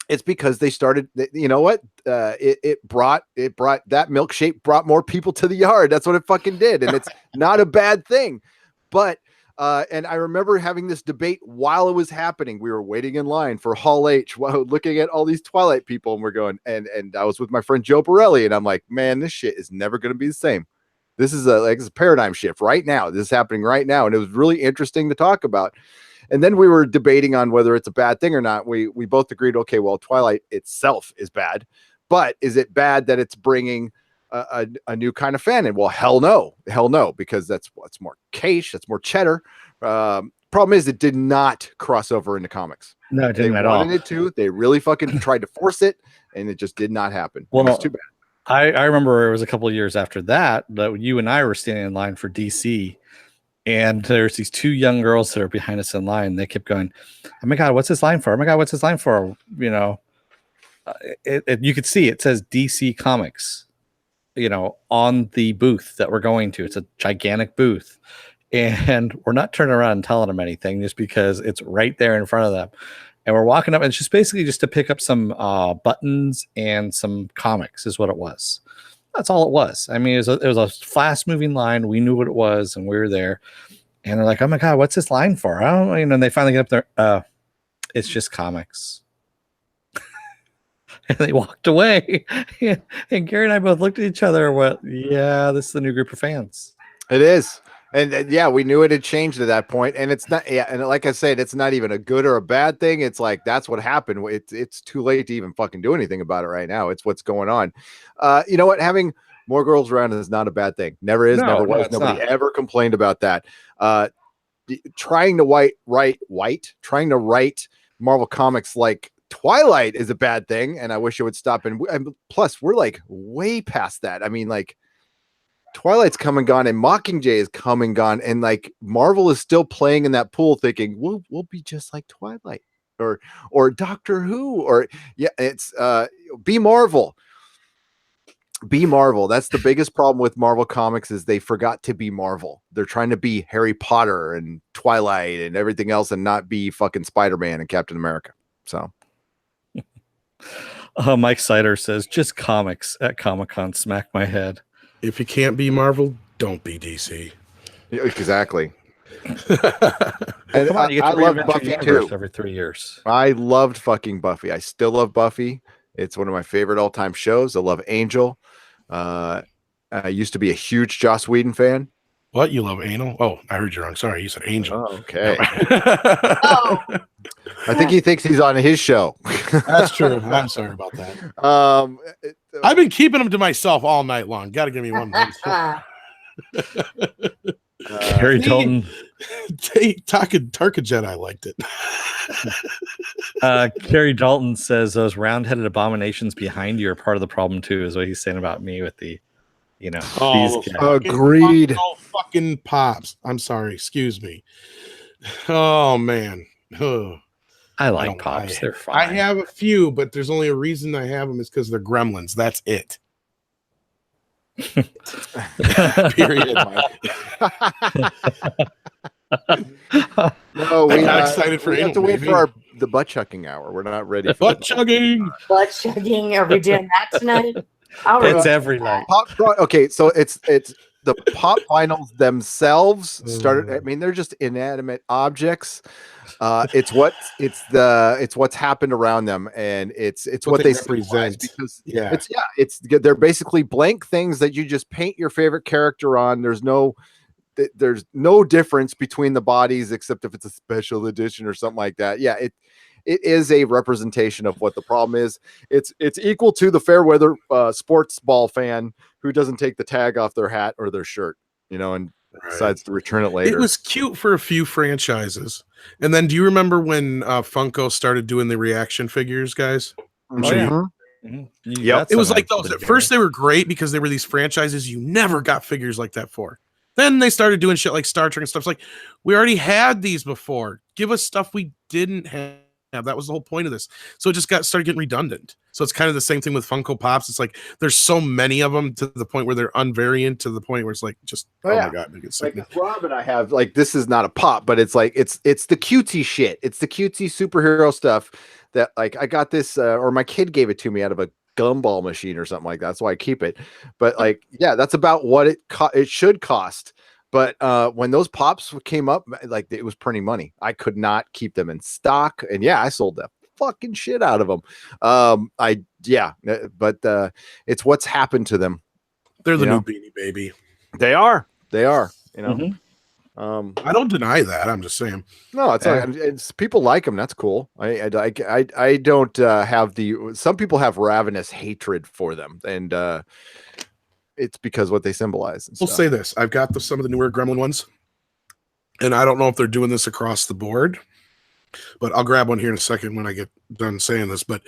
It's because they started, you know what? It brought that milkshake brought more people to the yard. That's what it fucking did. And it's not a bad thing. But, and I remember having this debate while it was happening. We were waiting in line for Hall H while looking at all these Twilight people. And we're going, and I was with my friend Joe Borelli. And I'm like, man, this shit is never going to be the same. This is it's a paradigm shift right now. This is happening right now. And it was really interesting to talk about. And then we were debating on whether it's a bad thing or not. We both agreed, okay, well, Twilight itself is bad, but is it bad that it's bringing a new kind of fan in? Well, hell no, because that's more cash, that's more cheddar. Problem is, it did not cross over into comics. No, it didn't at all. They wanted it to. They really fucking tried to force it, and it just did not happen. Well, it was too bad. I remember it was a couple of years after that you and I were standing in line for DC. And there's these two young girls that are behind us in line. They kept going, oh my God, what's this line for? Oh my God, what's this line for? You know, you could see it says DC Comics, you know, on the booth that we're going to. It's a gigantic booth. And we're not turning around and telling them anything just because it's right there in front of them. And we're walking up, and it's just basically just to pick up some buttons and some comics is what it was. That's all it was. I mean, it was a fast moving line. We knew what it was, and we were there. And they're like, "Oh my God, what's this line for?" I don't know. And then they finally get up there. It's just comics. And they walked away. And Gary and I both looked at each other and went, "Yeah, this is the new group of fans." It is. And yeah, we knew it had changed at that point. And it's not, yeah. And like I said, it's not even a good or a bad thing. It's like, that's what happened. It's too late to even fucking do anything about it right now. It's what's going on. You know what? Having more girls around is not a bad thing. Never is, never was. Nobody ever complained about that. Trying to write Marvel Comics like Twilight is a bad thing. And I wish it would stop. And plus, we're like way past that. I mean, like, Twilight's come and gone, and Mockingjay is come and gone, and like Marvel is still playing in that pool, thinking we'll be just like Twilight or Doctor Who, or yeah, it's be Marvel. Be Marvel. That's the biggest problem with Marvel Comics, is they forgot to be Marvel. They're trying to be Harry Potter and Twilight and everything else, and not be fucking Spider-Man and Captain America. So, Mike Sider says, "Just comics at Comic-Con. Smack my head." If you can't be Marvel, don't be DC. Yeah, exactly. And come on, you get to reinvent Buffy too every 3 years. I loved fucking Buffy. I still love Buffy. It's one of my favorite all-time shows. I love Angel. I used to be a huge Joss Whedon fan. What? You love anal? Oh, I heard you wrong. Sorry, you said Angel. Oh, okay. I think he thinks he's on his show. That's true. I'm sorry about that. I've been keeping them to myself all night long. Got to give me one. Harry Dalton. Tarka Jedi liked it. Carrie Dalton says those round-headed abominations behind you are part of the problem too, is what he's saying about me with the, you know. Agreed. Fucking pops. I'm sorry. Excuse me. Oh man. Oh. I like pops. They're fine. I have a few, but there's only a reason I have them is because they're gremlins. That's it. Period. No, I'm not excited for we have to wait for the butt chucking hour. We're not ready. For Butt chugging. Butt chugging. Are we doing that tonight? All right. It's every night. Okay, so it's the pop vinyls themselves started. I mean, they're just inanimate objects. It's what's happened around them, and it's what they represent. Because Yeah. they're basically blank things that you just paint your favorite character on. There's no difference between the bodies except if it's a special edition or something like that. Yeah, it is a representation of what the problem is. It's equal to the fair weather sports ball fan who doesn't take the tag off their hat or their shirt, and decides to return it later. It was cute for a few franchises. And then do you remember when Funko started doing the reaction figures, guys? Oh, yeah. Mhm. Yep. It was like those. At first they were great because they were these franchises you never got figures like that for. Then they started doing shit like Star Trek and stuff. It's like, we already had these before. Give us stuff we didn't have. That was the whole point of this. So it just started getting redundant. So it's kind of the same thing with Funko Pops. It's like there's so many of them to the point where they're unvariant, to the point where it's like just my god, it's like Rob and I have like, this is not a pop, but it's like it's the cutesy shit. It's the cutesy superhero stuff that like I got this or my kid gave it to me out of a gumball machine or something like that. That's why I keep it. But like, yeah, that's about what it should cost. But when those pops came up, like it was printing money. I could not keep them in stock, and yeah, I sold the fucking shit out of them. But it's what's happened to them. They're the new Beanie Baby. They are. Mhm. I I don't deny that. I'm just saying. No, it's people like them. That's cool. I don't have some people have ravenous hatred for them, and it's because what they symbolize. We'll say this. I've got some of the newer Gremlin ones, and I don't know if they're doing this across the board, but I'll grab one here in a second when I get done saying this. But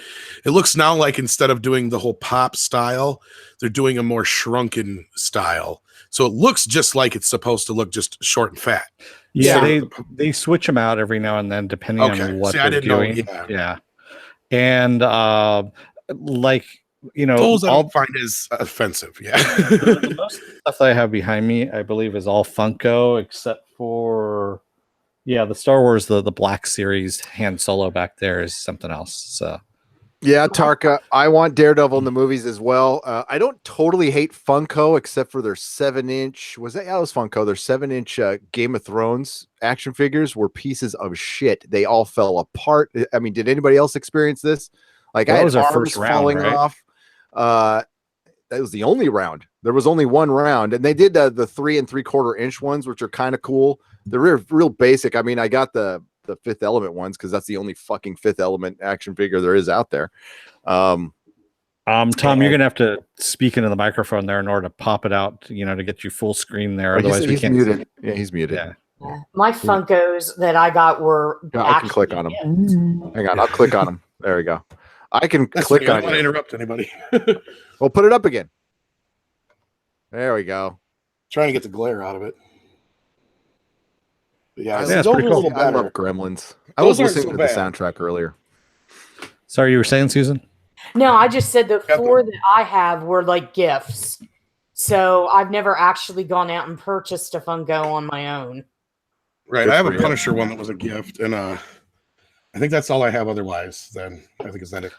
it looks now like instead of doing the whole pop style, they're doing a more shrunken style. So it looks just like it's supposed to look, just short and fat. Yeah, they switch them out every now and then depending on what they're doing. Yeah. And those I don't find as offensive. Yeah. Most stuff that I have behind me, I believe, is all Funko except for the Star Wars, the Black Series Han Solo back there is something else. So yeah, Tarka, I want Daredevil in the movies as well. I don't totally hate Funko except for their 7-inch. Was that? Yeah, it was Funko. Their 7-inch Game of Thrones action figures were pieces of shit. They all fell apart. I mean, did anybody else experience this? Like, I had our arms first round, falling right? off. That was the only round. There was only one round, and they did the 3 3/4 inch ones, which are kind of cool. They're real basic. I mean, I got the Fifth Element ones because that's the only fucking Fifth Element action figure there is out there. Tom, you're gonna have to speak into the microphone there in order to pop it out, to get you full screen there. Otherwise, he's we can't. Muted. Yeah, he's muted. Yeah. My Funkos that I got were. I can click on them. Hang on, I'll click on them. There we go. I can click on. I don't want to interrupt anybody. Well, put it up again. There we go. Trying to get the glare out of it. But yeah, it's those pretty are a cool. little I better. love Gremlins. I Those was aren't listening so to the bad. soundtrack earlier. Sorry, you were saying, Susan? No, I just said the 4 that I have were like gifts. So I've never actually gone out and purchased a Funko on my own. Right. Good I have a for you. Punisher one that was a gift, and I think that's all I have otherwise. Then I think is that it.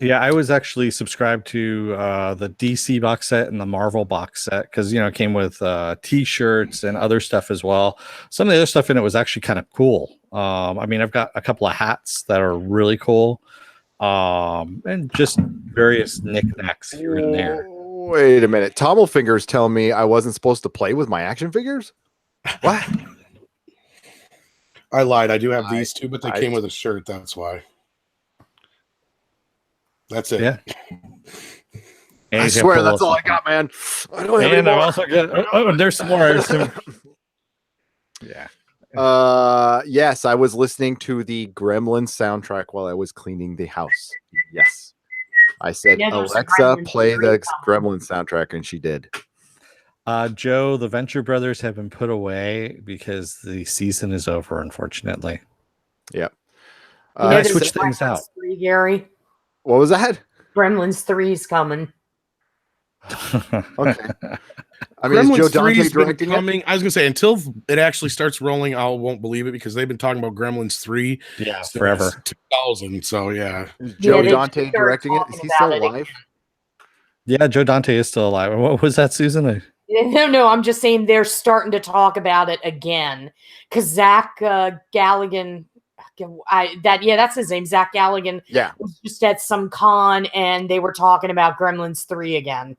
Yeah, I was actually subscribed to the DC box set and the Marvel box set because it came with T-shirts and other stuff as well. Some of the other stuff in it was actually kind of cool. I mean, I've got a couple of hats that are really cool, and just various knickknacks here and there. Wait a minute. Tommelfinger's telling me I wasn't supposed to play with my action figures? What? I lied. I do have these two, but they came with a shirt. That's why. That's it. Yeah. I swear that's all I got, man. I don't have any And I more. also got there's some more. I assume. Yeah. Yes, I was listening to the Gremlin soundtrack while I was cleaning the house. Yes. I said, Yeah, there's a Alexa, Gremlin play the 3 Gremlin soundtrack, and she did. Joe, the Venture Brothers have been put away because the season is over, unfortunately. Yep. I there's switched a things Gremlins out. 3, Gary. What was that? Gremlins 3's coming. Okay. I mean, is Gremlins Joe 3 Dante has been directing it? coming. I was gonna say until it actually starts rolling, I won't believe it because they've been talking about Gremlins 3 Yeah, since forever. 2000. So yeah, Is Joe they Dante started directing it? Is talking he about still it alive? Yeah, Joe Dante is still alive. What was that, Susan? No, I'm just saying they're starting to talk about it again because Zach Galligan, that's his name, Zach Galligan, Yeah. was just at some con and they were talking about Gremlins 3 again.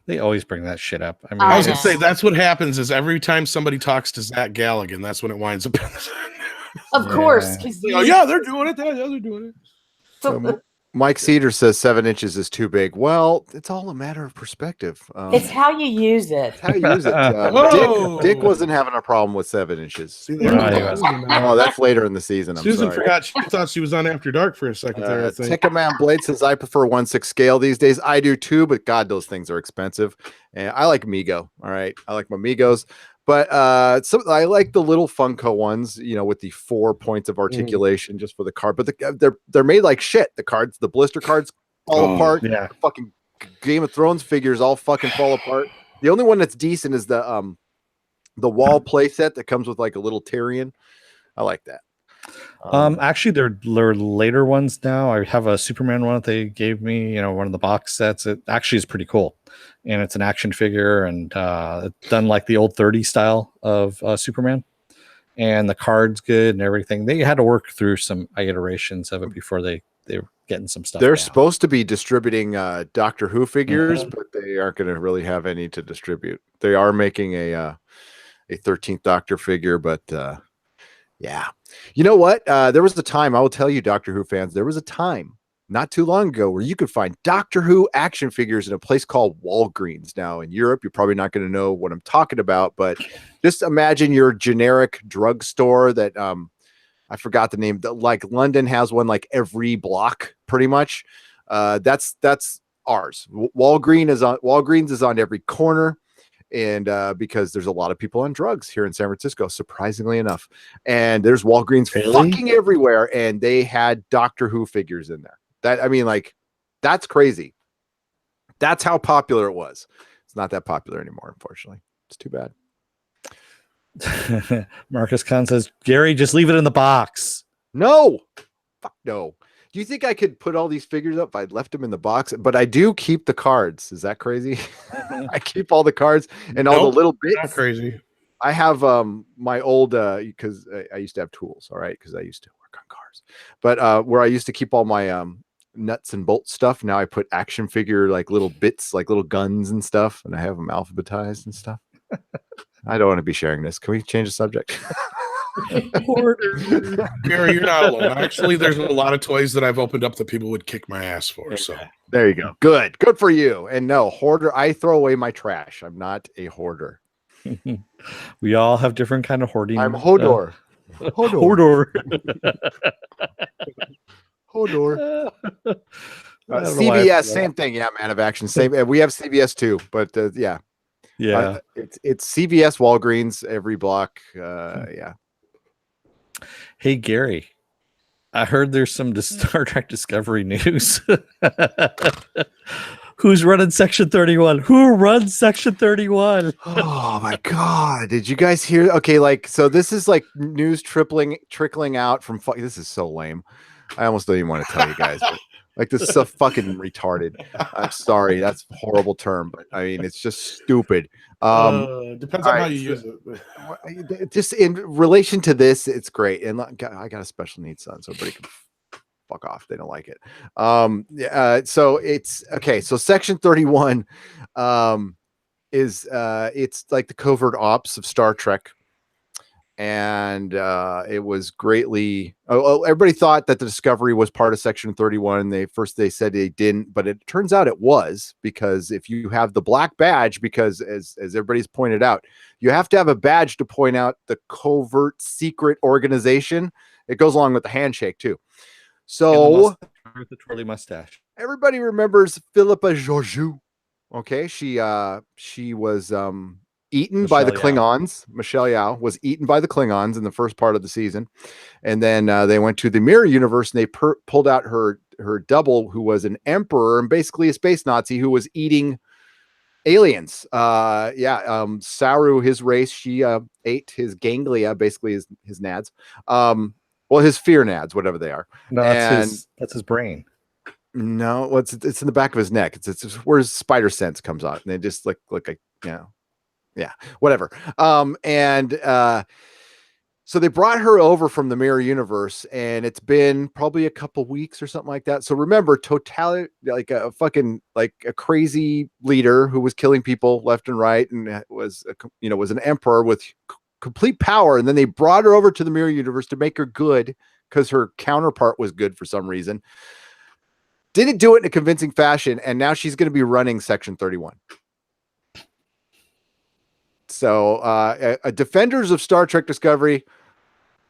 They always bring that shit up. I mean, I I was gonna know. say that's what happens is every time somebody talks to Zach Galligan, that's when it winds up. Of course, because Yeah, they're doing it. Yeah, they're doing it. Mike Cedar says 7 inches is too big. Well, it's all a matter of perspective. it's how you use it. It's how you use it. Whoa. Dick wasn't having a problem with 7 inches. See, there No, we he go. wasn't. Oh, that's later in the season. I'm Susan sorry. forgot. She thought she was on After Dark for a second there. I think. Tickaman Blade says I prefer 1/6 scale these days. I do too, but God, those things are expensive. And I like Mego. All right, I like my Megos, but so I like the little Funko ones. You know, with the 4 points of articulation just for the card. But they're made like shit. The cards, the blister cards, fall apart. yeah. The fucking Game of Thrones figures all fucking fall apart. The only one that's decent is the wall play set that comes with like a little Tyrion. I like that. Actually, they're later ones now. I have a Superman one that they gave me, one of the box sets. It actually is pretty cool. And it's an action figure and it's done like the old 30 style of Superman. And the card's good and everything. They had to work through some iterations of it before they were getting some stuff. They're down. supposed to be distributing Doctor Who figures, but they aren't going to really have any to distribute. They are making a 13th Doctor figure, but yeah. You know what? There was a time, I will tell you, Doctor Who fans, there was a time not too long ago where you could find Doctor Who action figures in a place called Walgreens. Now, in Europe, you're probably not going to know what I'm talking about, but just imagine your generic drugstore that I forgot the name. Like London has one like every block, pretty much. That's ours. Walgreens is on every corner. And because there's a lot of people on drugs here in San Francisco, surprisingly enough, and there's Walgreens fucking everywhere, and they had Doctor Who figures in there. That's crazy. That's how popular it was. It's not that popular anymore, unfortunately. It's too bad. Marcus Kahn says, Gary, just leave it in the box. No, fuck no. Do you think I could put all these figures up if I'd left them in the box? But I do keep the cards. Is that crazy? I keep all the cards and all the little bits. Not crazy. I have my old because I used to have tools, all right, because I used to work on cars. But where I used to keep all my nuts and bolts stuff, now I put action figure like little bits, like little guns and stuff, and I have them alphabetized and stuff. I don't want to be sharing this. Can we change the subject? Gary, you're not alone. Actually, there's a lot of toys that I've opened up that people would kick my ass for. So there you go. Good for you. And no, hoarder. I throw away my trash. I'm not a hoarder. We all have different kind of hoarding. I'm Hodor. Hodor. Hodor. CBS, same thing. Yeah, Man of Action. Same. We have CBS too, but yeah. Yeah. It's CVS, Walgreens, every block. Yeah. Hey, Gary, I heard there's some Star Trek Discovery news. Who's running Section 31? Who runs Section 31? Oh my God. Did you guys hear? Okay. So this is like news trickling out from, this is so lame. I almost don't even want to tell you guys, but this is so fucking retarded. I'm sorry. That's a horrible term, but I mean, it's just stupid. Depends on how you use it. Just in relation to this, it's great. And I got a special needs son, so everybody can fuck off. They don't like it. So it's okay. So Section 31 is it's like the covert ops of Star Trek. And it was greatly. Everybody thought that the Discovery was part of Section 31. They said they didn't, but it turns out it was, because if you have the black badge, because as everybody's pointed out, you have to have a badge to point out the covert secret organization. It goes along with the handshake too. So the twirly mustache. Everybody remembers Philippa Georgiou. Okay, she was eaten by the Klingons. Michelle Yeoh was eaten by the Klingons in the first part of the season. And then they went to the Mirror Universe and they pulled out her her double, who was an emperor and basically a space Nazi who was eating aliens. Saru, his race, she ate his ganglia, basically his nads. His fear nads, whatever they are. No, that's his brain. No, it's in the back of his neck. It's where his spider sense comes out, and they just look like a whatever. So they brought her over from the mirror universe, and it's been probably a couple weeks or something like that. So remember, like a crazy leader who was killing people left and right, and was an emperor with complete power. And then they brought her over to the mirror universe to make her good because her counterpart was good for some reason. Didn't do it in a convincing fashion, and now she's going to be running Section 31. So, defenders of Star Trek Discovery,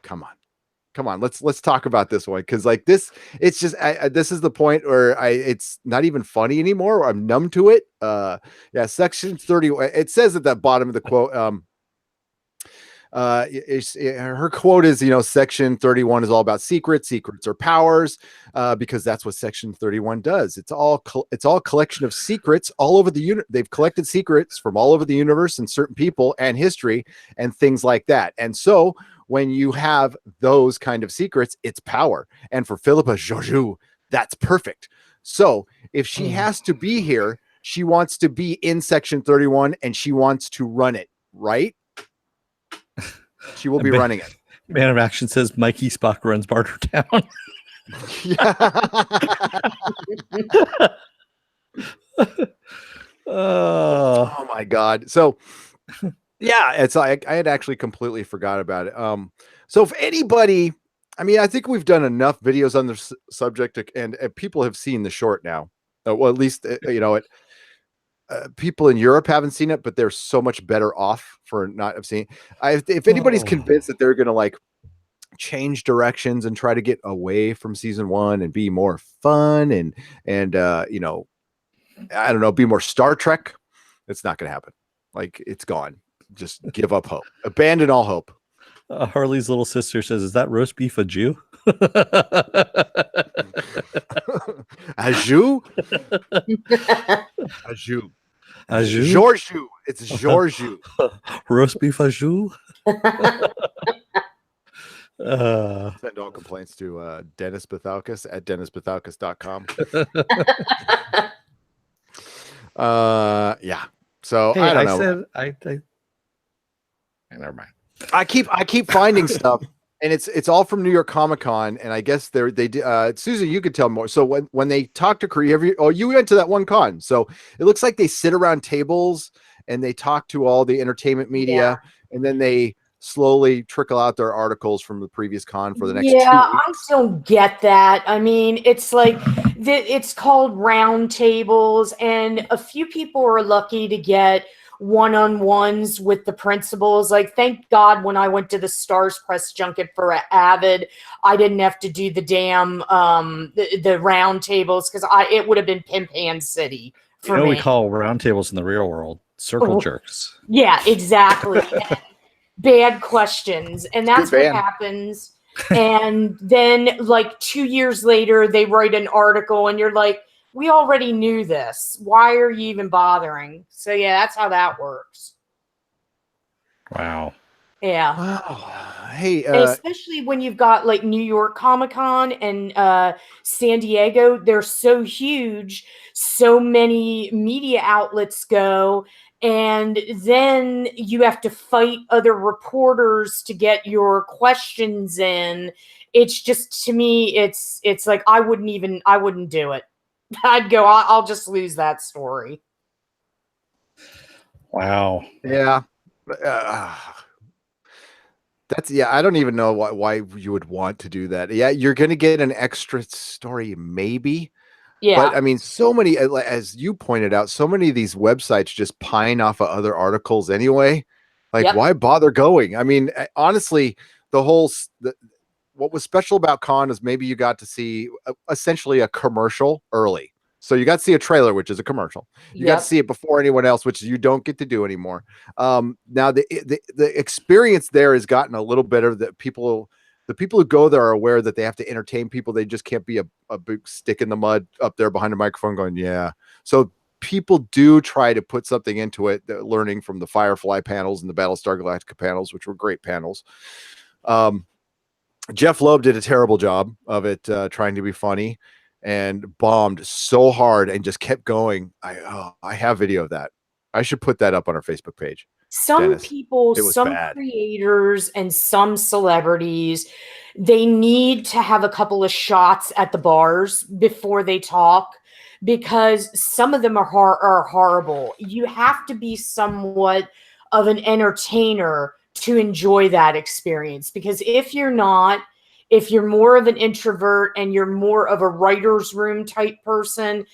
come on, let's talk about this one, because like this, it's just this is the point where it's not even funny anymore. I'm numb to it. Section 31. It says at the bottom of the quote, her quote is, Section 31 is all about secrets are powers, because that's what Section 31 does. It's all collection of secrets all over the they've collected secrets from all over the universe and certain people and history and things like that. And so when you have those kind of secrets, it's power. And for Philippa Georgiou, that's perfect. So if she has to be here, she wants to be in Section 31 and she wants to run it, right? She will be running it. Man of Action says Mikey Spock runs Bartertown. Oh my God. So yeah, it's like I had actually completely forgot about it. So if anybody, I think we've done enough videos on this subject, and people have seen the short now. Well, at least people in Europe haven't seen it, but they're so much better off for not have seen it. If anybody's convinced that they're going to like change directions and try to get away from season 1 and be more fun and I don't know, be more Star Trek, it's not going to happen. Like, it's gone. Just give up hope. Abandon all hope. Harley's little sister says, "Is that roast beef a Jew?" A Jew? A Jew. A Jew? Georgiou. It's Georgiou. Roast beef a Jew? Send all complaints to Dennis Bethalkis at dennisbethalkis.com. Yeah. So hey, I don't know. Never mind. I keep finding stuff, and it's all from New York Comic Con, and I guess they Susan, you could tell more. So when they talk to Korea, you went to that one con, so it looks like they sit around tables and they talk to all the entertainment media, and then they slowly trickle out their articles from the previous con for the next 2 weeks. I don't get that. I mean, it's like it's called round tables, and a few people are lucky to get one-on-ones with the principals. Like, thank God when I went to the Stars press junket for Avid, I didn't have to do the damn the round tables, because it would have been Pimp Hand City for me. We call round tables in the real world circle jerks. Yeah, exactly. Bad questions, and that's what happens. And then like 2 years later, they write an article, and you're like, we already knew this. Why are you even bothering? So yeah, that's how that works. Wow. Yeah. Wow. Hey, especially when you've got like New York Comic Con and San Diego, they're so huge. So many media outlets go, and then you have to fight other reporters to get your questions in. It's just, to me, it's like I wouldn't do it. I'd go, I'll just lose that story. Wow. Yeah. I don't even know why you would want to do that. Yeah, you're going to get an extra story, maybe. Yeah. But so many, as you pointed out, so many of these websites just pine off of other articles anyway. Like, why bother going? Honestly, what was special about Con is maybe you got to see essentially a commercial early. So you got to see a trailer, which is a commercial. You got to see it before anyone else, which you don't get to do anymore. Now the experience there has gotten a little better. That the people who go there are aware that they have to entertain people. They just can't be a big stick in the mud up there behind a microphone going, yeah. So people do try to put something into it, learning from the Firefly panels and the Battlestar Galactica panels, which were great panels. Jeff Loeb did a terrible job of it, trying to be funny, and bombed so hard and just kept going. I have video of that. I should put that up on our Facebook page. Some Dennis, people, it was some bad. creators, and some celebrities, they need to have a couple of shots at the bars before they talk, because some of them are horrible. You have to be somewhat of an entertainer to enjoy that experience, because if you're not, if you're more of an introvert and you're more of a writer's room type person,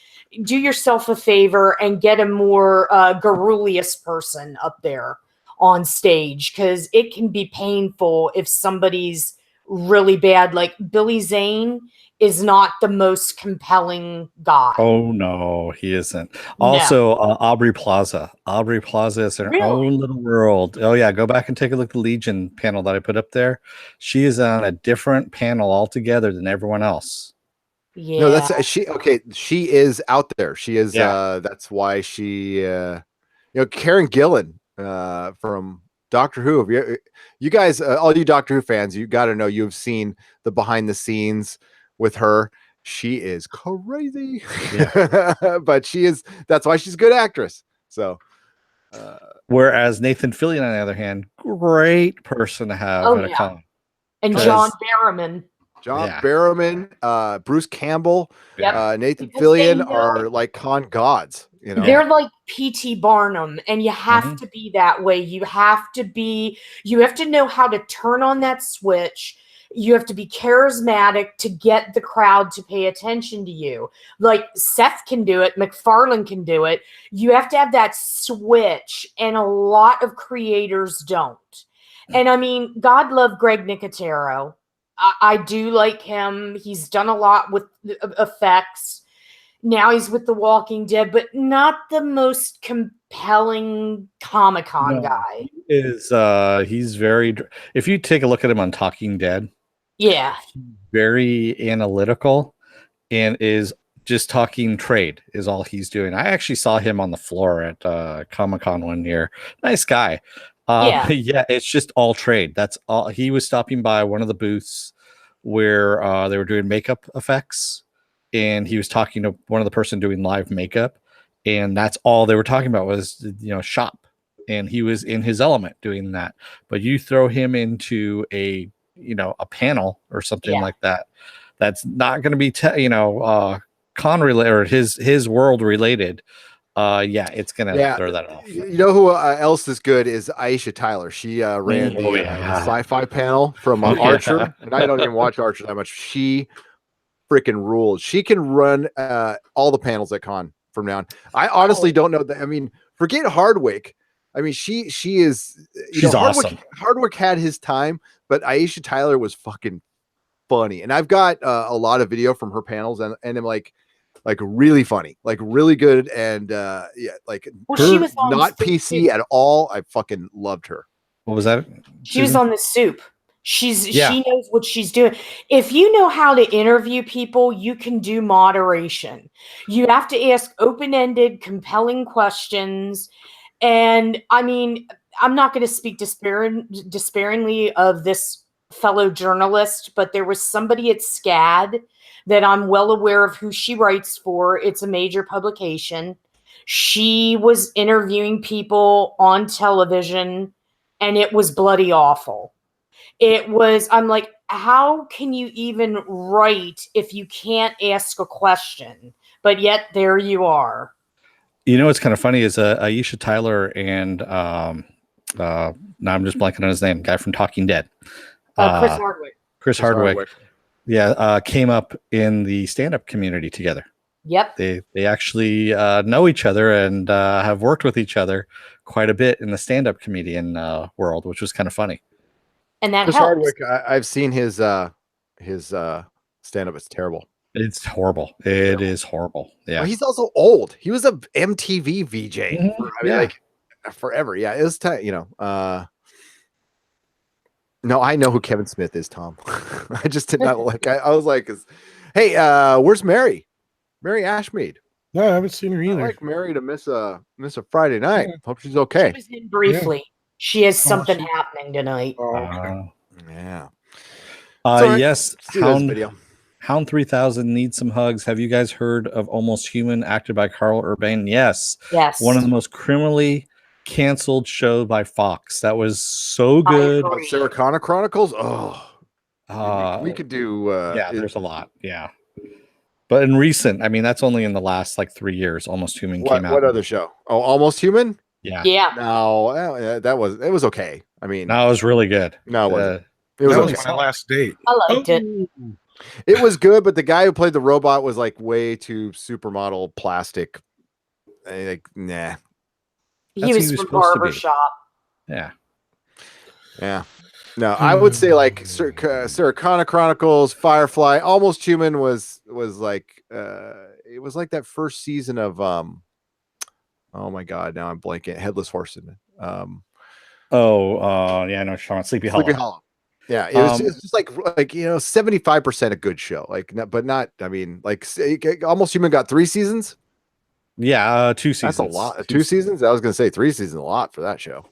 do yourself a favor and get a more garrulous person up there on stage, because it can be painful if somebody's really bad. Like Billy Zane is not the most compelling guy. Oh no, he isn't. Also, Aubrey Plaza. Aubrey Plaza is her own little world. Oh yeah, go back and take a look at the Legion panel that I put up there. She is on a different panel altogether than everyone else. Yeah. No, that's she. Okay, she is out there. She is. That's why she. Karen Gillan from Doctor Who. You guys, all you Doctor Who fans, you got to know. You've seen the behind the scenes with her. She is crazy, but she is. That's why she's a good actress. So, whereas Nathan Fillion, on the other hand, great person to have at a con. And John Barrowman. Barrowman, Bruce Campbell, Nathan Because Fillion are like con gods. They're like P.T. Barnum, and you have to be that way. You have to know how to turn on that switch. You have to be charismatic to get the crowd to pay attention to you. Like Seth can do it, MacFarlane can do it. You have to have that switch, and a lot of creators don't. And I mean, God love Greg Nicotero. I do like him. He's done a lot with effects. Now he's with The Walking Dead, but not the most compelling Comic-Con guy. He's very. If you take a look at him on Talking Dead, he's very analytical and is just talking trade is all he's doing. I actually saw him on the floor at Comic-Con one year. Nice guy. It's just all trade. That's all. He was stopping by one of the booths where they were doing makeup effects, and he was talking to one of the person doing live makeup, and that's all they were talking about was shop, and he was in his element doing that. But you throw him into a panel or something like that, that's not going to be con related or his world related. It's gonna throw that off. You know who else is good is Aisha Tyler. She ran the sci-fi panel from Archer, and I don't even watch Archer that much. She freaking rules. She can run all the panels at con from now on. I honestly don't know that. I mean, forget Hardwick. I mean, she is. She's awesome. Hardwick had his time, but Aisha Tyler was fucking funny, and I've got a lot of video from her panels, and I'm like really funny, like really good, and she was not PC at all. I fucking loved her. What was that? She was on The Soup. She knows what she's doing. If you know how to interview people, you can do moderation. You have to ask open-ended, compelling questions. And I mean, I'm not going to speak disparagingly of this fellow journalist, but there was somebody at SCAD that I'm well aware of who she writes for. It's a major publication. She was interviewing people on television, and it was bloody awful. I'm like, how can you even write if you can't ask a question? But yet there you are. What's kind of funny is Aisha Tyler and now I'm just blanking on his name, guy from Talking Dead. Chris Hardwick. Yeah, came up in the stand-up community together. Yep. They actually know each other and have worked with each other quite a bit in the stand-up comedian world, which was kind of funny. And that Chris helps. Hardwick, I've seen his stand-up. It's terrible. It's horrible. It is horrible. Yeah. Well, he's also old. He was a MTV VJ. For, forever. Yeah, it was No, I know who Kevin Smith is, Tom. I just did not like. I was like, "Hey, where's Mary? Mary Ashmead? No, I haven't seen her I either. like Mary to miss a Friday night. Yeah. Hope she's okay." She was in briefly. She has Oh, something she- happening tonight. Oh, okay. Yeah. It's all right. Yes, See this video. Hound 3000 needs some hugs. Have you guys heard of Almost Human, acted by Carl Urban? Yes. Yes. One of the most criminally canceled show by Fox. That was so good. agree. Sarah Connor Chronicles. Oh, we Uh, could do. yeah, there's a lot. Yeah. But in recent, I mean, that's only in the last like 3 years. Almost Human came out. What other show? Oh, Almost Human. Yeah. Yeah. No, it was okay. I mean, No, it was really good. no, it wasn't. It That was was okay. my last date. I liked it. It was good, but the guy who played the robot was like way too supermodel plastic. Like, nah. He That's who was he was from supposed to be. Barbershop. Yeah. Yeah. No, I would say like Sarah Connor Chronicles, Firefly, Almost Human was like it was like that first season of oh my god, now I'm blanking. Headless Horseman. Yeah, I know what you're talking about. Sleepy Hollow. Sleepy Hollow. Yeah, it's just like 75% a good show. Like, but not. I mean, like Almost Human got 3 seasons. Yeah, 2 seasons. That's a lot. 2 seasons. I was gonna say 3 seasons, a lot for that show.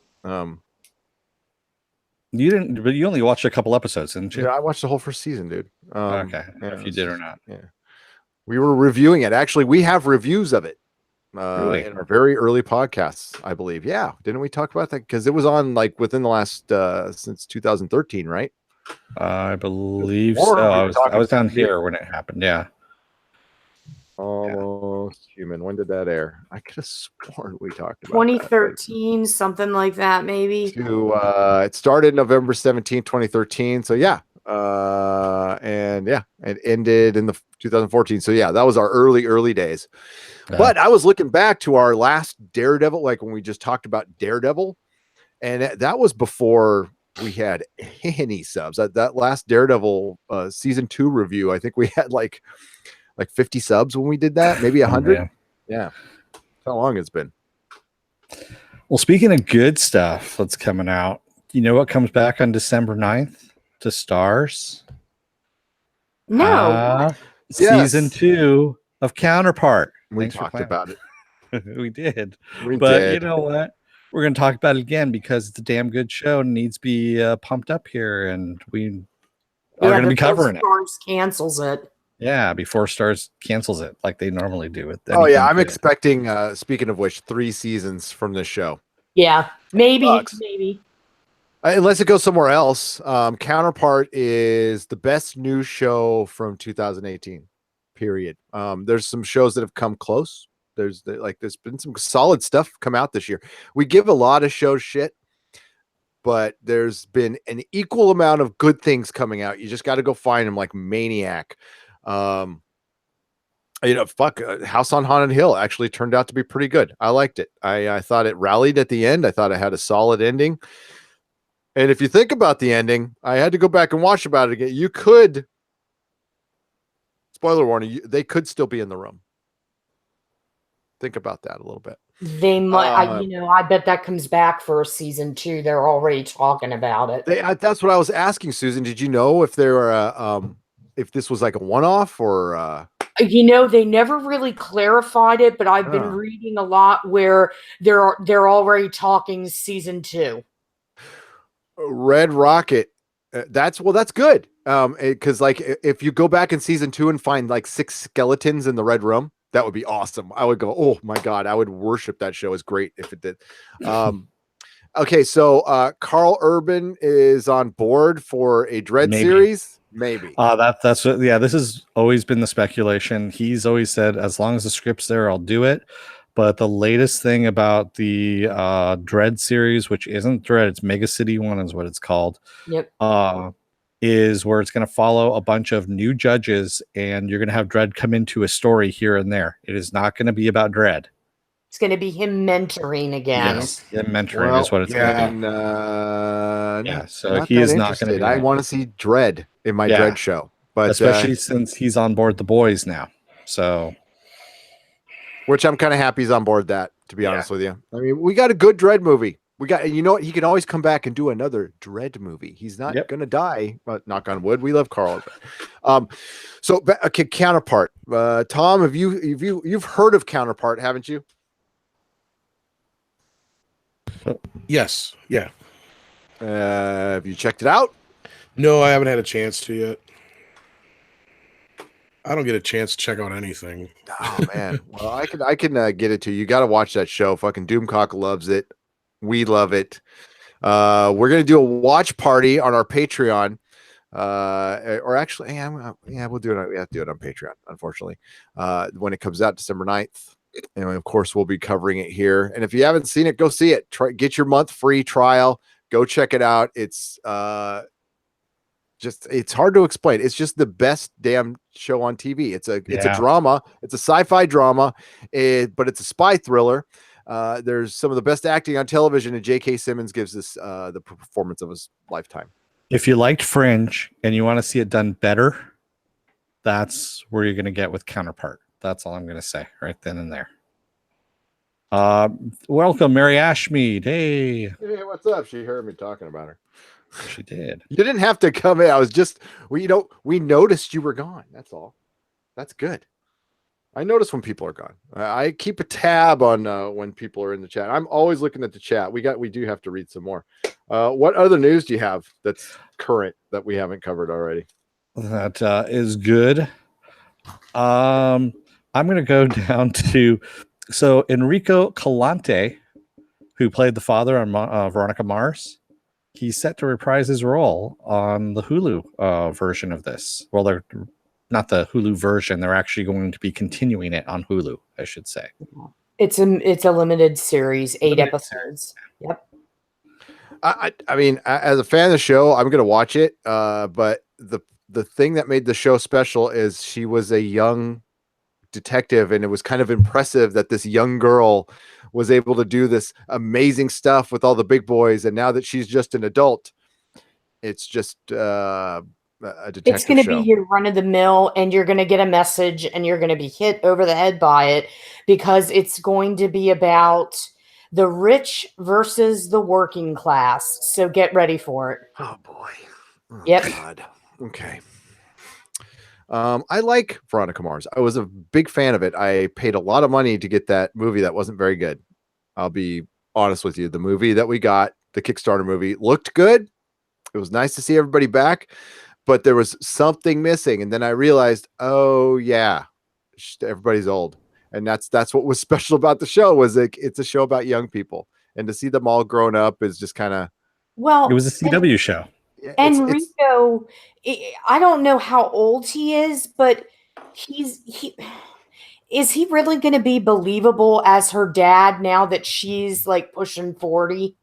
You didn't, but you only watched a couple episodes, didn't you? Yeah, I watched the whole first season, dude. Okay, yeah, if you did or not. Yeah, we were reviewing it. Actually, we have reviews of it Really? in our very early podcasts, I believe. Yeah, didn't we talk about that? Because it was on like within the last since 2013, right? I believe Or so. we were I was down talking- here when it happened. Yeah. Almost Human. When did that air? I could have sworn we talked about 2013, something like that, maybe. it started November 17th, 2013. So yeah. And yeah, it ended in the 2014. So yeah, that was our early days. Yeah. But I was looking back to our last Daredevil, like when we just talked about Daredevil, and that was before we had any subs. That last Daredevil season 2 review, I think we had like 50 subs when we did that, maybe 100. Yeah. That's how long it's been. Well, speaking of good stuff that's coming out, you know what comes back on December 9th to Stars? No. Season 2 of Counterpart. We Thanks for talked playing. about it. We did. We But did. you know what? We're going to talk about it again because it's a damn good show and needs to be pumped up here. And we are going to be covering it. Stars cancels it. Yeah, before Stars cancels it like they normally do with Oh yeah, anything I'm good. expecting. Speaking of which, 3 seasons from this show, Yeah, maybe. Bucks. Maybe. unless it goes somewhere else. Counterpart is the best new show from 2018. Period. There's some shows that have come close. There's been some solid stuff come out this year. We give a lot of shows shit, but there's been an equal amount of good things coming out. You just got to go find them like maniac. House on Haunted Hill actually turned out to be pretty good. I liked it. I thought it rallied at the end. I thought it had a solid ending. And if you think about the ending, I had to go back and watch about it again. You could, spoiler warning, they could still be in the room. Think about that a little bit. They might. I bet that comes back for season 2. They're already talking about it. That's what I was asking, Susan. Did you know if there were if this was like a one-off or They never really clarified it, but I've been reading a lot where they're already talking season 2. Red Rocket? That's good. Because like if you go back in season 2 and find like 6 skeletons in the red room, that would be awesome. I would go, oh my god, I would worship that show. It's great if it did. Okay, so Carl Urban is on board for a Dread series. Maybe. That's what, yeah. This has always been the speculation. He's always said, as long as the script's there, I'll do it. But the latest thing about the Dread series, which isn't Dread, it's Mega City 1 is what it's called. Yep. Is where it's going to follow a bunch of new judges, and you're going to have Dread come into a story here and there. It is not going to be about Dread. It's going to be him mentoring again. Yes, him mentoring is what it's going to be. So he is not going to be. I want to see Dread in my Dread show, but especially since he's on board The Boys now. So, which I'm kind of happy he's on board that. To be honest with you, I mean, we got a good Dread movie. We got, you know what? He can always come back and do another Dread movie. He's not Yep. gonna die. But knock on wood. We love Carl. So okay, Counterpart. Tom, you've heard of Counterpart, haven't you? Yes. Yeah. Have you checked it out? No, I haven't had a chance to yet. I don't get a chance to check out anything. Oh man. Well, I can get it to you. You got to watch that show. Fucking Doomcock loves it. We love it. We're gonna do a watch party on our Patreon. Or actually, yeah, we'll do it. We have to do it on Patreon, unfortunately. When it comes out December 9th. And of course, we'll be covering it here. And if you haven't seen it, go see it. Get your month free trial. Go check it out. It's it's hard to explain. It's just the best damn show on TV. It's a drama. It's a sci-fi drama, but it's a spy thriller. There's some of the best acting on television, and J.K. Simmons gives this the performance of his lifetime. If you liked Fringe and you want to see it done better, that's where you're going to get with Counterpart. That's all I'm going to say right then and there. Welcome, Mary Ashmead. Hey, what's up? She heard me talking about her. She did. You didn't have to come in. I was just, we noticed you were gone. That's all. That's good. I notice when people are gone. I keep a tab on when people are in the chat. I'm always looking at the chat. We do have to read some more. What other news do you have that's current that we haven't covered already? That is good. I'm going to go down to, so Enrico Colante, who played the father on Veronica Mars, he's set to reprise his role on the Hulu version of this. Well, they're not the Hulu version. They're actually going to be continuing it on Hulu, I should say. It's a limited series, 8 episodes. Yep. I mean, as a fan of the show, I'm going to watch it. But the thing that made the show special is she was a young detective, and it was kind of impressive that this young girl was able to do this amazing stuff with all the big boys. And now that she's just an adult, it's just a detective It's going to show. be your run of the mill, and you're going to get a message and you're going to be hit over the head by it, because it's going to be about the rich versus the working class. So get ready for it. Oh boy. Oh, yep. God. Okay. I like Veronica Mars. I was a big fan of it. I paid a lot of money to get that movie that wasn't very good. I'll be honest with you. The movie that we got, the Kickstarter movie, looked good. It was nice to see everybody back, but there was something missing. And then I realized, oh yeah, everybody's old. And that's what was special about the show, was it's a show about young people. And to see them all grown up is just kind of, well, it was a CW show. And Rico, I don't know how old he is, but is he really going to be believable as her dad now that she's like pushing 40?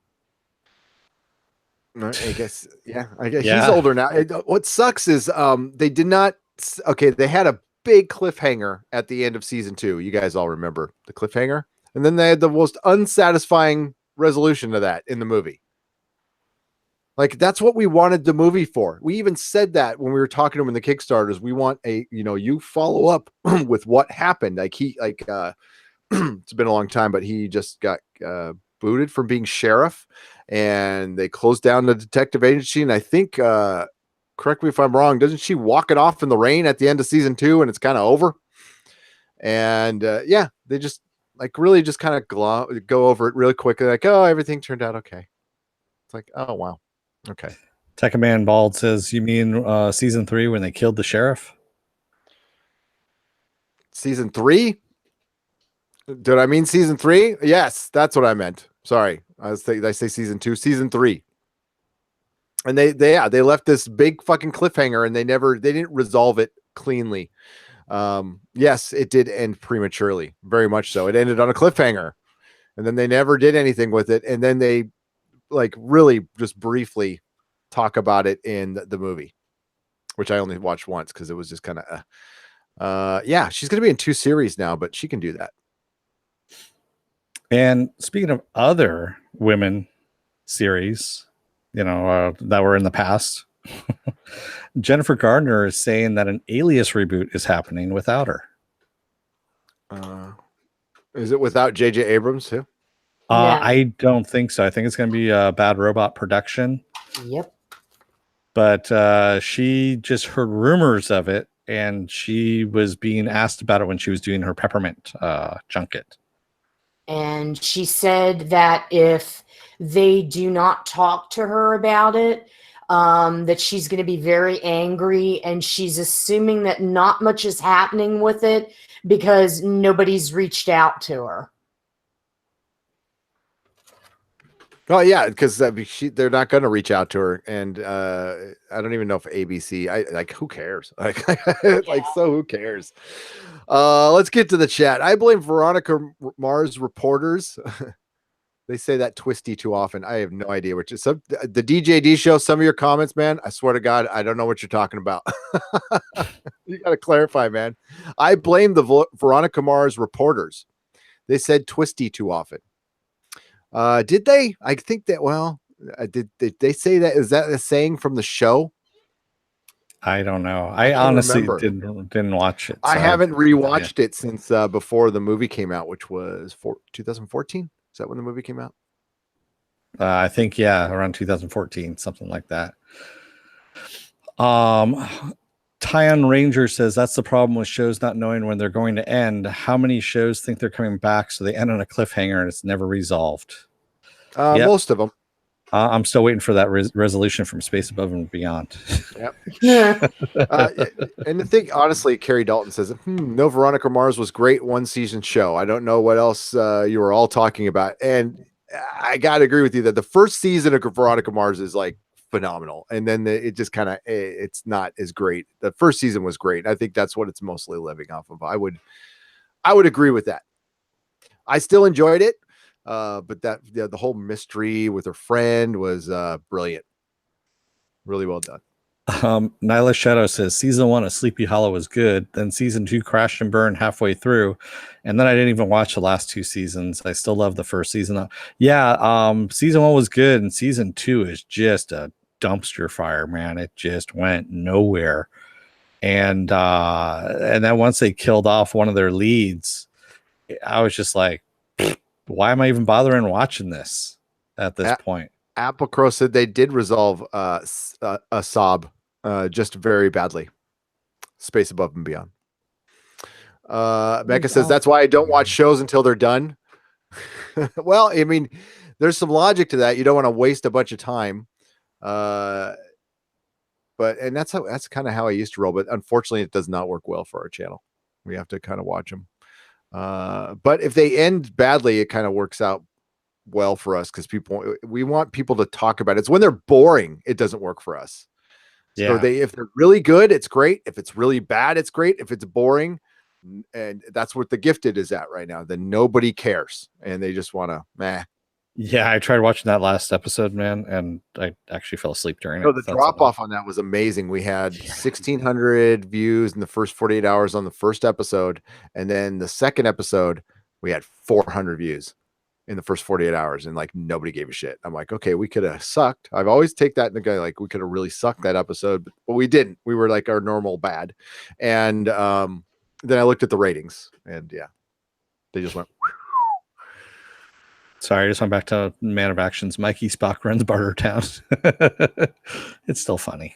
I guess, yeah. I guess he's older now. What sucks is they did not. Okay, they had a big cliffhanger at the end of season 2. You guys all remember the cliffhanger, and then they had the most unsatisfying resolution to that in the movie. Like, that's what we wanted the movie for. We even said that when we were talking to him in the Kickstarters. We want you follow up with what happened. Like it's been a long time, but he just got booted from being sheriff, and they closed down the detective agency. And I think, correct me if I'm wrong, doesn't she walk it off in the rain at the end of season 2, and it's kind of over? And they just really just kind of go over it really quickly. Like, oh, everything turned out okay. It's like, oh, wow. Okay. Tech-A-Man Bald says, you mean season 3 when they killed the sheriff? Season 3? Did I mean season 3? Yes, that's what I meant. Sorry. I say season 2, season 3. And they left this big fucking cliffhanger, and they didn't resolve it cleanly. Yes, it did end prematurely. Very much so. It ended on a cliffhanger, and then they never did anything with it. And then they really just briefly talk about it in the movie, which I only watched once because it was just kind of she's going to be in 2 series now, but she can do that. And speaking of other women series, that were in the past, Jennifer Gardner is saying that an Alias reboot is happening without her. Is it without J.J. Abrams too? I don't think so. I think it's going to be a Bad Robot production. Yep. But she just heard rumors of it, and she was being asked about it when she was doing her Peppermint junket. And she said that if they do not talk to her about it, that she's going to be very angry, and she's assuming that not much is happening with it because nobody's reached out to her. Well, yeah, because they're not going to reach out to her, and I don't even know if ABC. Who cares? So who cares? Let's get to the chat. I blame Veronica Mars reporters. They say that twisty too often. I have no idea which is the DJD show. Some of your comments, man. I swear to God, I don't know what you're talking about. You got to clarify, man. I blame the Veronica Mars reporters. They said twisty too often. Did they? I think that. Well, did they say that? Is that a saying from the show? I don't know. I honestly didn't watch it. So I haven't rewatched it since before the movie came out, which was 2014. Is that when the movie came out? I think, yeah, around 2014, something like that. Tyon Ranger says that's the problem with shows not knowing when they're going to end. How many shows think they're coming back, so they end on a cliffhanger and it's never resolved? Yep. Most of them. I'm still waiting for that resolution from Space Above and Beyond. Yep. Yeah. And the thing, honestly, Carrie Dalton says, no, Veronica Mars was great one season show. I don't know what else you were all talking about. And I got to agree with you that the first season of Veronica Mars is like phenomenal. And then it just kind of, it's not as great. The first season was great. I think that's what it's mostly living off of. I would agree with that. I still enjoyed it. But the whole mystery with her friend was brilliant. Really well done. Nyla Shadow says season 1 of Sleepy Hollow was good. Then season 2 crashed and burned halfway through. And then I didn't even watch the last 2 seasons. I still love the first season. Yeah. Season 1 was good. And season 2 is just a dumpster fire, man. It just went nowhere. And then once they killed off one of their leads, I was just like, why am I even bothering watching this at this point? Apple Crow said they did resolve a sob just very badly. Space Above and Beyond. Becca says that's why I don't watch shows until they're done. Well, I mean, there's some logic to that. You don't want to waste a bunch of time. But that's kind of how I used to roll. But unfortunately, it does not work well for our channel. We have to kind of watch them. But if they end badly, it kind of works out well for us because we want people to talk about it. It's when they're boring, it doesn't work for us. Yeah. So if they're really good, it's great. If it's really bad, it's great. If it's boring, and that's what The Gifted is at right now, then nobody cares and they just want to meh. Yeah, I tried watching that last episode, man, and I actually fell asleep during it. The drop off on that was amazing. We had 1,600 views in the first 48 hours on the first episode, and then the second episode we had 400 views in the first 48 hours, and like nobody gave a shit. I'm like, okay, we could have sucked. I've always take that in the guy, like we could have really sucked that episode, but we didn't. We were like our normal bad, and then I looked at the ratings, and yeah, they just went. Sorry, I just went back to Man of Actions. Mikey Spock runs Bartertown. It's still funny.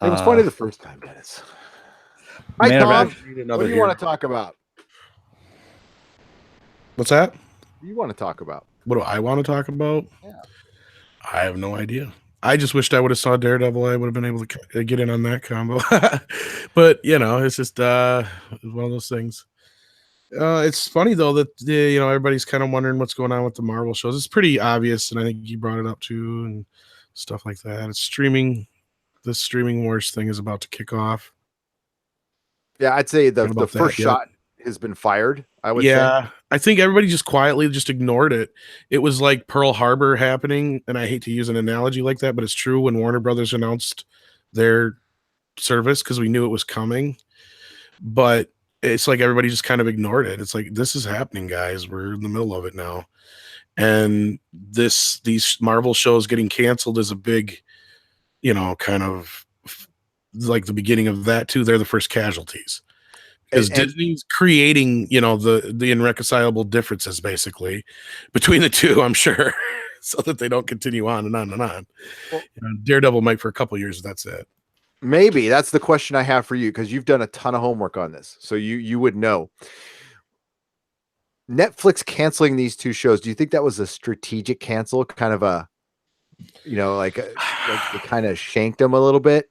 It was funny the first time, Dennis. Hi, Tom. What do you want to talk about? What's that? What do you want to talk about? What do I want to talk about? Yeah. I have no idea. I just wished I would have saw Daredevil. I would have been able to get in on that combo. But, it's just one of those things. It's funny though that everybody's kind of wondering what's going on with the Marvel shows. It's pretty obvious, and I think you brought it up too, and stuff like that. It's streaming. The streaming wars thing is about to kick off. Yeah, I'd say the first shot has been fired. I would say. I think everybody just quietly just ignored it. It was like Pearl Harbor happening, and I hate to use an analogy like that, but it's true when Warner Brothers announced their service because we knew it was coming, but it's like everybody just kind of ignored it. It's like, this is happening, guys. We're in the middle of it now. And these Marvel shows getting canceled is a big, kind of like the beginning of that too. They're the first casualties. Because Disney's creating, the irreconcilable differences basically between the two, I'm sure, so that they don't continue on and on and on. Well, Daredevil might for a couple years. That's it. Maybe that's the question I have for you, because you've done a ton of homework on this, so you would know. Netflix canceling these two shows, do you think that was a strategic cancel, kind of a, like they kind of shanked them a little bit,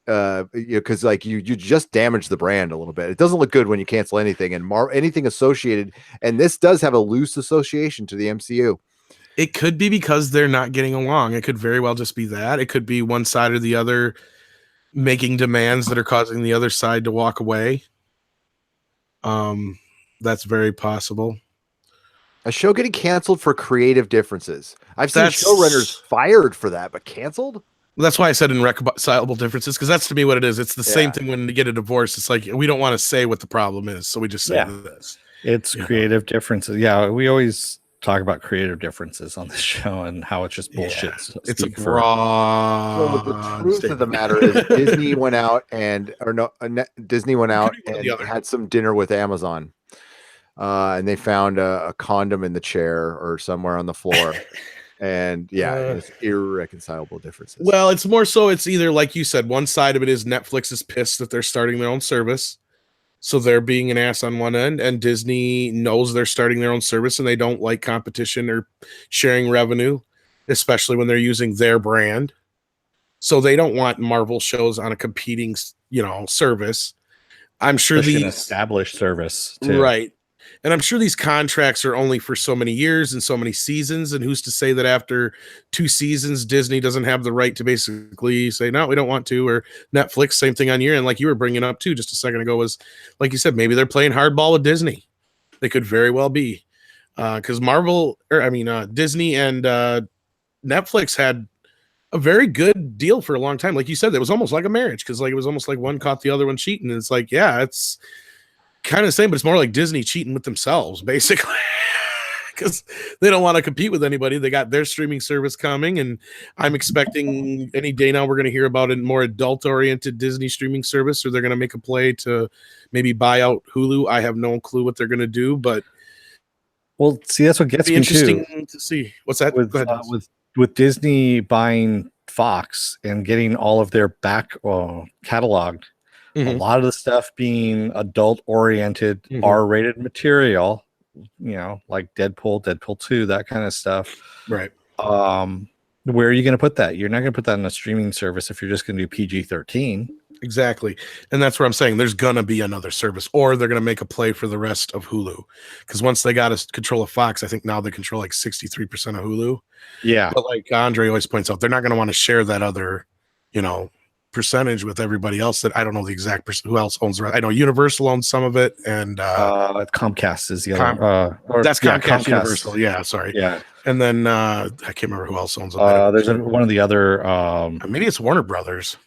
because like you just damaged the brand a little bit. It doesn't look good when you cancel anything, and anything associated, and this does have a loose association to the MCU. It could be because they're not getting along. It could very well just be that. It could be one side or the other making demands that are causing the other side to walk away. That's very possible. A show getting canceled for creative differences. I've seen showrunners fired for that, but canceled? That's why I said irreconcilable differences, because that's to me what it is. It's the same thing when you get a divorce. It's like, we don't want to say what the problem is, so we just say this. It's creative differences. Yeah, we always talk about creative differences on this show and how it's just bullshit. Yeah, it's a broad. Well, the truth of the matter is Disney went out and had some dinner with Amazon. And they found a condom in the chair or somewhere on the floor. And it's irreconcilable differences. Well, it's more so it's either, like you said, one side of it is Netflix is pissed that they're starting their own service. So they're being an ass on one end, and Disney knows they're starting their own service and they don't like competition or sharing revenue, especially when they're using their brand. So they don't want Marvel shows on a competing, service. I'm sure an established service too. Right. And I'm sure these contracts are only for so many years and so many seasons. And who's to say that after 2 seasons, Disney doesn't have the right to basically say, no, we don't want to, or Netflix, same thing on your end. Like you were bringing up too, just a second ago, was like you said, maybe they're playing hardball with Disney. They could very well be. Because Disney and Netflix had a very good deal for a long time. Like you said, it was almost like a marriage, because it was almost like one caught the other one cheating. And it's like, it's kind of the same, but it's more like Disney cheating with themselves, basically, because they don't want to compete with anybody. They got their streaming service coming, and I'm expecting any day now we're going to hear about a more adult-oriented Disney streaming service, or they're going to make a play to maybe buy out Hulu. I have no clue what they're going to do, but see, that's what gets me interesting to see. What's that? With Disney buying Fox and getting all of their back cataloged. Mm-hmm. A lot of the stuff being adult-oriented, R-rated material, like Deadpool, Deadpool 2, that kind of stuff. Right. Where are you going to put that? You're not going to put that in a streaming service if you're just going to do PG-13. Exactly. And that's where I'm saying there's going to be another service, or they're going to make a play for the rest of Hulu. Because once they got us control of Fox, I think now they control like 63% of Hulu. Yeah. But like Andre always points out, they're not going to want to share that other, percentage with everybody else. That I don't know the exact who else owns the rest. I know Universal owns some of it, and Comcast is the other. That's Comcast. Universal. Yeah, sorry. Yeah, and then I can't remember who else owns it. There's one of the other. Maybe it's Warner Brothers.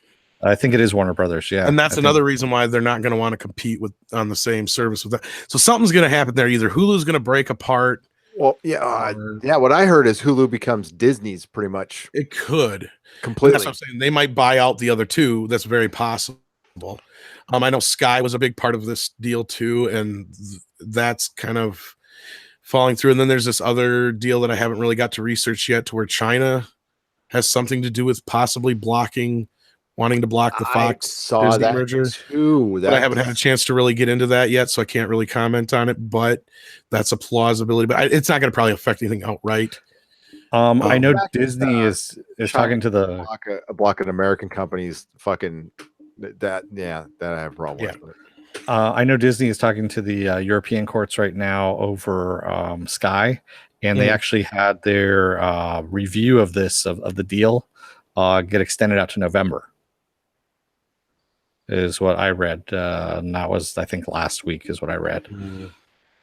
I think it is Warner Brothers. Yeah, and that's another reason why they're not going to want to compete on the same service with that. So something's going to happen there. Either Hulu's going to break apart. Well, what I heard is Hulu becomes Disney's pretty much. It could. Completely. That's what I'm saying. They might buy out the other two. That's very possible. I know Sky was a big part of this deal too, and that's kind of falling through. And then there's this other deal that I haven't really got to research yet, to where China has something to do with possibly wanting to block the Fox Disney merger too. But I haven't had a chance to really get into that yet, so I can't really comment on it. But that's a plausibility. But it's not going to probably affect anything outright. I know Disney is talking to the block of American companies. Fucking that I have a problem with. I know Disney is talking to the European courts right now over Sky, and they actually had their review of the deal get extended out to November. Is what I read, and that was, I think, last week is what I read.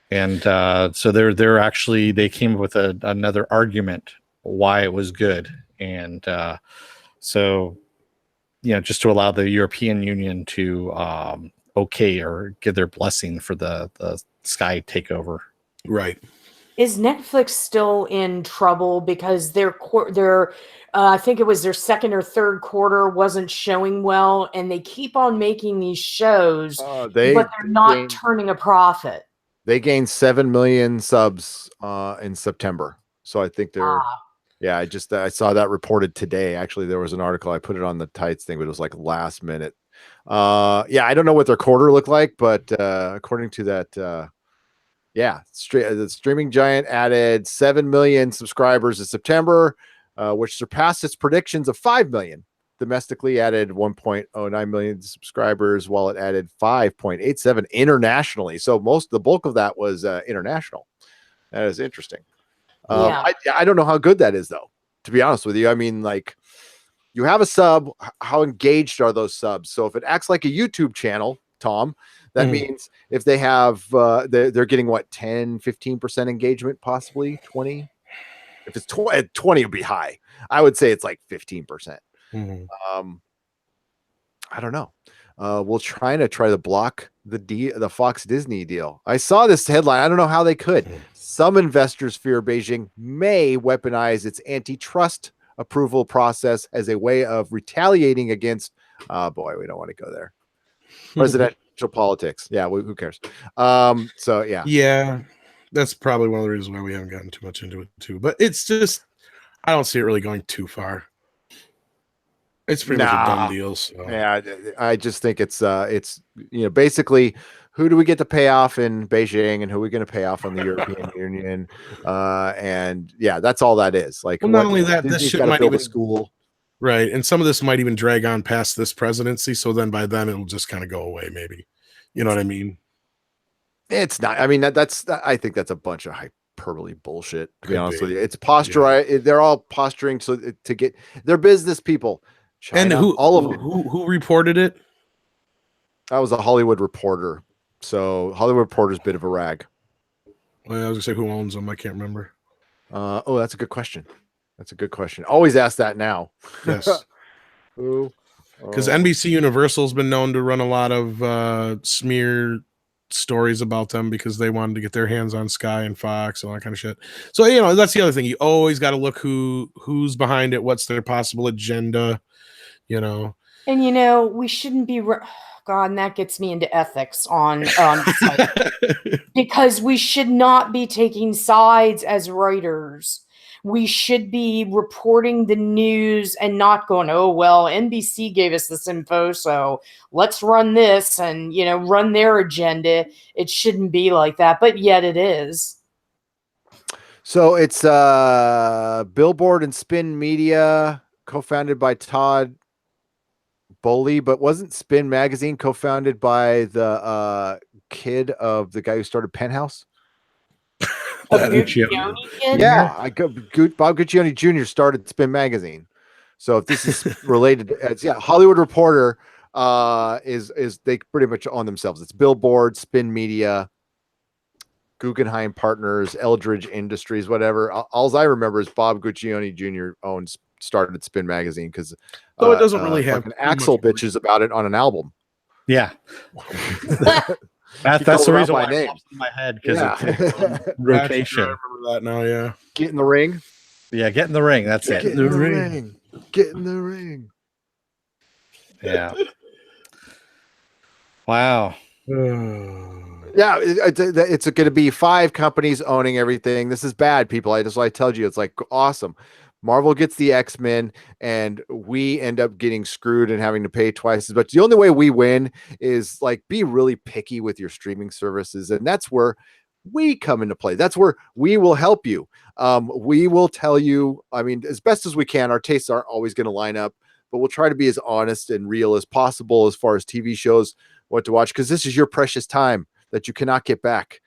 And so they came up with another argument why it was good, and so just to allow the European Union to okay or give their blessing for the Sky takeover. Right. Is Netflix still in trouble because their I think it was their second or third quarter wasn't showing well, and they keep on making these shows, but they're not turning a profit. They gained 7 million subs in September, so I think they're. Yeah, I saw that reported today. Actually, there was an article. I put it on the Tights thing, but it was like last minute. Yeah, I don't know what their quarter looked like, but according to that. Yeah, the streaming giant added 7 million subscribers in September, which surpassed its predictions of 5 million. Domestically added 1.09 million subscribers, while it added 5.87 internationally. So the bulk of that was international. That is interesting. Yeah. I don't know how good that is, though, to be honest with you. I mean, like, you have a sub. How engaged are those subs? So if it acts like a YouTube channel, Tom, that means if they have, they're getting what, 10, 15% engagement, possibly 20. If it's 20 would be high. I would say it's like 15%. I don't know. We'll try to block the Fox Disney deal. I saw this headline. I don't know how they could. Some investors fear Beijing may weaponize its antitrust approval process as a way of retaliating against. Boy, we don't want to go there. Presidential politics. Yeah, who cares? So yeah, that's probably one of the reasons why we haven't gotten too much into it too. But it's just, I don't see it really going too far. It's pretty much a done deal. So. Yeah, I just think it's basically, who do we get to pay off in Beijing and who are we going to pay off on the European Union? And yeah, that's all that is. Like, well, not only that, this shit might build a school. Right. And some of this might even drag on past this presidency. So then by then it'll just kind of go away, maybe. You know what I mean? It's not. I mean, I think that's a bunch of hyperbole bullshit, to be honest with you. It's posture. Yeah. They're all posturing to get their business people. China, and all of them. Who reported it? That was a Hollywood Reporter. So Hollywood Reporter's a bit of a rag. Well, I was gonna say, who owns them? I can't remember. That's a good question. Always ask that now. Yes. Who? Because NBC Universal's been known to run a lot of smear stories about them because they wanted to get their hands on Sky and Fox and all that kind of shit. So that's the other thing. You always got to look who's behind it. What's their possible agenda? And we shouldn't be. God, and that gets me into ethics on site. Because we should not be taking sides as writers. We should be reporting the news and not going, oh, well, NBC gave us this info, so let's run this and, run their agenda. It shouldn't be like that, but yet it is. So it's Billboard and Spin Media, co-founded by Todd Bowley, but wasn't Spin Magazine co-founded by the kid of the guy who started Penthouse? Yeah, Bob Guccione Jr. started Spin Magazine. So if this is related, Hollywood Reporter is they pretty much own themselves. It's Billboard, Spin Media, Guggenheim Partners, Eldridge Industries, whatever. All I remember is Bob Guccione Jr. started Spin Magazine because it doesn't really have Axl bitches about it on an album. Yeah. That's the reason why it pops in my head, because it's rotation. I remember that now, yeah. Get in the ring. Yeah, get in the ring. That's it. Get in the ring. Get in the ring. Yeah. Wow. Yeah, it's going to be 5 companies owning everything. This is bad, people. I told you, it's like awesome. Marvel gets the X-Men, and we end up getting screwed and having to pay twice as much. The only way we win is like be really picky with your streaming services, and that's where we come into play. That's where we will help you. We will tell you, I mean, as best as we can. Our tastes aren't always going to line up, but we'll try to be as honest and real as possible as far as TV shows, what to watch, because this is your precious time that you cannot get back.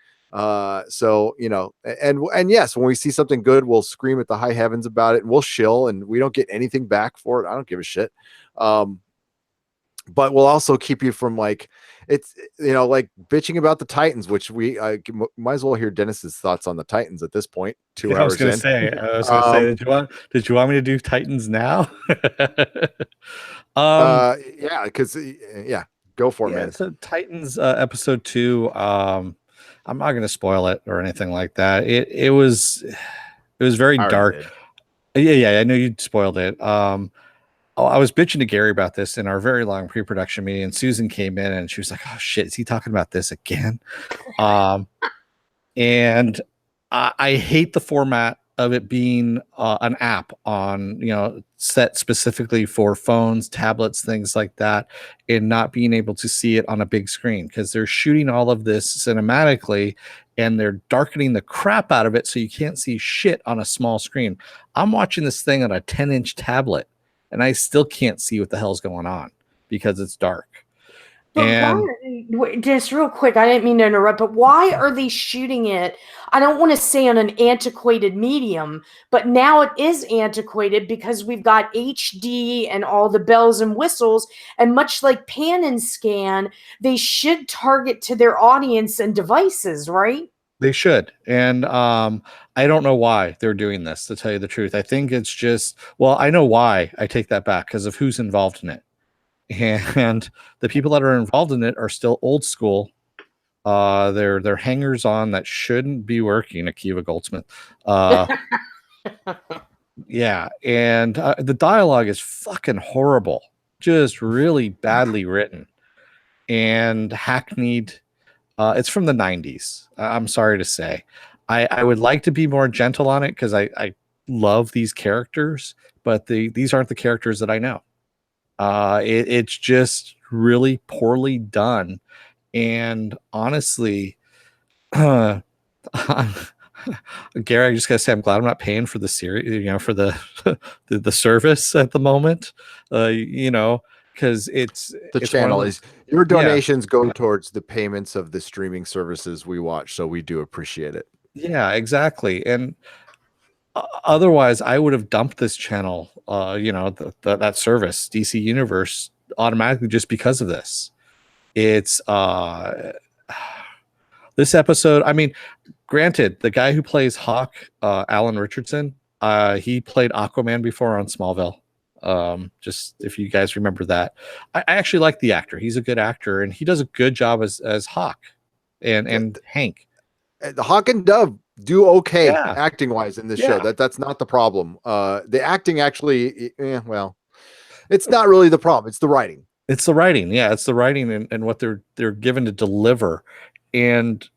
So and yes, when we see something good, we'll scream at the high heavens about it, and we'll shill, and we don't get anything back for it. I don't give a shit. But we'll also keep you from like bitching about the Titans, which we might as well hear Dennis's thoughts on the Titans at this point. 2 hours. I was going to say, did you want me to do Titans now? Because go for it, man. So Titans episode 2. I'm not going to spoil it or anything like that. It was very I already dark. did. Yeah, I know you spoiled it. I was bitching to Gary about this in our very long pre-production meeting, and Susan came in and she was like, "Oh shit, is he talking about this again?" And I hate the format of it being an app on, set specifically for phones, tablets, things like that, and not being able to see it on a big screen, because they're shooting all of this cinematically and they're darkening the crap out of it so you can't see shit on a small screen. I'm watching this thing on a 10-inch tablet and I still can't see what the hell's going on because it's dark. But And just real quick, I didn't mean to interrupt, but why are they shooting it? I don't want to say on an antiquated medium, but now it is antiquated because we've got HD and all the bells and whistles. And much like pan and scan, they should target to their audience and devices, right? they should. And I don't know why they're doing this, to tell you the truth. I think it's just, well, I know why. I take that back because of who's involved in it. And the people that are involved in it are still old school. They're hangers on that shouldn't be working. Akiva Goldsmith. Yeah, and the dialogue is fucking horrible, just really badly written and hackneyed. It's from the 90s. I'm sorry to say. I would like to be more gentle on it because I love these characters, but these aren't the characters that I know. It's just really poorly done, and honestly, Gary, I just gotta say I'm glad I'm not paying for the series, for the the service at the moment, because it's Channel is your donations go towards the payments of the streaming services we watch, so we do appreciate it. Yeah, exactly. And otherwise, I would have dumped this channel, that service, DC Universe, automatically just because of this. It's this episode. I mean, granted, the guy who plays Hawk, Alan Richardson, he played Aquaman before on Smallville. Just if you guys remember that, I actually like the actor. He's a good actor, and he does a good job as Hawk and Hank. The Hawk and Dove do okay acting wise in this show. That's not the problem. The acting actually, well, it's not really the problem. It's the writing. It's the writing. Yeah, it's the writing and what they're given to deliver. And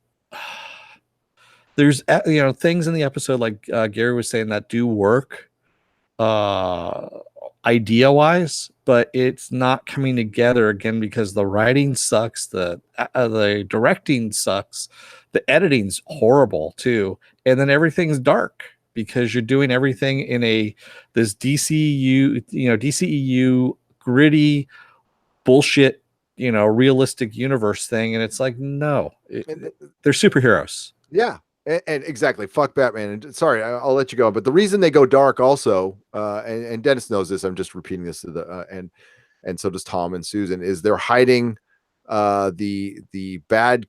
there's things in the episode, like Gary was saying, that do work idea wise, but it's not coming together again because the writing sucks, the directing sucks, the editing's horrible too, and then everything's dark because you're doing everything in this DCEU gritty bullshit, realistic universe thing, and it's like, no, they're superheroes. Yeah. And exactly, fuck Batman. And sorry, I'll let you go. But the reason they go dark also, and Dennis knows this, I'm just repeating this to the and so does Tom and Susan, is they're hiding the bad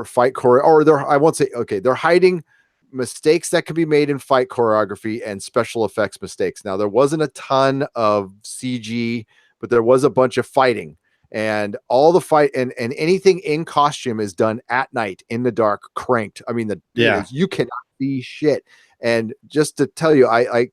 fight or they're hiding mistakes that could be made in fight choreography and special effects mistakes. Now, there wasn't a ton of CG, but there was a bunch of fighting. And all the fight and anything in costume is done at night in the dark, cranked. I mean, you cannot see shit. And just to tell you, I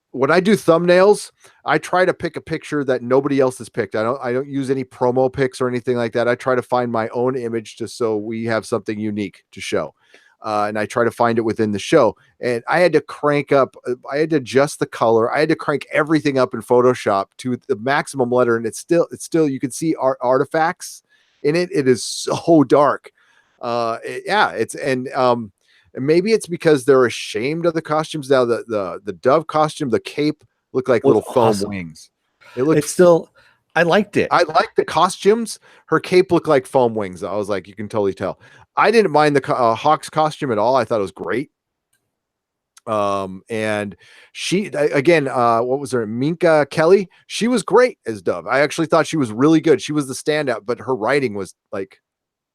when I do thumbnails, I try to pick a picture that nobody else has picked. I don't use any promo pics or anything like that. I try to find my own image just so we have something unique to show. And I try to find it within the show. And I had to I had to adjust the color. I had to crank everything up in Photoshop to the maximum letter. And it's still, you can see artifacts in it. It is so dark. And maybe it's because they're ashamed of the costumes. Now the Dove costume, the cape looked like little foam wings. I liked it. I liked the costumes. Her cape looked like foam wings. I was like, you can totally tell. I didn't mind the Hawk's costume at all. I thought it was great. And she, again, what was her? Minka Kelly. She was great as Dove. I actually thought she was really good. She was the standout, but her writing was like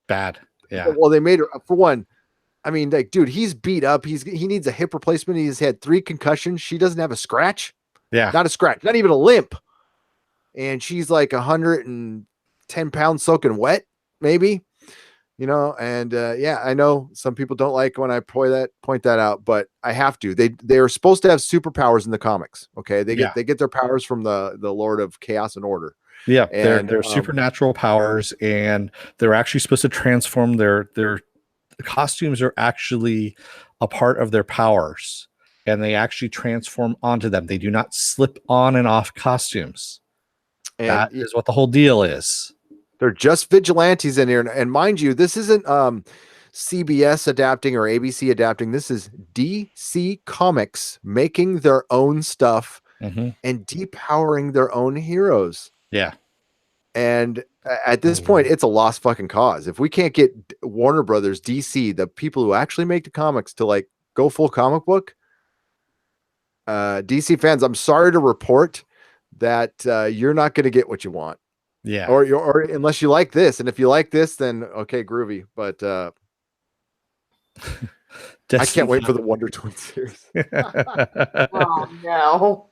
bad. Yeah. Well, they made her, for one, I mean, like, dude, he's beat up. He needs a hip replacement. He's had 3 concussions. She doesn't have a scratch. Yeah. Not a scratch, not even a limp. And she's like 110 pounds soaking wet, maybe. you know, and yeah, I know some people don't like when I point that out, but I have to. They are supposed to have superpowers in the comics. Okay, they get their powers from the Lord of Chaos and Order. Yeah, And they're supernatural powers, and they're actually supposed to transform their costumes are actually a part of their powers, and they actually transform onto them. They do not slip on and off costumes. and That is what the whole deal is. they're just vigilantes in here, and mind you, this isn't CBS adapting or ABC adapting. This is DC Comics making their own stuff and depowering their own heroes. Yeah. And at this point, it's a lost fucking cause. If we can't get Warner Brothers, DC, the people who actually make the comics, to like go full comic book, DC fans, I'm sorry to report that you're not going to get what you want. Yeah. Or unless you like this, and if you like this, then okay, groovy. But I can't wait for the Wonder Twins series. Oh no.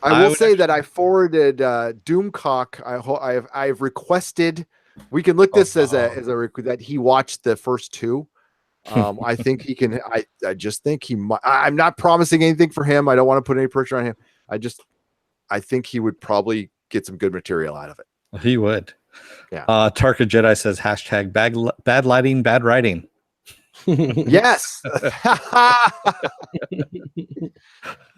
I will say that I forwarded Doomcock. I've requested. We can look this as a that he watched the first two. I think he can. I just think he might. I'm not promising anything for him. I don't want to put any pressure on him. I think he would probably get some good material out of it. He would. Yeah. Tarka Jedi says hashtag bad lighting, bad writing. Yes.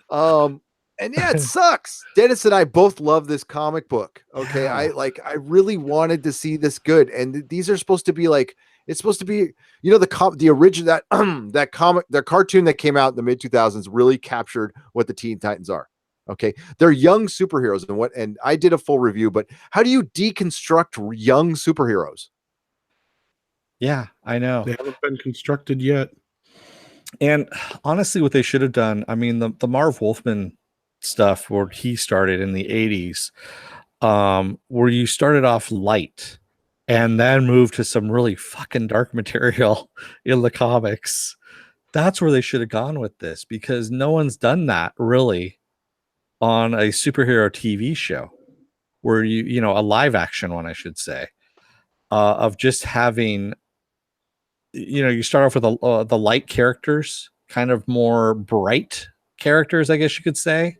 And yeah, it sucks. Dennis and I both love this comic book. Okay. I really wanted to see this good. And these are supposed to be like, it's supposed to be, you know, the original, that comic, the cartoon that came out in the mid 2000s really captured what the Teen Titans are. Okay. They're young superheroes and I did a full review, but how do you deconstruct young superheroes? Yeah, I know. They haven't been constructed yet. And honestly, what they should have done, I mean, the Marv Wolfman stuff where he started in the 80s, where you started off light and then moved to some really fucking dark material in the comics. That's where they should have gone with this, because no one's done that really on a superhero TV show, where you know, a live action one, I should say, of just having, you know, you start off with the light characters, kind of more bright characters, I guess you could say,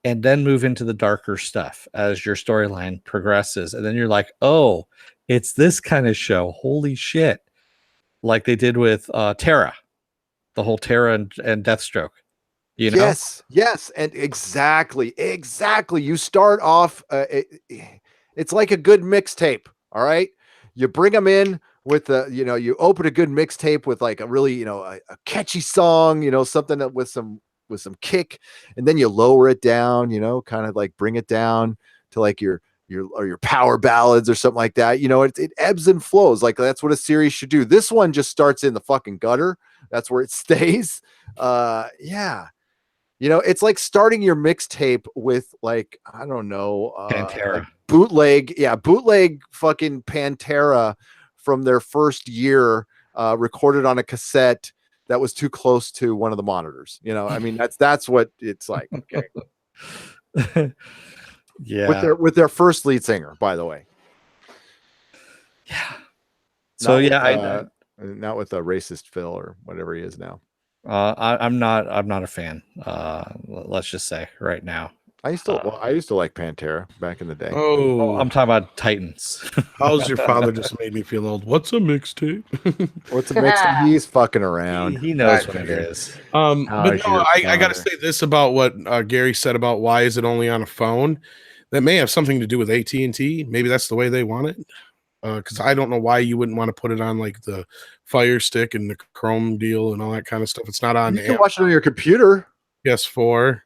and then move into the darker stuff as your storyline progresses. And then you're like, oh, it's this kind of show. Holy shit. Like they did with Terra, the whole Terra and Deathstroke. You know? Yes. And exactly. You start off, it's like a good mixtape. All right. You bring them in with you open a good mixtape with like a really, a catchy song, something that with some kick, and then you lower it down, kind of like bring it down to like your power ballads or something like that. It ebbs and flows. Like that's what a series should do. This one just starts in the fucking gutter. That's where it stays. Yeah. It's like starting your mixtape with like, I don't know, Pantera. Like bootleg fucking Pantera from their first year, recorded on a cassette that was too close to one of the monitors. I mean, that's what it's like. Okay. Yeah. With their first lead singer, by the way. Yeah. So not with a racist Phil or whatever he is now. I'm not a fan. Let's just say right now. I used to like Pantera back in the day. Oh, I'm talking about Titans. How's your father just made me feel old? What's a mixtape? What's a mixtape? He's fucking around. He knows what it is. But no, I got to say this about what Gary said about why is it only on a phone. That may have something to do with AT&T. Maybe that's the way they want it. Because I don't know why you wouldn't want to put it on like the Fire Stick and the Chrome deal and all that kind of stuff. It's not on. You can watch it on your computer. PS4.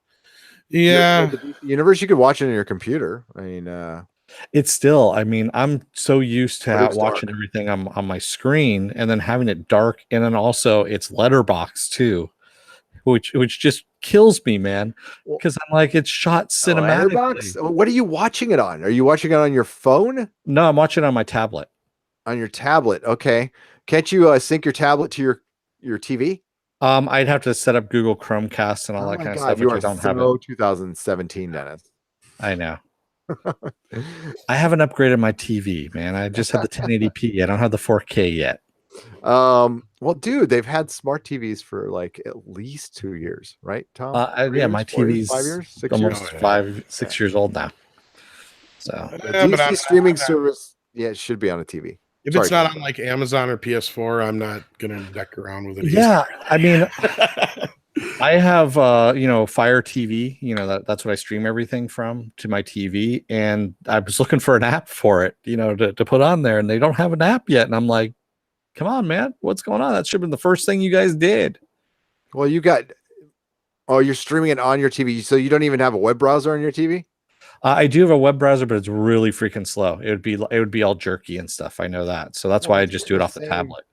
Yeah. Universe, you could watch it on your computer. I mean, it's still, I mean, I'm so used to watching dark. everything on my screen, and then having it dark, and then also it's letterbox too, which just kills me, man. Because I'm like, it's shot cinematically. What are you watching it on? Are you watching it on your phone? No, I'm watching it on my tablet. On your tablet, okay. Can't you sync your tablet to your TV? I'd have to set up Google Chromecast and all that kind of stuff. You which are I don't have. 2017, Dennis. I know. I haven't upgraded my TV, man. I just had the 1080p. I don't have the 4K yet. Well, dude, they've had smart TVs for like at least 2 years, right, Tom? Yeah, my 4 years, TV's 5 years, 6 almost years. 5-6 years old now. So The Yeah, but DC streaming service, yeah, it should be on a TV. If Sorry, it's not Tom. on like Amazon or PS4, I'm not gonna deck around with it. yeah, I mean, I have Fire TV. That's what I stream everything from to my TV, and I was looking for an app for it, to put on there, and they don't have an app yet. And I'm like, come on, man, what's going on? That should have been the first thing you guys did. Well, you're streaming it on your TV, so you don't even have a web browser on your TV? I do have a web browser, but it's really freaking slow. It would be all jerky and stuff. I know that, so that's why I just do it off the tablet.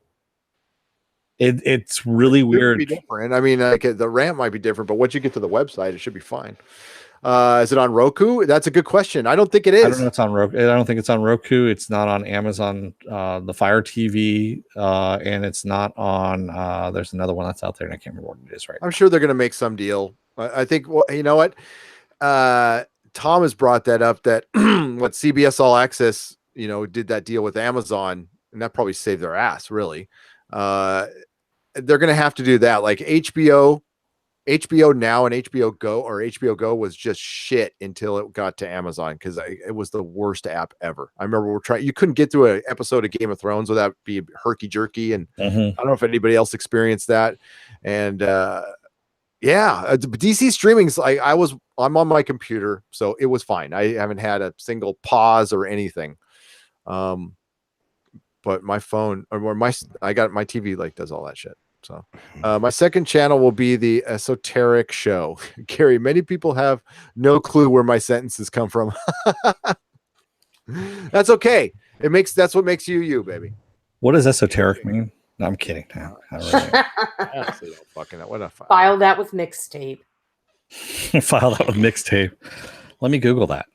It's really weird. Be different. I mean, like the RAM might be different, but once you get to the website, it should be fine. Is it on Roku? That's a good question. I don't think it is. I don't know. It's on Roku. I don't think it's on Roku. It's not on Amazon, the Fire TV, and it's not on. There's another one that's out there, and I can't remember what it is right now. I'm sure they're going to make some deal. I think. Well, you know what? Tom has brought that up. That what CBS All Access, did that deal with Amazon, and that probably saved their ass. Really, they're going to have to do that. Like HBO Now and HBO Go, or HBO Go was just shit until it got to Amazon, because it was the worst app ever. I remember you couldn't get through an episode of Game of Thrones without being herky jerky, and I don't know if anybody else experienced that. And DC streaming's like I'm on my computer, so it was fine. I haven't had a single pause or anything. But my phone I got my TV like does all that shit. So my second channel will be the Esoteric Show. Gary, many people have no clue where my sentences come from. That's okay. That's what makes you, baby. What does esoteric mean? No, I'm kidding. No, I Honestly, don't fucking know. What a file that with mixtape. File that with mixtape. Let me Google that.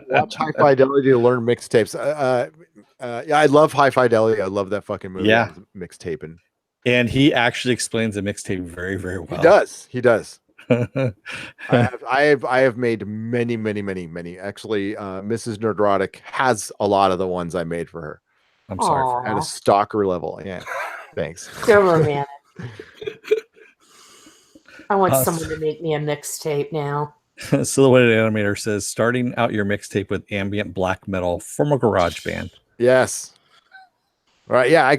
Watch High Fidelity to learn mixtapes. I love High Fidelity. I love that fucking movie. Yeah, mixtaping. And he actually explains the mixtape very, very well. He does. I have made many. Actually, Mrs. Nerdrotic has a lot of the ones I made for her. I'm sorry. At a stalker level. Yeah. Thanks. So romantic. I want someone to make me a mixtape now. Silhouetted Animator says, starting out your mixtape with ambient black metal from a garage band. Yes. All right. Yeah, I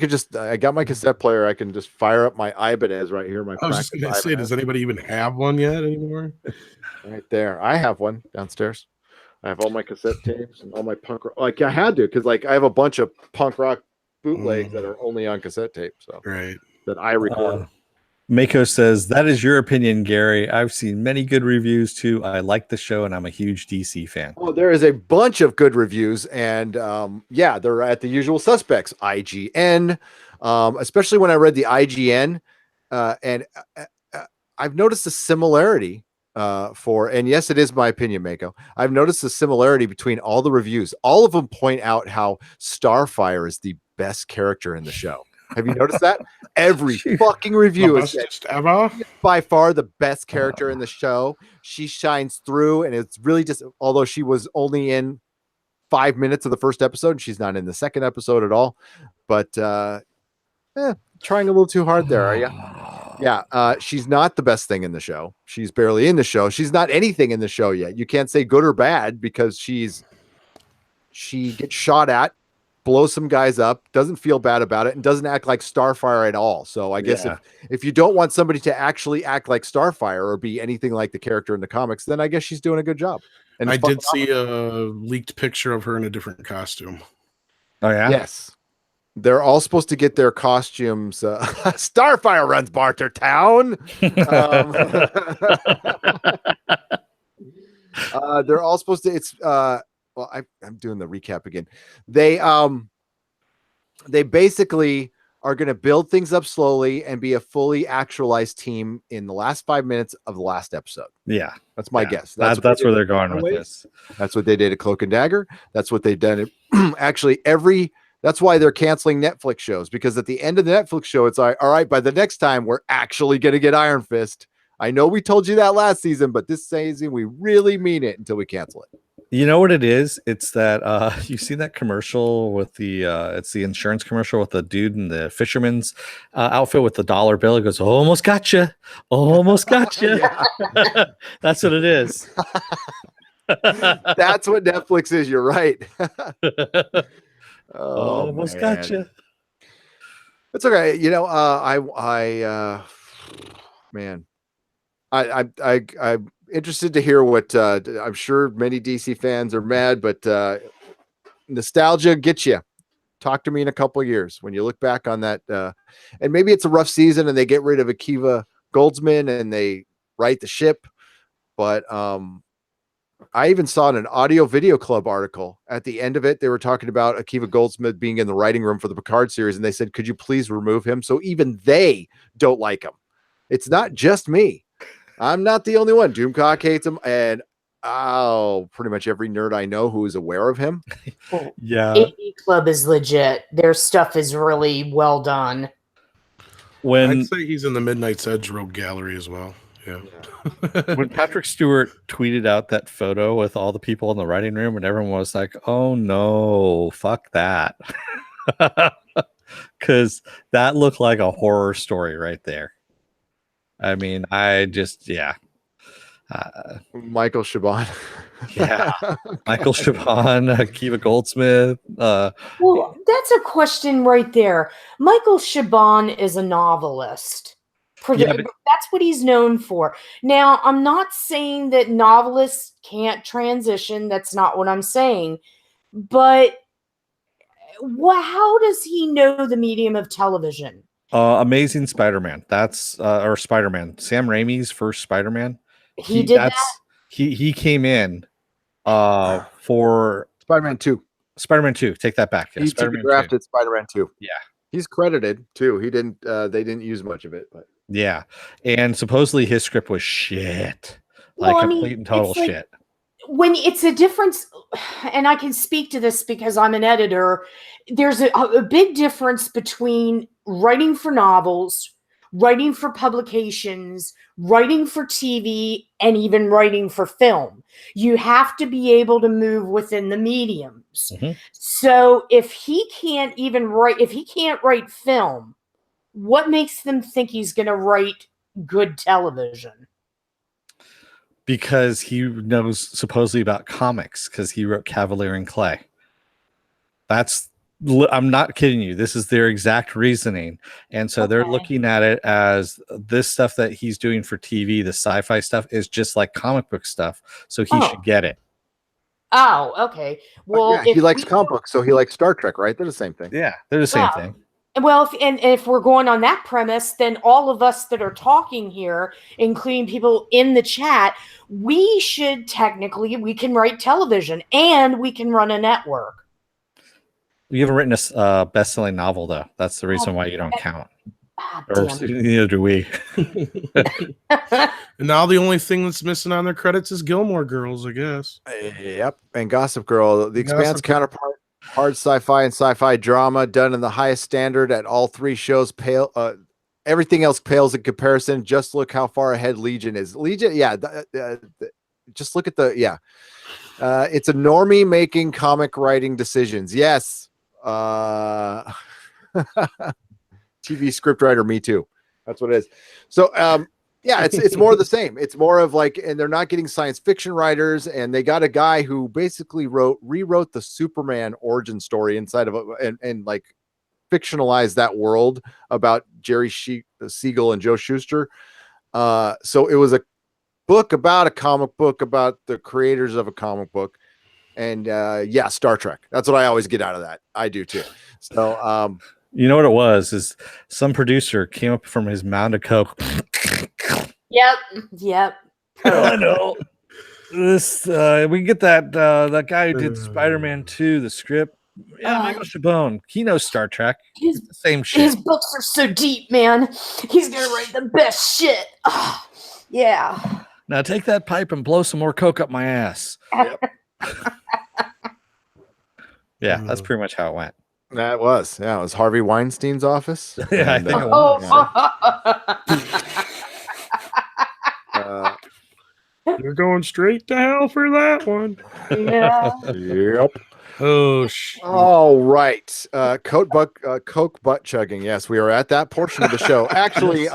got my cassette player. I can just fire up my Ibanez right here. I was just going to say, does anybody even have one yet anymore? Right there. I have one downstairs. I have all my cassette tapes and all my punk rock. Like I had to, because like I have a bunch of punk rock bootlegs that are only on cassette tape. So that I recorded. Mako says, that is your opinion, Gary. I've seen many good reviews too. I like the show and I'm a huge DC fan. Oh, there is a bunch of good reviews, and they're at the usual suspects. IGN, especially when I read the IGN, and I've noticed a similarity and yes, it is my opinion, Mako. I've noticed a similarity between all the reviews. All of them point out how Starfire is the best character in the show. Have you noticed that? Every fucking review is ever by far the best character in the show. She shines through, and it's really just, although she was only in 5 minutes of the first episode, she's not in the second episode at all. But trying a little too hard there, are you? Yeah, she's not the best thing in the show. She's barely in the show. She's not anything in the show yet. You can't say good or bad because she gets shot at, blows some guys up, doesn't feel bad about it, and doesn't act like Starfire at all. So I guess if you don't want somebody to actually act like Starfire or be anything like the character in the comics, then I guess she's doing a good job. And I did see a leaked picture of her in a different costume. Oh yeah? Yes. They're all supposed to get their costumes. Starfire runs Barter Town. They're all supposed to. It's well, I'm doing the recap again. They basically are going to build things up slowly and be a fully actualized team in the last 5 minutes of the last episode. Yeah, that's my guess. That's where they're going with this. That's what they did at Cloak and Dagger. That's what they've done. Actually, that's why they're canceling Netflix shows, because at the end of the Netflix show, it's like, all right, by the next time, we're actually going to get Iron Fist. I know we told you that last season, but this season we really mean it until we cancel it. You know what it is? It's that you've seen that commercial with the it's the insurance commercial with the dude in the fisherman's outfit with the dollar bill. It goes, almost gotcha, almost gotcha. That's what it is. That's what Netflix is. You're right. Almost man. gotcha. It's okay. You know, I'm interested to hear what I'm sure many DC fans are mad, but nostalgia gets you. Talk to me in a couple of years when you look back on that, and maybe it's a rough season and they get rid of Akiva Goldsman and they right the ship. But I even saw in an Audio Video Club article at the end of it, they were talking about Akiva Goldsmith being in the writing room for the Picard series, and they said, "Could you please remove him?" So even they don't like him. It's not just me. I'm not the only one. Doomcock hates him, and pretty much every nerd I know who is aware of him. Yeah. AV Club is legit. Their stuff is really well done. I'd say he's in the Midnight's Edge Rogue Gallery as well. Yeah. When Patrick Stewart tweeted out that photo with all the people in the writing room, and everyone was like, "Oh no, fuck that," because that looked like a horror story right there. I mean, Michael Chabon. Yeah, Michael Chabon, Akiva Goldsmith. Well, that's a question right there. Michael Chabon is a novelist. That's what he's known for. Now, I'm not saying that novelists can't transition. That's not what I'm saying. But how does he know the medium of television? Amazing Spider-Man. That's or Spider-Man. Sam Raimi's first Spider-Man. He did that. He came in for Spider-Man 2. Spider-Man 2. Take that back. Yeah, He Spider-Man drafted Spider-Man 2. Yeah. He's credited too. He didn't they didn't use much of it, but yeah. And supposedly his script was shit. Complete and total shit. When it's a difference, and I can speak to this because I'm an editor, there's a big difference between writing for novels, writing for publications, writing for TV, and even writing for film. You have to be able to move within the mediums. Mm-hmm. So if he can't write film, what makes them think he's going to write good television? Because he knows supposedly about comics, because he wrote Cavalier and Clay. I'm not kidding you. This is their exact reasoning. And so they're looking at it as this stuff that he's doing for TV, the sci-fi stuff, is just like comic book stuff. So he should get it. Oh, okay. Well, yeah, he likes comic books, so he likes Star Trek, right? They're the same thing. Yeah, they're the same thing. Well, if we're going on that premise, then all of us that are talking here, including people in the chat, we can write television and we can run a network. You haven't written a best-selling novel, though. That's the reason why you don't count. Or neither do we. And now the only thing that's missing on their credits is Gilmore Girls, I guess. Yep. And Gossip Girl, The Expanse counterpart, hard sci-fi and sci-fi drama done in the highest standard at all three shows. Everything else pales in comparison. Just look how far ahead Legion is. Legion, just look at it's a normie making comic writing decisions. Yes. TV scriptwriter, me too. That's what it is. So it's more of the same. It's more of like, and they're not getting science fiction writers, and they got a guy who basically rewrote the Superman origin story inside of it and like fictionalized that world about Jerry Siegel and Joe Shuster. So it was a book about a comic book about the creators of a comic book. And Star Trek. That's what I always get out of that. I do too. So you know what it was is some producer came up from his mound of coke. Yep. Oh, I know. This we can get that guy who did Spider-Man 2, the script. Yeah, Michael Chabon. He knows Star Trek. It's the same shit. His books are so deep, man. He's gonna write the best shit. Yeah. Now take that pipe and blow some more coke up my ass. Yep. Yeah, that's pretty much how it went. That was, it was Harvey Weinstein's office. Yeah, I think You're going straight to hell for that one. Yeah. Yep. Oh, shoot. All right. Coke butt chugging. Yes, we are at that portion of the show. Actually,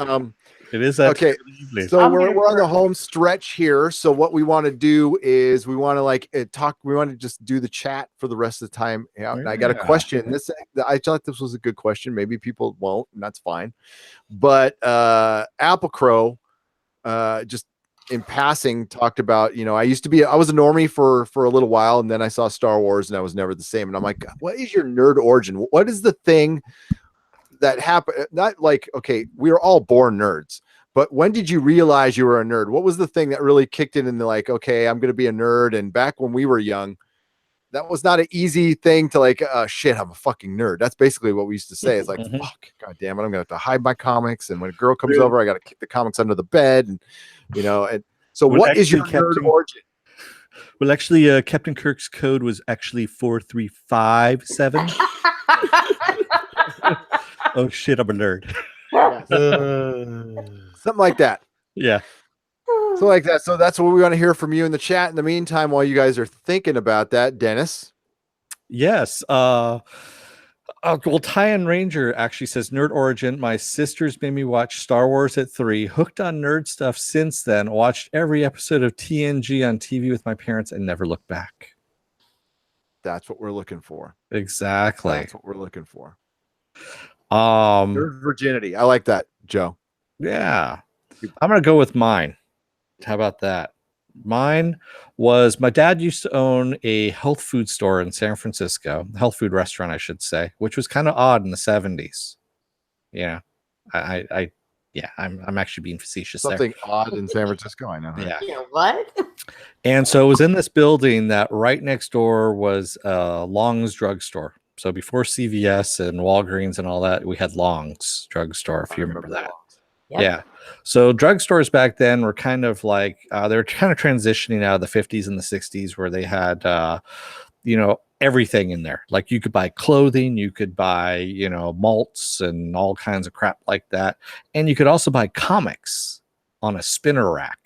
It is that okay. time of the evening. So I'm we're gonna on the try. home stretch here. So what we want to do is we want to talk. We want to just do the chat for the rest of the time. Yeah. And I got a Yeah. question. I thought this was a good question. Maybe people won't, and that's fine. But Apple Crow, just in passing, talked about, I was a normie for a little while, and then I saw Star Wars, and I was never the same. And I'm like, what is your nerd origin? What is the thing that happened? Not like, okay, we are all born nerds, but when did you realize you were a nerd? What was the thing that really kicked in the like, okay, I'm going to be a nerd? And back when we were young, that was not an easy thing to shit, I'm a fucking nerd. That's basically what we used to say. It's like, Mhm. fuck, god damn it, I'm gonna have to hide my comics, and when a girl comes over, I gotta kick the comics under the bed, and and so Well, what is your actually, nerd Captain- origin? Well, actually, Captain Kirk's code was actually 4357. Oh shit, I'm a nerd. Something like that. Yeah. So like that. So that's what we want to hear from you in the chat. In the meantime, while you guys are thinking about that, Dennis. Yes. Well, Tyan Ranger actually says nerd origin. My sisters made me watch Star Wars at 3. Hooked on nerd stuff since then. Watched every episode of TNG on TV with my parents and never looked back. That's what we're looking for. Exactly. That's what we're looking for. Nerd virginity. I like that, Joe. Yeah. I'm gonna go with mine. How about that? Mine was, my dad used to own a health food store in San Francisco, health food restaurant, I should say, which was kind of odd in the 70s. Yeah. I'm actually being facetious Something odd in San Francisco. I know. there. Yeah. You know what? And so it was in this building that right next door was Long's drugstore. So before CVS and Walgreens and all that, we had Long's drugstore, if you remember that. Yep. Yeah. So drugstores back then were kind of like, they were kind of transitioning out of the 50s and the 60s where they had, everything in there. Like you could buy clothing, you could buy, malts and all kinds of crap like that. And you could also buy comics on a spinner rack.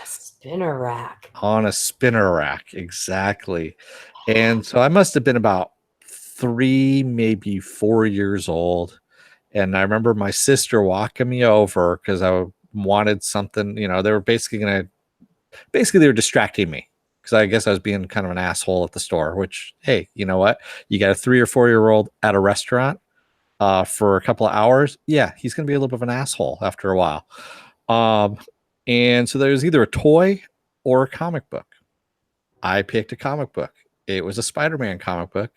A spinner rack. On a spinner rack. Exactly. And so I must have been about 3, maybe 4 years old. And I remember my sister walking me over because I wanted something, they were they were distracting me because I guess I was being kind of an asshole at the store, which, hey, you know what? You got a 3 or 4 year old at a restaurant for a couple of hours. Yeah, he's going to be a little bit of an asshole after a while. And so there was either a toy or a comic book. I picked a comic book. It was a Spider-Man comic book.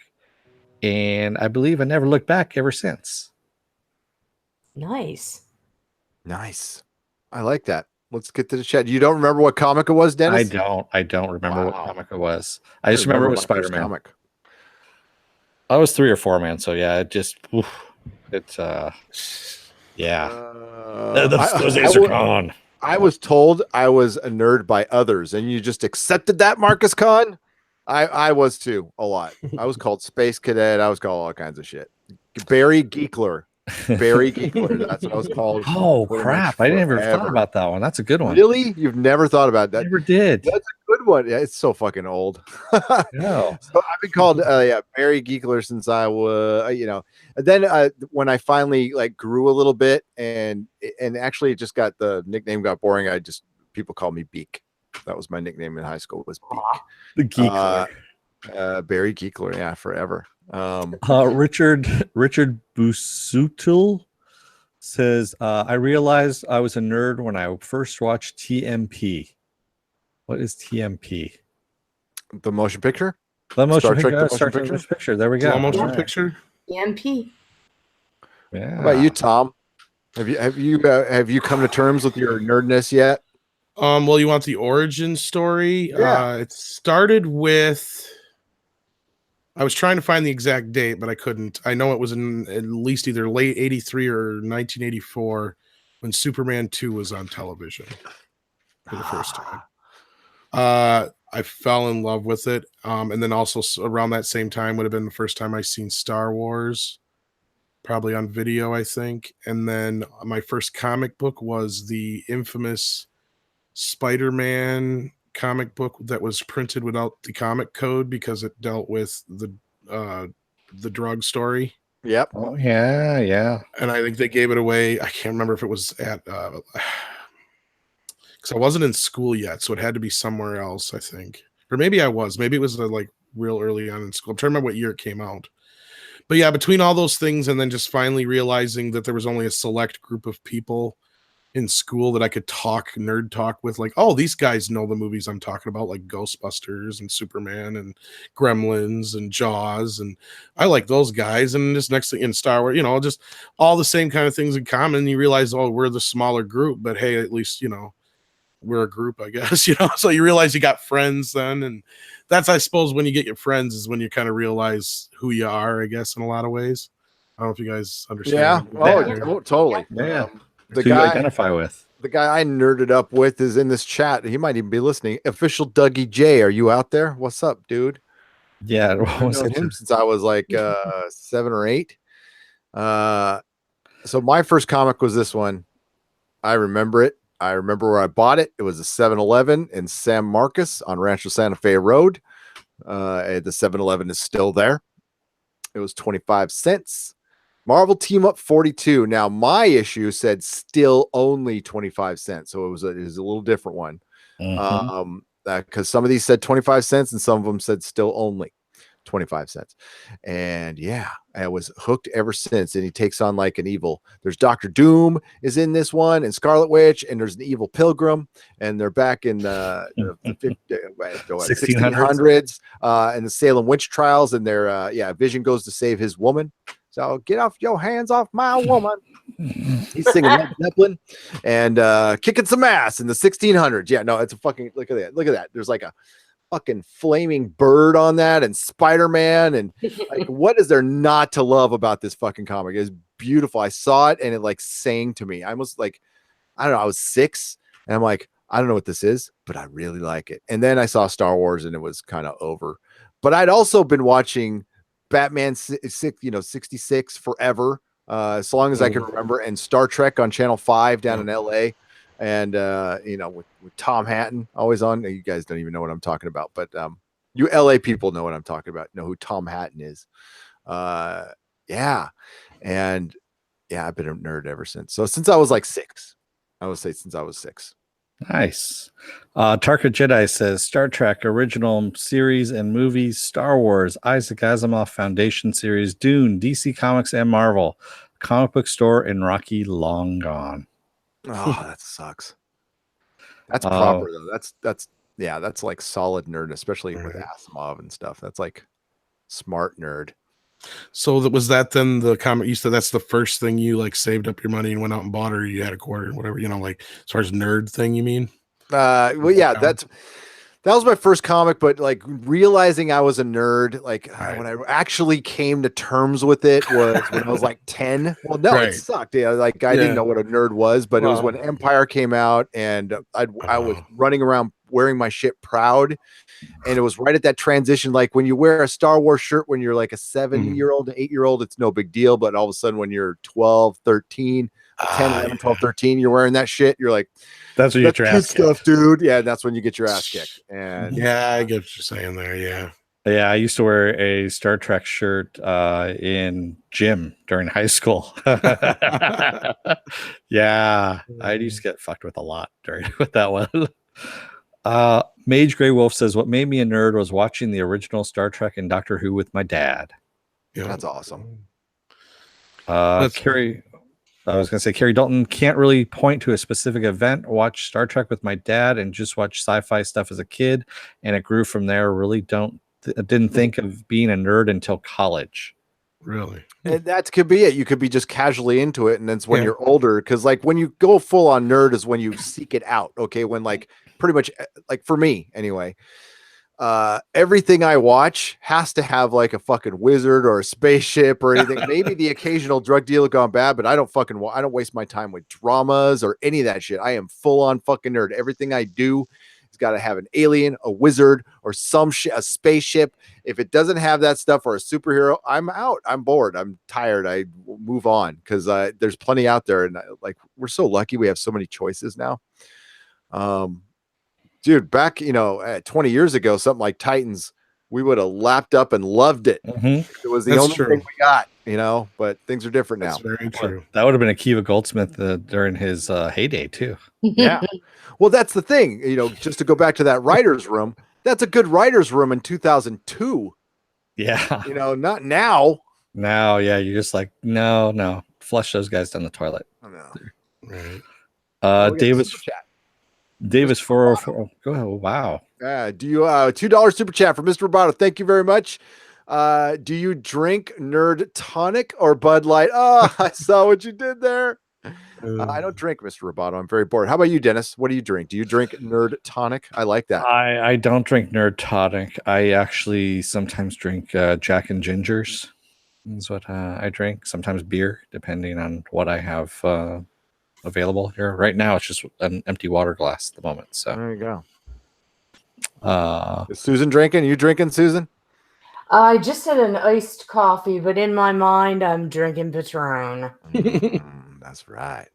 And I believe I never looked back ever since. Nice. I like that. Let's get to the chat. You don't remember what comic it was, Dennis? I don't remember what Wow. comic it was. I just remember it was my first Spider-Man. comic. I was 3 or 4, man. So yeah, yeah. Those days are gone. I was told I was a nerd by others, and you just accepted that, Marcus Kahn? I was too, a lot. I was called Space Cadet. I was called all kinds of shit. Barry Geekler. That's what I was called. Oh pretty crap! much I never thought forever. about that one. That's a good one. Really? You've never thought about that? Never did. That's a good one. Yeah, it's so fucking old. No. So I've been called Barry Geekler since I was, And then when I finally grew a little bit and actually just got the nickname got boring, people called me Beak. That was my nickname in high school, was Beak. The Geekler. Barry Geekler, yeah, forever. Richard Busutil says, I realized I was a nerd when I first watched TMP. What is TMP? The motion picture? The motion Star Trek, the Star motion Trek picture? picture. There we go. Slow motion All right. picture. EMP. Yeah. How about you, Tom? Have you come to terms with your nerdness yet? Well, you want the origin story? Yeah. It started with. I was trying to find the exact date, but I couldn't. I know it was in at least either late 83 or 1984 when Superman 2 was on television for the first time. I fell in love with it. And then also around that same time would have been the first time I seen Star Wars, probably on video, I think. And then my first comic book was the infamous Spider-Man comic book that was printed without the comic code because it dealt with the drug story. Yep. Oh yeah, yeah. And I think they gave it away. I can't remember if it was at because I wasn't in school yet, so it had to be somewhere else, I think. Or maybe I was. Maybe it was like real early on in school. I'm trying to remember what year it came out. But yeah, between all those things and then just finally realizing that there was only a select group of people in school that I could nerd talk with, like, oh, these guys know the movies I'm talking about, like Ghostbusters and Superman and Gremlins and Jaws, and I like those guys. And this next thing in Star Wars, just all the same kind of things in common. You realize, oh, we're the smaller group, but hey, at least we're a group, I guess. So you realize you got friends then, and that's, I suppose, when you get your friends is when you kind of realize who you are, I guess, in a lot of ways. I don't know if you guys understand. Yeah. Totally. Yeah. The Who you guy identify with. The guy I nerded up with is in this chat. He might even be listening. Official Dougie J. Are you out there? What's up, dude? Yeah, I've known him since I was like 7 or 8. So my first comic was this one. I remember it. I remember where I bought it. It was a 7-Eleven in San Marcos on Rancho Santa Fe Road. The 7-Eleven is still there. It was 25 cents. Marvel Team Up 42. Now, my issue said still only 25 cents. So it was a little different one. Because some of these said 25 cents and some of them said still only 25 cents. And yeah, I was hooked ever since. And he takes on like an evil. There's Dr. Doom is in this one, and Scarlet Witch, and there's an evil pilgrim, and they're back in the 1600s and the Salem witch trials, and their Vision goes to save his woman. So get off your hands off my woman. He's singing Led Zeppelin and kicking some ass in the 1600s. Yeah, no, it's a fucking look at that. Look at that. There's like a fucking flaming bird on that, and Spider-Man, and like, what is there not to love about this fucking comic? It's beautiful. I saw it and it like sang to me. I was like, I don't know, I was 6 and I'm like, I don't know what this is, but I really like it. And then I saw Star Wars and it was kind of over. But I'd also been watching Batman 66 forever, as long as I can remember, and Star Trek on Channel 5 down in LA, and with Tom Hatton always on. You guys don't even know what I'm talking about, but you LA people know what I'm talking about, know who Tom Hatton is. And I've been a nerd ever since. So since I was like 6, I would say since I was 6. Nice. Tarka Jedi says Star Trek original series and movies, Star Wars, Isaac Asimov Foundation series, Dune, DC Comics and Marvel, comic book store in Rocky long gone. Oh, that sucks. That's proper though. That's like solid nerd, especially with Asimov and stuff. That's like smart nerd. So was that then the comic? You said that's the first thing you like saved up your money and went out and bought, or you had a quarter, whatever, like as far as nerd thing, you mean? Well, yeah, that was my first comic, but like realizing I was a nerd, like when I actually came to terms with it was when I was like 10. Well, no, it sucked. Yeah, like I didn't know what a nerd was, but it was when Empire came out, and I was running around wearing my shit proud. And it was right at that transition, like when you wear a Star Wars shirt when you're like a 7-year-old, 8-year-old, it's no big deal. But all of a sudden when you're 12, 13, 10, 11, 12, 13, you're wearing that shit. You're like, that's when you get your ass kicked, stuff, dude. Yeah, that's when you get your ass kicked. And yeah, I get what you're saying there. Yeah, I used to wear a Star Trek shirt in gym during high school. Yeah, I used to get fucked with a lot with that one. Mage Grey Wolf says, what made me a nerd was watching the original Star Trek and Doctor Who with my dad. Yeah, that's awesome. Carrie Dalton can't really point to a specific event. Watch Star Trek with my dad and just watch sci-fi stuff as a kid, and it grew from there. Really didn't think of being a nerd until college. Really? And that could be it. You could be just casually into it, and then it's when you're older, because like when you go full on nerd is when you seek it out. Okay, when like pretty much like for me anyway, everything I watch has to have like a fucking wizard or a spaceship or anything. Maybe the occasional drug deal gone bad, but I don't waste my time with dramas or any of that shit. I am full on fucking nerd. Everything I do has got to have an alien, a wizard, or some shit, a spaceship. If it doesn't have that stuff or a superhero, I'm out. I'm bored. I'm tired. I move on because there's plenty out there, and like we're so lucky we have so many choices now. Dude, back 20 years ago, something like Titans, we would have lapped up and loved it. It was the That's only true. thing we got, but things are different That's now. very true. That would have been Akiva Goldsmith during his heyday too. Yeah. Well, that's the thing, just to go back to that writer's room, that's a good writer's room in 2002. Yeah. Not now. Now, yeah, you're just like, no, flush those guys down the toilet. I know. Right. Davis chat. Davis 404. Go ahead. Wow. Do you $2 super chat for Mr. Roboto? Thank you very much. Do you drink Nerd Tonic or Bud Light? Oh, I saw what you did there. I don't drink, Mr. Roboto. I'm very bored. How about you, Dennis? What do you drink? Do you drink Nerd Tonic? I like that. I don't drink Nerd Tonic. I actually sometimes drink Jack and Gingers. That's what I drink. Sometimes beer, depending on what I have available here. Right now, it's just an empty water glass at the moment. So there you go. Is Susan drinking? You drinking, Susan? I just had an iced coffee, but in my mind, I'm drinking Patron. That's right.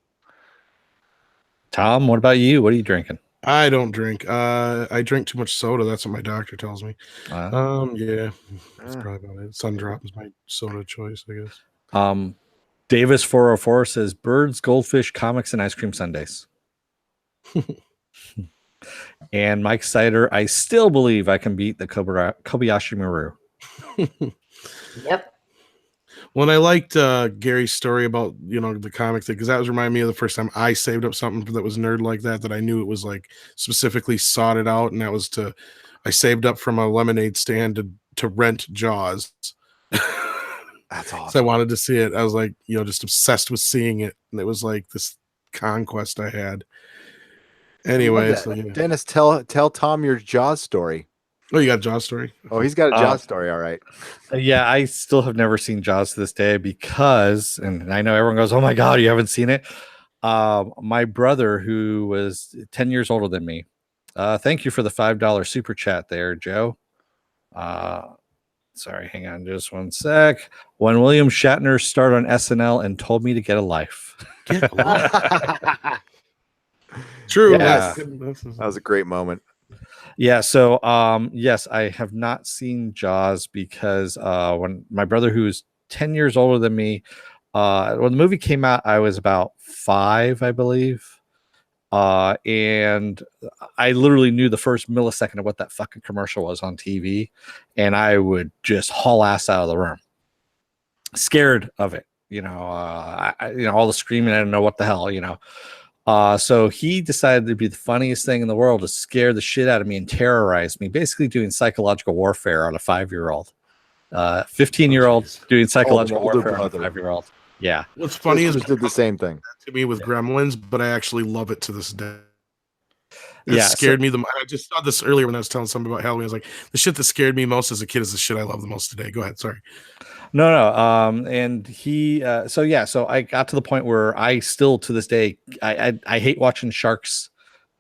Tom, what about you? What are you drinking? I don't drink. I drink too much soda. That's what my doctor tells me. Yeah, that's probably about it. Sundrop is my soda choice, I guess. Davis 404 says birds, goldfish, comics, and ice cream sundaes. And Mike Sider, I still believe I can beat the Kobayashi Maru. Yep. When I liked Gary's story about the comic thing, because that was reminding me of the first time I saved up something that was nerd like that I knew it was like specifically sought it out, and that was I saved up from a lemonade stand to rent Jaws. That's awesome. So I wanted to see it. I was like, just obsessed with seeing it, and it was like this conquest I had. Anyway, so, yeah. Dennis, tell Tom your Jaws story. Oh, you got a Jaws story? Oh, he's got a Jaws story. All right. Yeah, I still have never seen Jaws to this day because, and I know everyone goes, "Oh my God, you haven't seen it." My brother, who was 10 years older than me, thank you for the $5 super chat there, Joe. Sorry, hang on just one sec. When William Shatner starred on SNL and told me to get a life. True. Yes. That was a great moment. Yeah, so yes, I have not seen Jaws because when my brother, who's 10 years older than me, when the movie came out, I was about 5, I believe. And I literally knew the first millisecond of what that fucking commercial was on TV, and I would just haul ass out of the room, scared of it. All the screaming, I didn't know what the hell, So he decided to be the funniest thing in the world to scare the shit out of me and terrorize me, basically doing psychological warfare on a 5-year-old, 15-year-old doing psychological warfare on a 5-year-old. Yeah. What's funny is did the same thing to me with Gremlins, but I actually love it to this day. It Yeah, scared me. I just saw this earlier when I was telling somebody about Halloween. I was like, the shit that scared me most as a kid is the shit I love the most today. Go ahead. Sorry. No. And he, so I got to the point where I still to this day, I hate watching sharks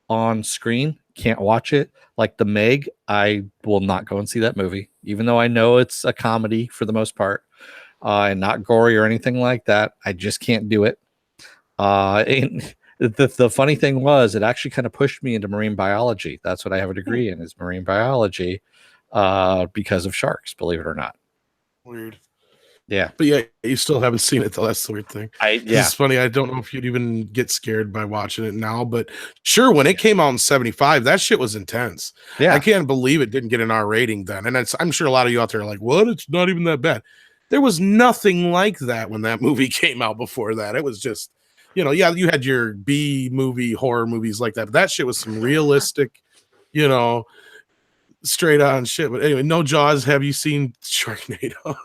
on screen. Can't watch it. Like the Meg, I will not go and see that movie, even though I know it's a comedy for the most part, and not gory or anything like that. I just can't do it. And the funny thing was, it actually kind of pushed me into marine biology. That's what I have a degree in, is marine biology, because of sharks, believe it or not. Weird. Yeah. But yeah, you still haven't seen it though. That's the weird thing. It's funny. I don't know if you'd even get scared by watching it now, but sure, when it came out in 75, that shit was intense. Yeah. I can't believe it didn't get an R rating then. And I'm sure a lot of you out there are like, what? It's not even that bad. There was nothing like that when that movie came out before that. It was just, you had your B movie horror movies like that, but that shit was some realistic, straight on shit. But anyway, no Jaws. Have you seen Sharknado?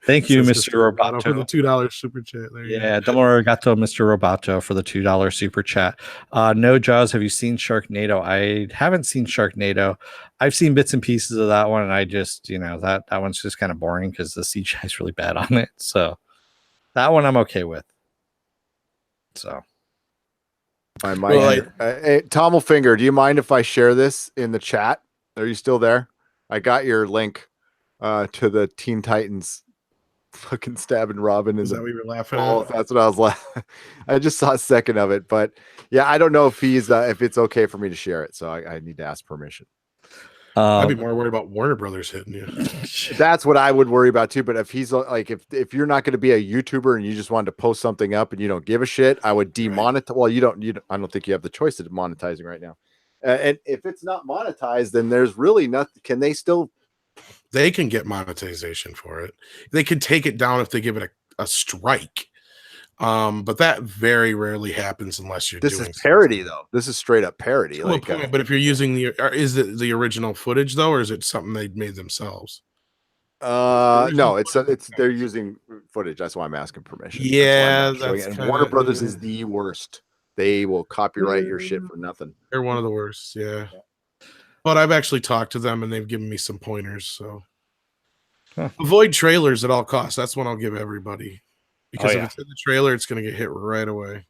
Thank you, Mr. Roboto, for the $2 super chat. There you go. Don't worry, Gato, Mr. Roboto, for the $2 super chat. No Jaws. Have you seen Sharknado? I haven't seen Sharknado. I've seen bits and pieces of that one, and I just, that one's just kind of boring because the CGI is really bad on it. So that one I'm okay with. So. Hey, Tommelfinger, do you mind if I share this in the chat? Are you still there? I got your link to the Teen Titans fucking stabbing Robin. Is that what you were laughing Oh, at? that's what I was laughing. I just saw a second of it, but yeah, I don't know if if it's okay for me to share it, so I need to ask permission. I'd be more worried about Warner Brothers hitting you. That's what I would worry about too. But if he's like, if you're not going to be a YouTuber and you just wanted to post something up and you don't give a shit, I would demonetize. Well, you don't. I don't think you have the choice of monetizing right now. And if it's not monetized, then there's really nothing. Can they still? They can get monetization for it. They can take it down if they give it a strike. But that very rarely happens unless you're This doing is parody, something. though. This is straight up parody. To a point, but if you're using is it the original footage though, or is it something they made themselves? No, it's they're using footage. That's why I'm asking permission. Yeah, and Warner Brothers is the worst. They will copyright your shit for nothing. They're one of the worst, yeah. But I've actually talked to them and they've given me some pointers. So avoid trailers at all costs. That's one I'll give everybody. Because if it's in the trailer, it's going to get hit right away.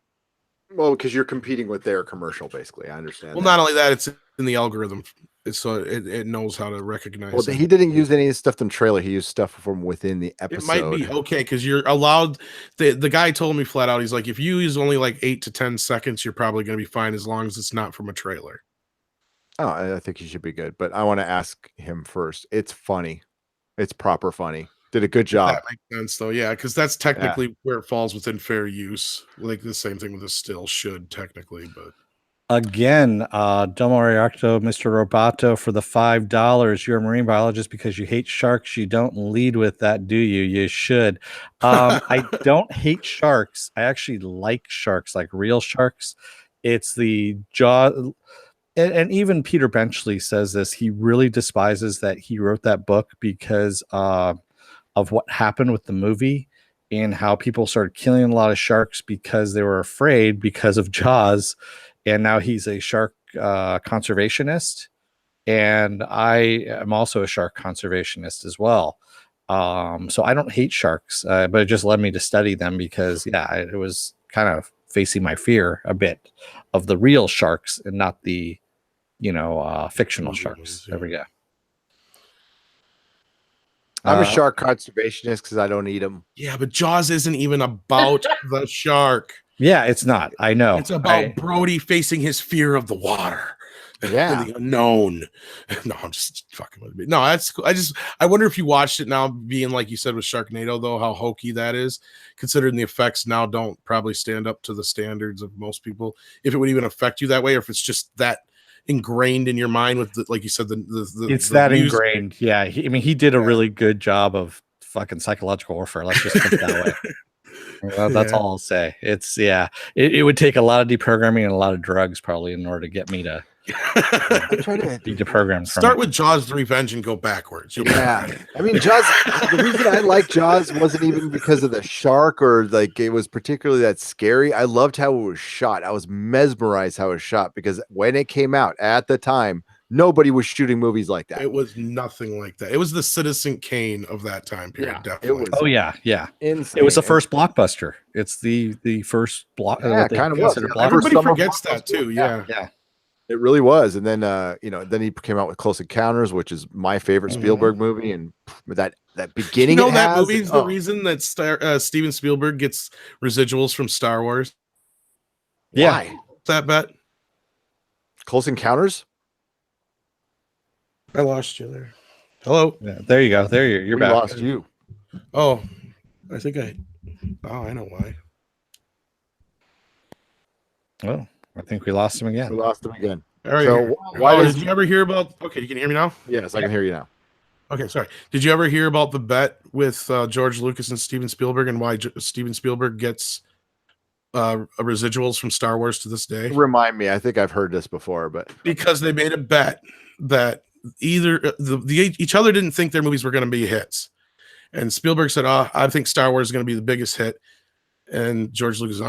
Well, because you're competing with their commercial, basically. I understand. Well, not only that, it's in the algorithm, so it knows how to recognize. Well, he didn't use any of the stuff in the trailer. He used stuff from within the episode. It might be okay because you're allowed. The guy told me flat out, he's like, if you use only like 8 to 10 seconds, you're probably going to be fine as long as it's not from a trailer. Oh, I think he should be good, but I want to ask him first. It's funny. It's proper funny. Did a good job. That makes sense, though. Yeah, because that's technically where it falls within fair use. Like the same thing with a still should technically, but again, Domo Reacto, Mr. Roboto for the $5. You're a marine biologist because you hate sharks. You don't lead with that, do you? You should. I don't hate sharks. I actually like sharks, like real sharks. It's the jaw. And even Peter Benchley says this. He really despises that he wrote that book because of what happened with the movie and how people started killing a lot of sharks because they were afraid because of Jaws. And now he's a shark conservationist. And I am also a shark conservationist as well. So I don't hate sharks, but it just led me to study them because, it was kind of facing my fear a bit of the real sharks and not the, fictional sharks. There we go. I'm a shark conservationist because I don't eat them. Yeah, but Jaws isn't even about the shark. Yeah, it's not. I know. It's about Brody facing his fear of the water. Yeah. The unknown. No, I'm just fucking with me. No, that's cool. I wonder if you watched it now, being like you said with Sharknado, though, how hokey that is, considering the effects now don't probably stand up to the standards of most people. If it would even affect you that way, or if it's just that ingrained in your mind with like you said, it's that music. Ingrained. Yeah. He did a really good job of fucking psychological warfare. Let's just put it that way. That's all I'll say. It's it would take a lot of deprogramming and a lot of drugs probably in order to get me to be deprogrammed. Start with Jaws: The Revenge and go backwards. Yeah, I mean Jaws. The reason I like Jaws wasn't even because of the shark or like it was particularly that scary. I loved how it was shot. I was mesmerized how it was shot because when it came out at the time, nobody was shooting movies like that. It was nothing like that. It was the Citizen Kane of that time period. Yeah, definitely. It was, insane. It was the first blockbuster. It's the first block. Yeah, kind of was. Everybody forgets that too. Yeah. It really was. And then then he came out with Close Encounters, which is my favorite Spielberg movie, and that beginning. That movie is the reason that Steven Spielberg gets residuals from Star Wars. Yeah, why? That bet. Close Encounters. I lost you there. Hello. Yeah, there you go. There you're back. Lost you. Oh, I know why. Oh, I think we lost him again. We lost him again. All right. So why did you ever hear about? Okay, you can hear me now. Yes, I can hear you now. Okay, sorry. Did you ever hear about the bet with George Lucas and Steven Spielberg and why Steven Spielberg gets residuals from Star Wars to this day? Remind me. I think I've heard this before, but because they made a bet that either each other didn't think their movies were going to be hits, and Spielberg said, I think Star Wars is going to be the biggest hit, and George Lucas,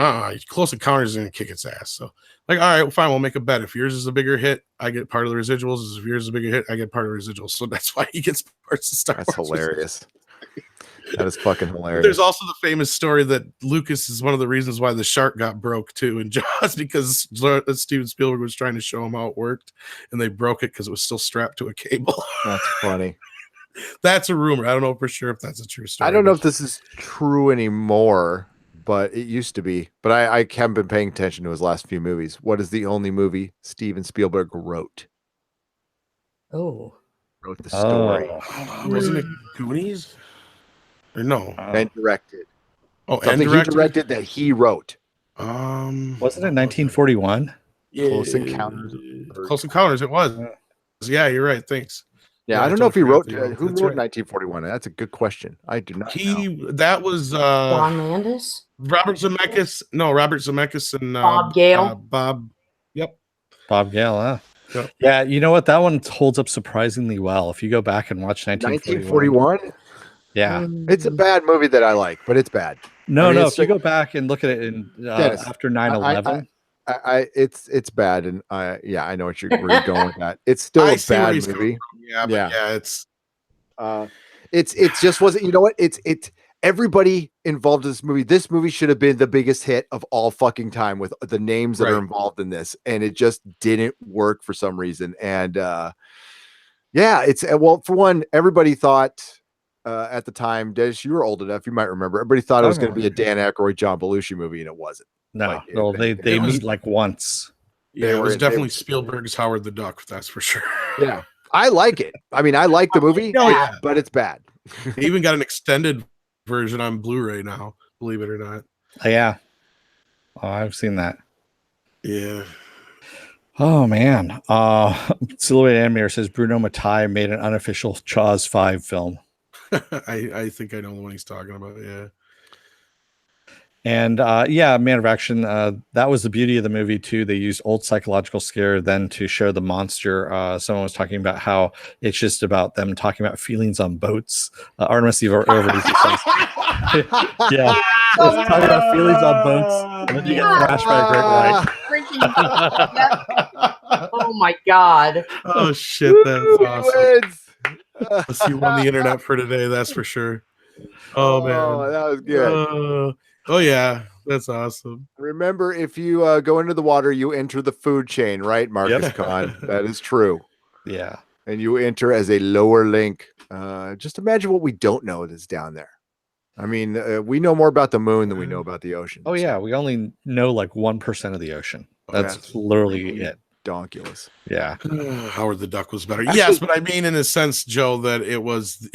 Close Encounters is going to kick its ass. So like, all right, well, fine, we'll make a bet. If yours is a bigger hit, I get part of the residuals. If yours is a bigger hit, I get part of the residuals. So that's why he gets parts of Star Wars. That's hilarious. That is fucking hilarious. There's also the famous story that Lucas is one of the reasons why the shark got broke too in Jaws, because Steven Spielberg was trying to show him how it worked, and they broke it because it was still strapped to a cable. That's funny. That's a rumor. I don't know for sure if that's a true story. I don't know but- if this is true anymore, but it used to be. But I haven't been paying attention to his last few movies. What is the only movie Steven Spielberg wrote? Oh. Wrote the story wasn't it Goonies? Or no? and directed. Oh, Something and he directed that he wrote. Wasn't it 1941? Yeah, Close Encounters. Close Encounters. It was. Yeah, you're right. Thanks. Yeah, Yeah, I I don't know if he totally wrote. forgot the Who wrote That's right. 1941? That's a good question. I do not know. That was John Landis? Robert Zemeckis. No, Robert Zemeckis and Bob Gale? Bob. Yep. Bob Gale, huh? Yep. Yeah, you know what? That one holds up surprisingly well. If you go back and watch 1941. 1941. Yeah. It's a bad movie that I like, but it's bad. No, I mean, no. it's If you like- go back and look at it in Dennis, after 9/11, it's bad, and I know where you're going with that. It's still I a see where bad he's coming movie. from. Yeah, but Yeah. yeah, it's It just wasn't. You know what? It's everybody involved in this movie. This movie should have been the biggest hit of all fucking time with the names that are Right. involved in this, and it just didn't work for some reason. And yeah, it's well, for one, everybody thought at the time, Des, you were old enough, you might remember. Everybody thought it was going to be a Dan Aykroyd, John Belushi movie, and it wasn't. no, Like, no, they it was- meet like once. yeah, They it were was in- definitely Spielberg's Howard the Duck. That's for sure. Yeah, I like it. I mean, I like the movie, Oh, yeah. but it's bad. He even got an extended version on Blu-ray now. Believe it or not. Yeah. Oh, I've seen that. Yeah. Oh man. Silhouette Animator says Bruno Mattei made an unofficial Jaws 5 film. I think I know the one he's talking about. Yeah. And yeah, Man of Action, that was the beauty of the movie too. They used old psychological scare then to show the monster. Someone was talking about how it's just about them talking about feelings on boats. Artemis already says, yeah, it's talking about feelings on boats, and then you get thrashed by a great white. Oh my god. Oh shit, that's Woo, awesome. wins. Let's see on the internet for today. That's for sure. Oh man. that was good. Oh yeah, that's awesome. Remember, if you go into the water, you enter the food chain, right, Marcus Yep. Kahn? That is true. Yeah. And you enter as a lower link. Just imagine what we don't know that's down there. I mean, we know more about the moon than we know about the ocean. Oh yeah, we only know like 1% of the ocean. That's That's literally it. Donkulous. Yeah. Howard the Duck was better. Actually- Yes, but I mean in a sense, Joe, that it was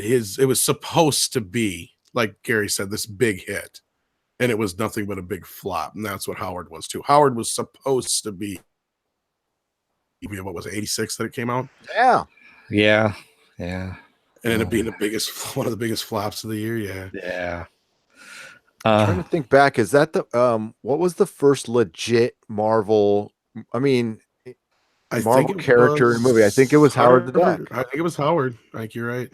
supposed to be, like Gary said, this big hit. And it was nothing but a big flop. And that's what Howard was too. Howard was supposed to be, what was it, 86 that it came out? Yeah. Yeah. Yeah. And ended up being one of the biggest flops of the year. Yeah. Yeah. Trying to think back, is that the what was the first legit Marvel? I mean, I Marvel think it character in a movie. I think it was Howard the Duck. I think it was Howard. I think you're right.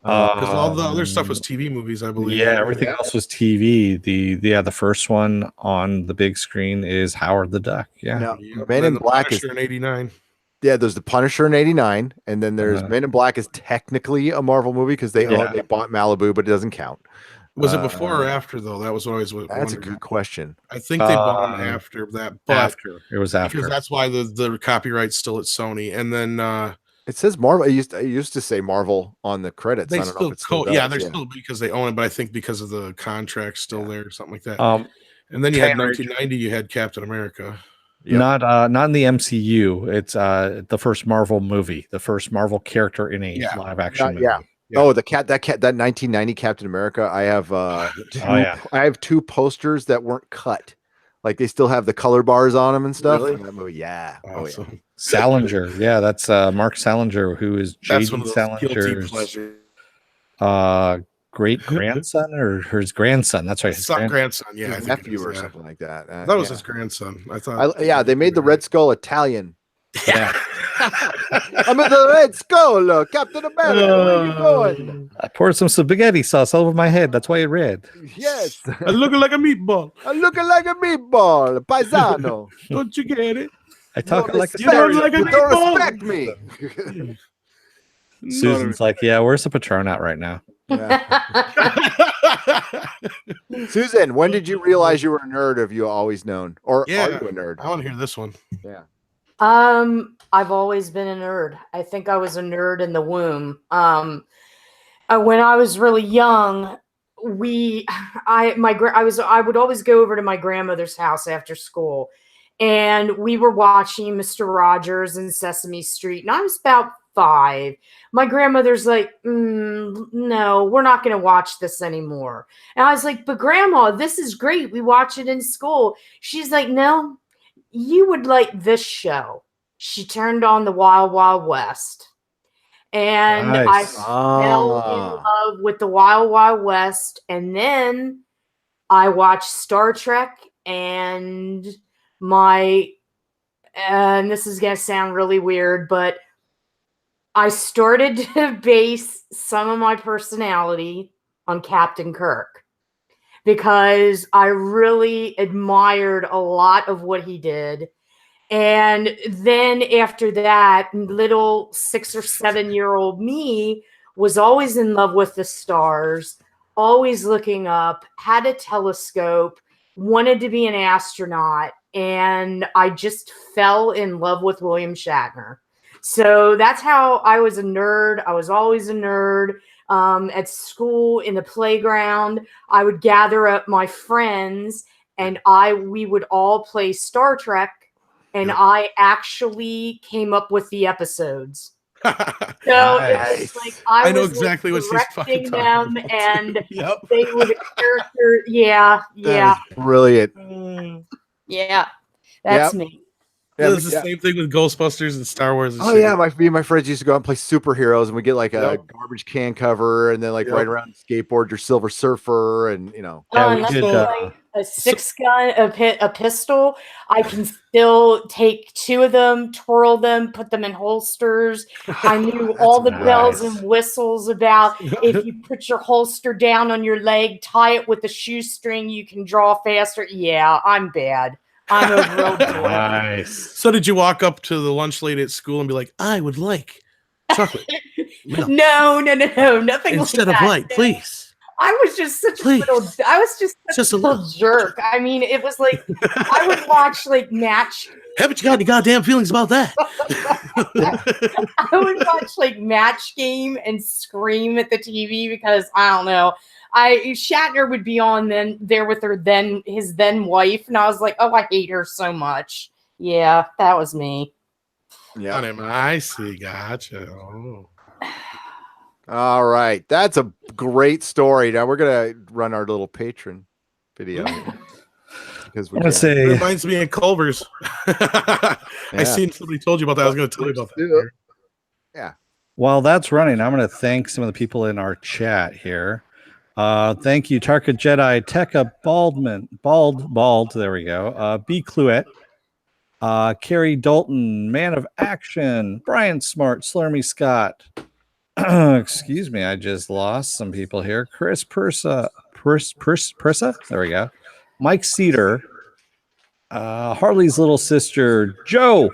Because all the other stuff was TV movies, I believe. Yeah, everything else was TV. The first one on the big screen is Howard the Duck. Yeah. Now, Yeah, Men and in the Black is Punisher in '89. yeah. There's the Punisher in '89, and then there's Uh-huh. Men in Black is technically a Marvel movie because they Yeah. they bought Malibu, but it doesn't count. Was it before or after though? That was what I was That's a wondering. good question. I think they bought them Um, after that, but After. It was after. because that's why the copyright's still at Sony. And then It says Marvel. It used to say Marvel on the credits. they I don't know still if it still yeah, does, they're still because they own it, but I think because of the contract still there or something like that. And then you had Tanner- 1990, you had Captain America. Yep. Not in the MCU. It's the first Marvel movie, the first Marvel character in a Yeah. live action movie. Yeah. Yeah. Oh, that 1990 Captain America. I have yeah. I have two posters that weren't cut. Like they still have the color bars on them and stuff. Really? From that movie. Yeah. Oh yeah. Awesome. Salinger. Yeah, that's Mark Salinger, who is That's one J.D. of those guilty Salinger's pleasures. great grandson or his grandson. That's right. His Grandson, yeah, I His think it nephew is, or yeah. something like that. That was yeah. his grandson. I thought. Yeah, they made the Red Skull Italian. Yeah. I'm in the Red Skull, Captain America. Where are you going? I poured some spaghetti sauce all over my head. That's why it red. Yes, I'm looking like a meatball. I'm looking like a meatball, paisano. Don't you get it? I talk Don't like a respect- You don't like a you don't meatball? respect me. Susan's like, yeah, where's the Patron at right now? Susan, when did you realize you were a nerd? Have you always known, or Yeah. are you a nerd? I want to hear this one. Yeah. I've always been a nerd. I think I was a nerd in the womb. When I was really young, I would always go over to my grandmother's house after school, and we were watching Mr. Rogers and Sesame Street, and I was about 5. My grandmother's like, no, we're not going to watch this anymore. And I was like, but Grandma, this is great. We watch it in school. She's like, no, you would like this show. She turned on the Wild Wild West. And Nice. I fell in love with the Wild Wild West. And then I watched Star Trek, and and this is going to sound really weird, but I started to base some of my personality on Captain Kirk, because I really admired a lot of what he did. And then after that, little 6 or 7-year-old me was always in love with the stars, always looking up, had a telescope, wanted to be an astronaut, and I just fell in love with William Shatner. So that's how I was a nerd. I was always a nerd. At school, in the playground, I would gather up my friends, and we would all play Star Trek. And I actually came up with the episodes. So it was like I know was exactly what she's fucking directing talking them, about. and Yep. they would character. Yeah. That is brilliant. Yeah, that's me. Yeah, It's the same thing with Ghostbusters and Star Wars. And oh shit. yeah, me and my friends used to go out and play superheroes, and we get like a garbage can cover, and then like right around the skateboard, your Silver Surfer, and you know. Yeah, and we that's did, like a 6-gun, a pistol. I can still take 2 of them, twirl them, put them in holsters. I knew all the bells and whistles about if you put your holster down on your leg, tie it with a shoestring, you can draw faster. Yeah, I'm bad. I'm a real boy. Nice. So did you walk up to the lunch lady at school and be like, I would like chocolate milk No, nothing instead like of that. light, please? I was just such a little jerk. I mean, it was like I would watch like Match. Haven't you got any goddamn feelings about that? I would watch like Match Game and scream at the TV because I don't know. Shatner would be on there with his then wife, and I was like, oh, I hate her so much. Yeah, that was me. Yeah. I see. Gotcha. Oh. All right, that's a great story. Now we're gonna run our little patron video because we It reminds me of Culver's. I seen somebody told you about that. I was going to tell you about that. Yeah. While that's running, I'm going to thank some of the people in our chat here. Thank you, Tarka Jedi, Tekka Bald. There we go. B. Cluette, Carrie Dalton, Man of Action, Brian Smart, Slurmy Scott. Excuse me, I just lost some people here. Chris Persa. There we go. Mike Cedar, Harley's little sister, Joe.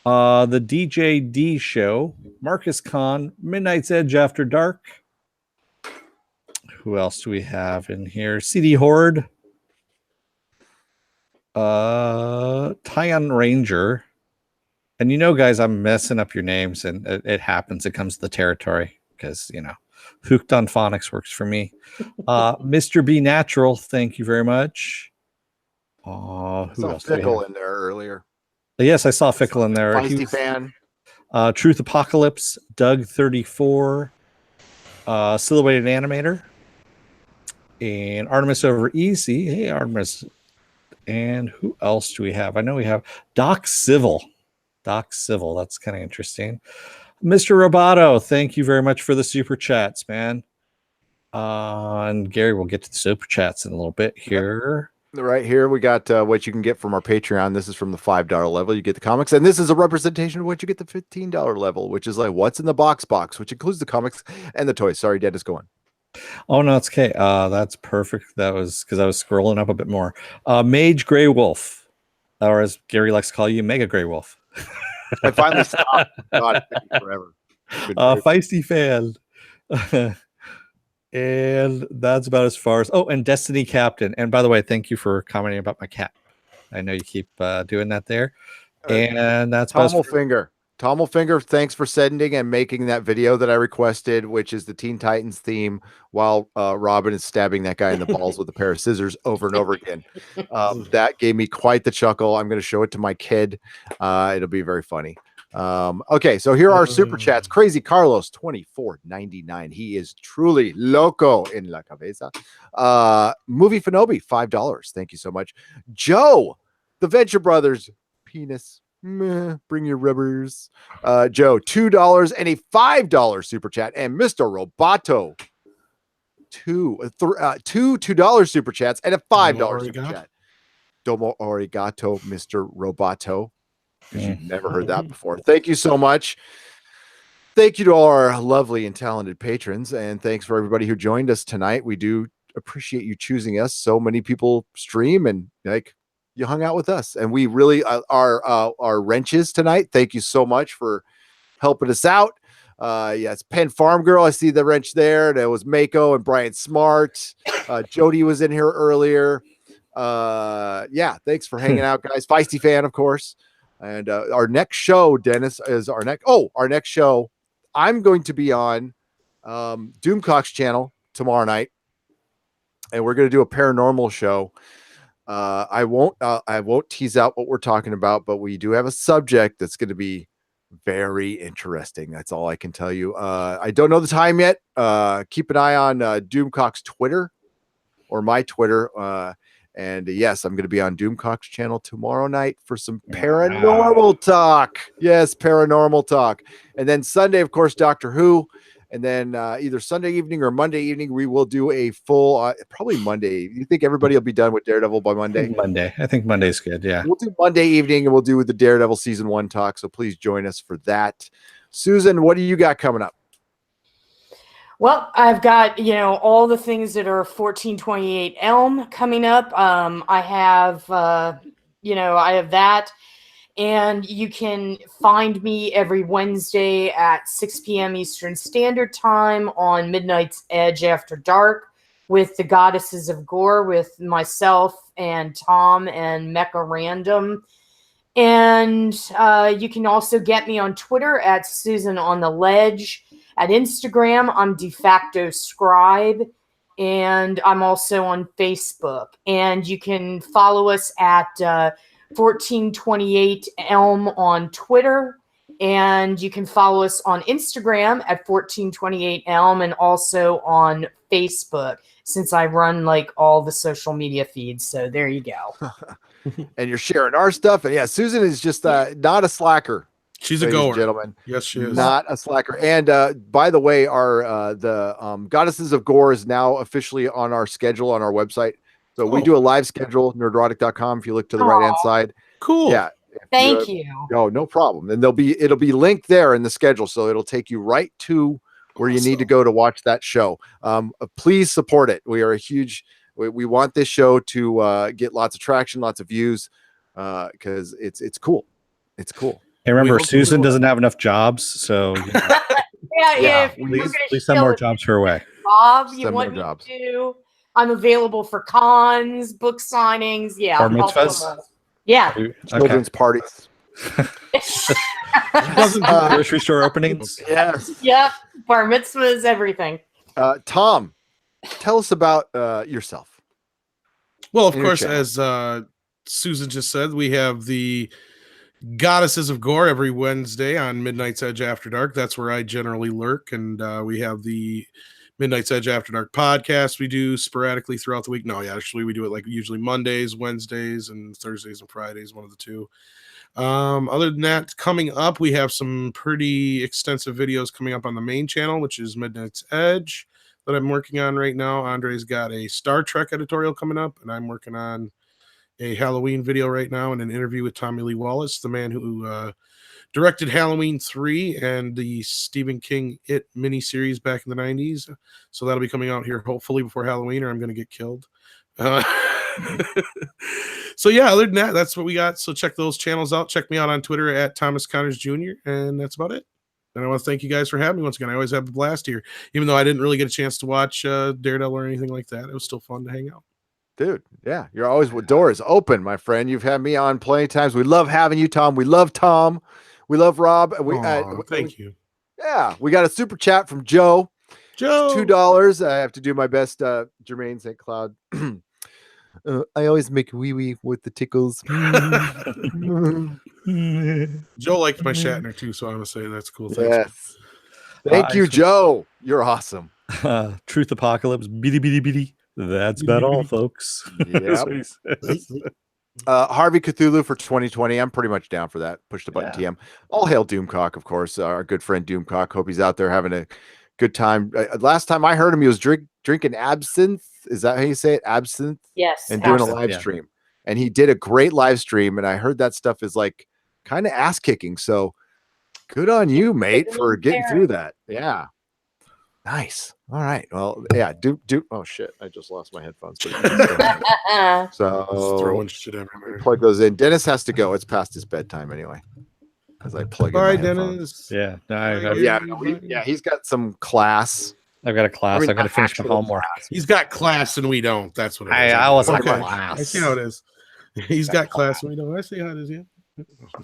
The DJ D Show, Marcus Kahn, Midnight's Edge After Dark. Who else do we have in here? CD Horde, Tyon Ranger. And you know, guys, I'm messing up your names, and it happens. It comes to the territory because, you know, Hooked on Phonics works for me. Mr. B Natural, thank you very much. Who else? Fickle in there earlier. Yes, I saw Fickle in there. Feisty fan. Truth Apocalypse, Doug 34, Silhouetted Animator, and Artemis Over Easy. Hey, Artemis. And who else do we have? I know we have Doc Civil. That's kind of interesting. Mr. Roboto, thank you very much for the super chats, man. And Gary, we'll get to the super chats in a little bit here. Right here, we got what you can get from our Patreon. This is from the $5 level. You get the comics, and this is a representation of what you get the $15 level, which is like what's in the box, which includes the comics and the toys. Sorry, Dennis, go on. Oh, no, it's okay. That's perfect. That was because I was scrolling up a bit more. Mage Grey Wolf, or as Gary likes to call you, Mega Grey Wolf. I finally stopped. God, it took me forever. Feisty fan. And that's about as far as. Oh, and Destiny Captain. And by the way, thank you for commenting about my cat. I know you keep doing that there. And that's best for Tommelfinger, thanks for sending and making that video that I requested, which is the Teen Titans theme, while Robin is stabbing that guy in the balls with a pair of scissors over and over again. That gave me quite the chuckle. I'm going to show it to my kid. It'll be very funny. Okay, so here are super chats. Crazy Carlos, $24.99. He is truly loco in la cabeza. Movie Fanobi, $5. Thank you so much. Joe, the Venture Brothers, penis. Meh, bring your rubbers. Joe, $2 and a $5 super chat. And Mr. Roboto, two $2 super chats and a $5 super chat. Domo arigato, Mr. Roboto. Because you've never heard that before. Thank you so much. Thank you to all our lovely and talented patrons. And thanks for everybody who joined us tonight. We do appreciate you choosing us. So many people stream and you hung out with us, and we really our wrenches tonight. Thank you so much for helping us out. Yes, Penn Farm Girl. I see the wrench there. That was Mako and Brian Smart. Jody was in here earlier. Yeah, thanks for hanging out, guys. Feisty Fan, of course. And our next show, Dennis, is our next show. I'm going to be on Doomcock's channel tomorrow night, and we're going to do a paranormal show. I won't tease out what we're talking about, but we do have a subject that's going to be very interesting. That's all I can tell you. I don't know the time yet. Keep an eye on Doomcock's Twitter or my Twitter. And yes, I'm going to be on Doomcock's channel tomorrow night for some paranormal talk. Yes, paranormal talk. And then Sunday, of course, Doctor Who. And then either Sunday evening or Monday evening, we will do a full, probably Monday. You think everybody will be done with Daredevil by Monday? I think Monday's good. Yeah. We'll do Monday evening and we'll do the Daredevil season 1 talk. So please join us for that. Susan, what do you got coming up? Well, I've got, all the things that are 1428 Elm coming up. I have that. And you can find me every Wednesday at 6 p.m. Eastern Standard Time on Midnight's Edge After Dark with the Goddesses of Gore with myself and Tom and Mecha Random. And you can also get me on Twitter at Susan on the Ledge. At Instagram, I'm De Facto Scribe. And I'm also on Facebook. And you can follow us at 1428 Elm on Twitter, and you can follow us on Instagram at 1428 Elm and also on Facebook, since I run all the social media feeds. So there you go. And you're sharing our stuff. And yeah, Susan is just not a slacker. She's a goer, gentlemen. Yes, she is. Not a slacker. And by the way, our the Goddesses of Gore is now officially on our schedule on our website. So we do a live schedule, nerdrotic.com. If you look to the right-hand side. Cool. Yeah. Thank you. Oh, no problem. And it'll be linked there in the schedule. So it'll take you right to where you need to go to watch that show. Please support it. We are we want this show to get lots of traction, lots of views, because it's cool. It's cool. Hey, remember, Susan doesn't have enough jobs, so yeah. Please send more jobs her way. Bob, you want me to? I'm available for cons, book signings. Yeah. Bar mitzvahs? Yeah. Children's parties. Grocery store openings. Yes. Yep. Bar mitzvahs, everything. Tom, tell us about yourself. Well, of course, as Susan just said, we have the Goddesses of Gore every Wednesday on Midnight's Edge After Dark. That's where I generally lurk. And we have the Midnight's Edge After Dark podcast we do sporadically throughout the week. No, yeah, actually we do it usually Mondays, Wednesdays, and Thursdays and Fridays, one of the two. Other than that, coming up, we have some pretty extensive videos coming up on the main channel, which is Midnight's Edge, that I'm working on right now. Andre's got a Star Trek editorial coming up, and I'm working on a Halloween video right now and an interview with Tommy Lee Wallace, the man who directed Halloween 3 and the Stephen King It miniseries back in the 90s. So that'll be coming out here hopefully before Halloween, or I'm going to get killed. So yeah, other than that, that's what we got. So check those channels out. Check me out on Twitter at Thomas Connors Jr. And that's about it. And I want to thank you guys for having me once again. I always have a blast here, even though I didn't really get a chance to watch Daredevil or anything like that. It was still fun to hang out. Dude, yeah, you're always with doors open, my friend. You've had me on plenty of times. We love having you, Tom. We love Tom. We love Rob. Thank you, Yeah, we got a super chat from Joe. Joe. $2. I have to do my best, Jermaine St. Cloud. I always make wee wee with the tickles. Joe liked my Shatner too, so I'm gonna say that's cool. Thanks. Yes. Thank you, I- Joe. You're awesome. Truth Apocalypse, bitty bitty bitty. That's about all, folks. That's Yep. what he says. Harvey Cthulhu for 2020. I'm pretty much down for that. Push the button, Yeah. TM. All hail Doomcock, of course. Our good friend Doomcock. Hope he's out there having a good time. Last time I heard him, he was drinking absinthe. Is that how you say it? Absinthe? Yes. And doing a absolutely. live Yeah. stream. And he did a great live stream. And I heard that stuff is like kind of ass kicking. So good on you, mate, for getting through that. Yeah. Nice. All right. Well, yeah. Do. Oh shit! I just lost my headphones. But Just so throwing shit everywhere. plug those in. Dennis has to go. It's past his bedtime anyway. As I plug Bye, in my headphones. Dennis. Yeah. No, He's got some class. I've got a class. I mean, I've got to not finish my actual homework. He's got class and we don't. That's what it is. I was Okay. class. I see how it is. He's got class and we don't. I see how it is. Yeah.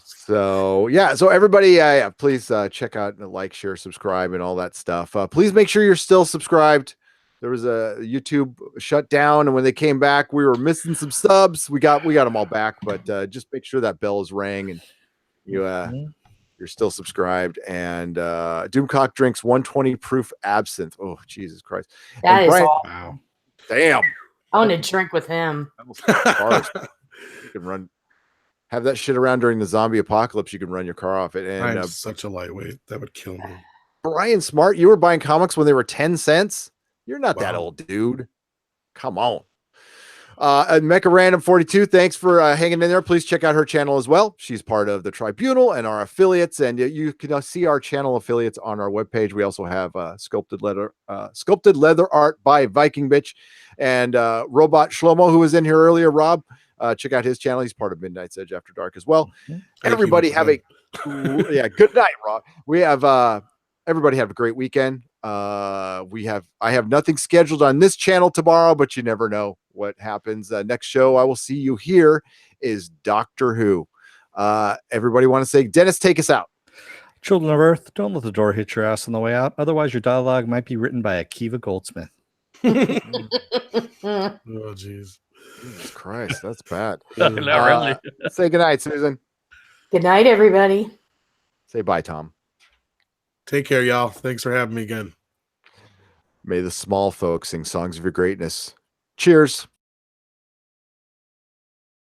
So yeah, so everybody, please check out and like, share, subscribe, and all that stuff. Please make sure you're still subscribed. There was a YouTube shut down, and when they came back, we were missing some subs. We got them all back, but just make sure that bell is rang and you're still subscribed. And Doomcock drinks 120 proof absinthe. Oh Jesus Christ! That And is Brian- all. Wow. Damn. I want to drink with him. Cars. You can run. Have that shit around during the zombie apocalypse. You can run your car off it. And I'm such a lightweight. That would kill me. Brian Smart, you were buying comics when they were 10 cents. You're not that Wow. old, dude. Come on. And Mecha Random 42, thanks for hanging in there. Please check out her channel as well. She's part of the Tribunal and our affiliates, and you can see our channel affiliates on our webpage. We also have sculpted leather art by Viking Bitch and Robot Shlomo, who was in here earlier. Rob, check out his channel. He's part of Midnight's Edge After Dark as well. Everybody have a good night, Rob. We have everybody have a great weekend. I have nothing scheduled on this channel tomorrow, but you never know what happens. Next show I will see you here is Doctor Who. Everybody want to say, Dennis, take us out. Children of Earth, don't let the door hit your ass on the way out. Otherwise, your dialogue might be written by Akiva Goldsmith. Oh, jeez. Jesus Christ, that's bad. Really. Say goodnight, Susan. Good night, everybody. Say bye, Tom. Take care, y'all. Thanks for having me again. May the small folks sing songs of your greatness. Cheers.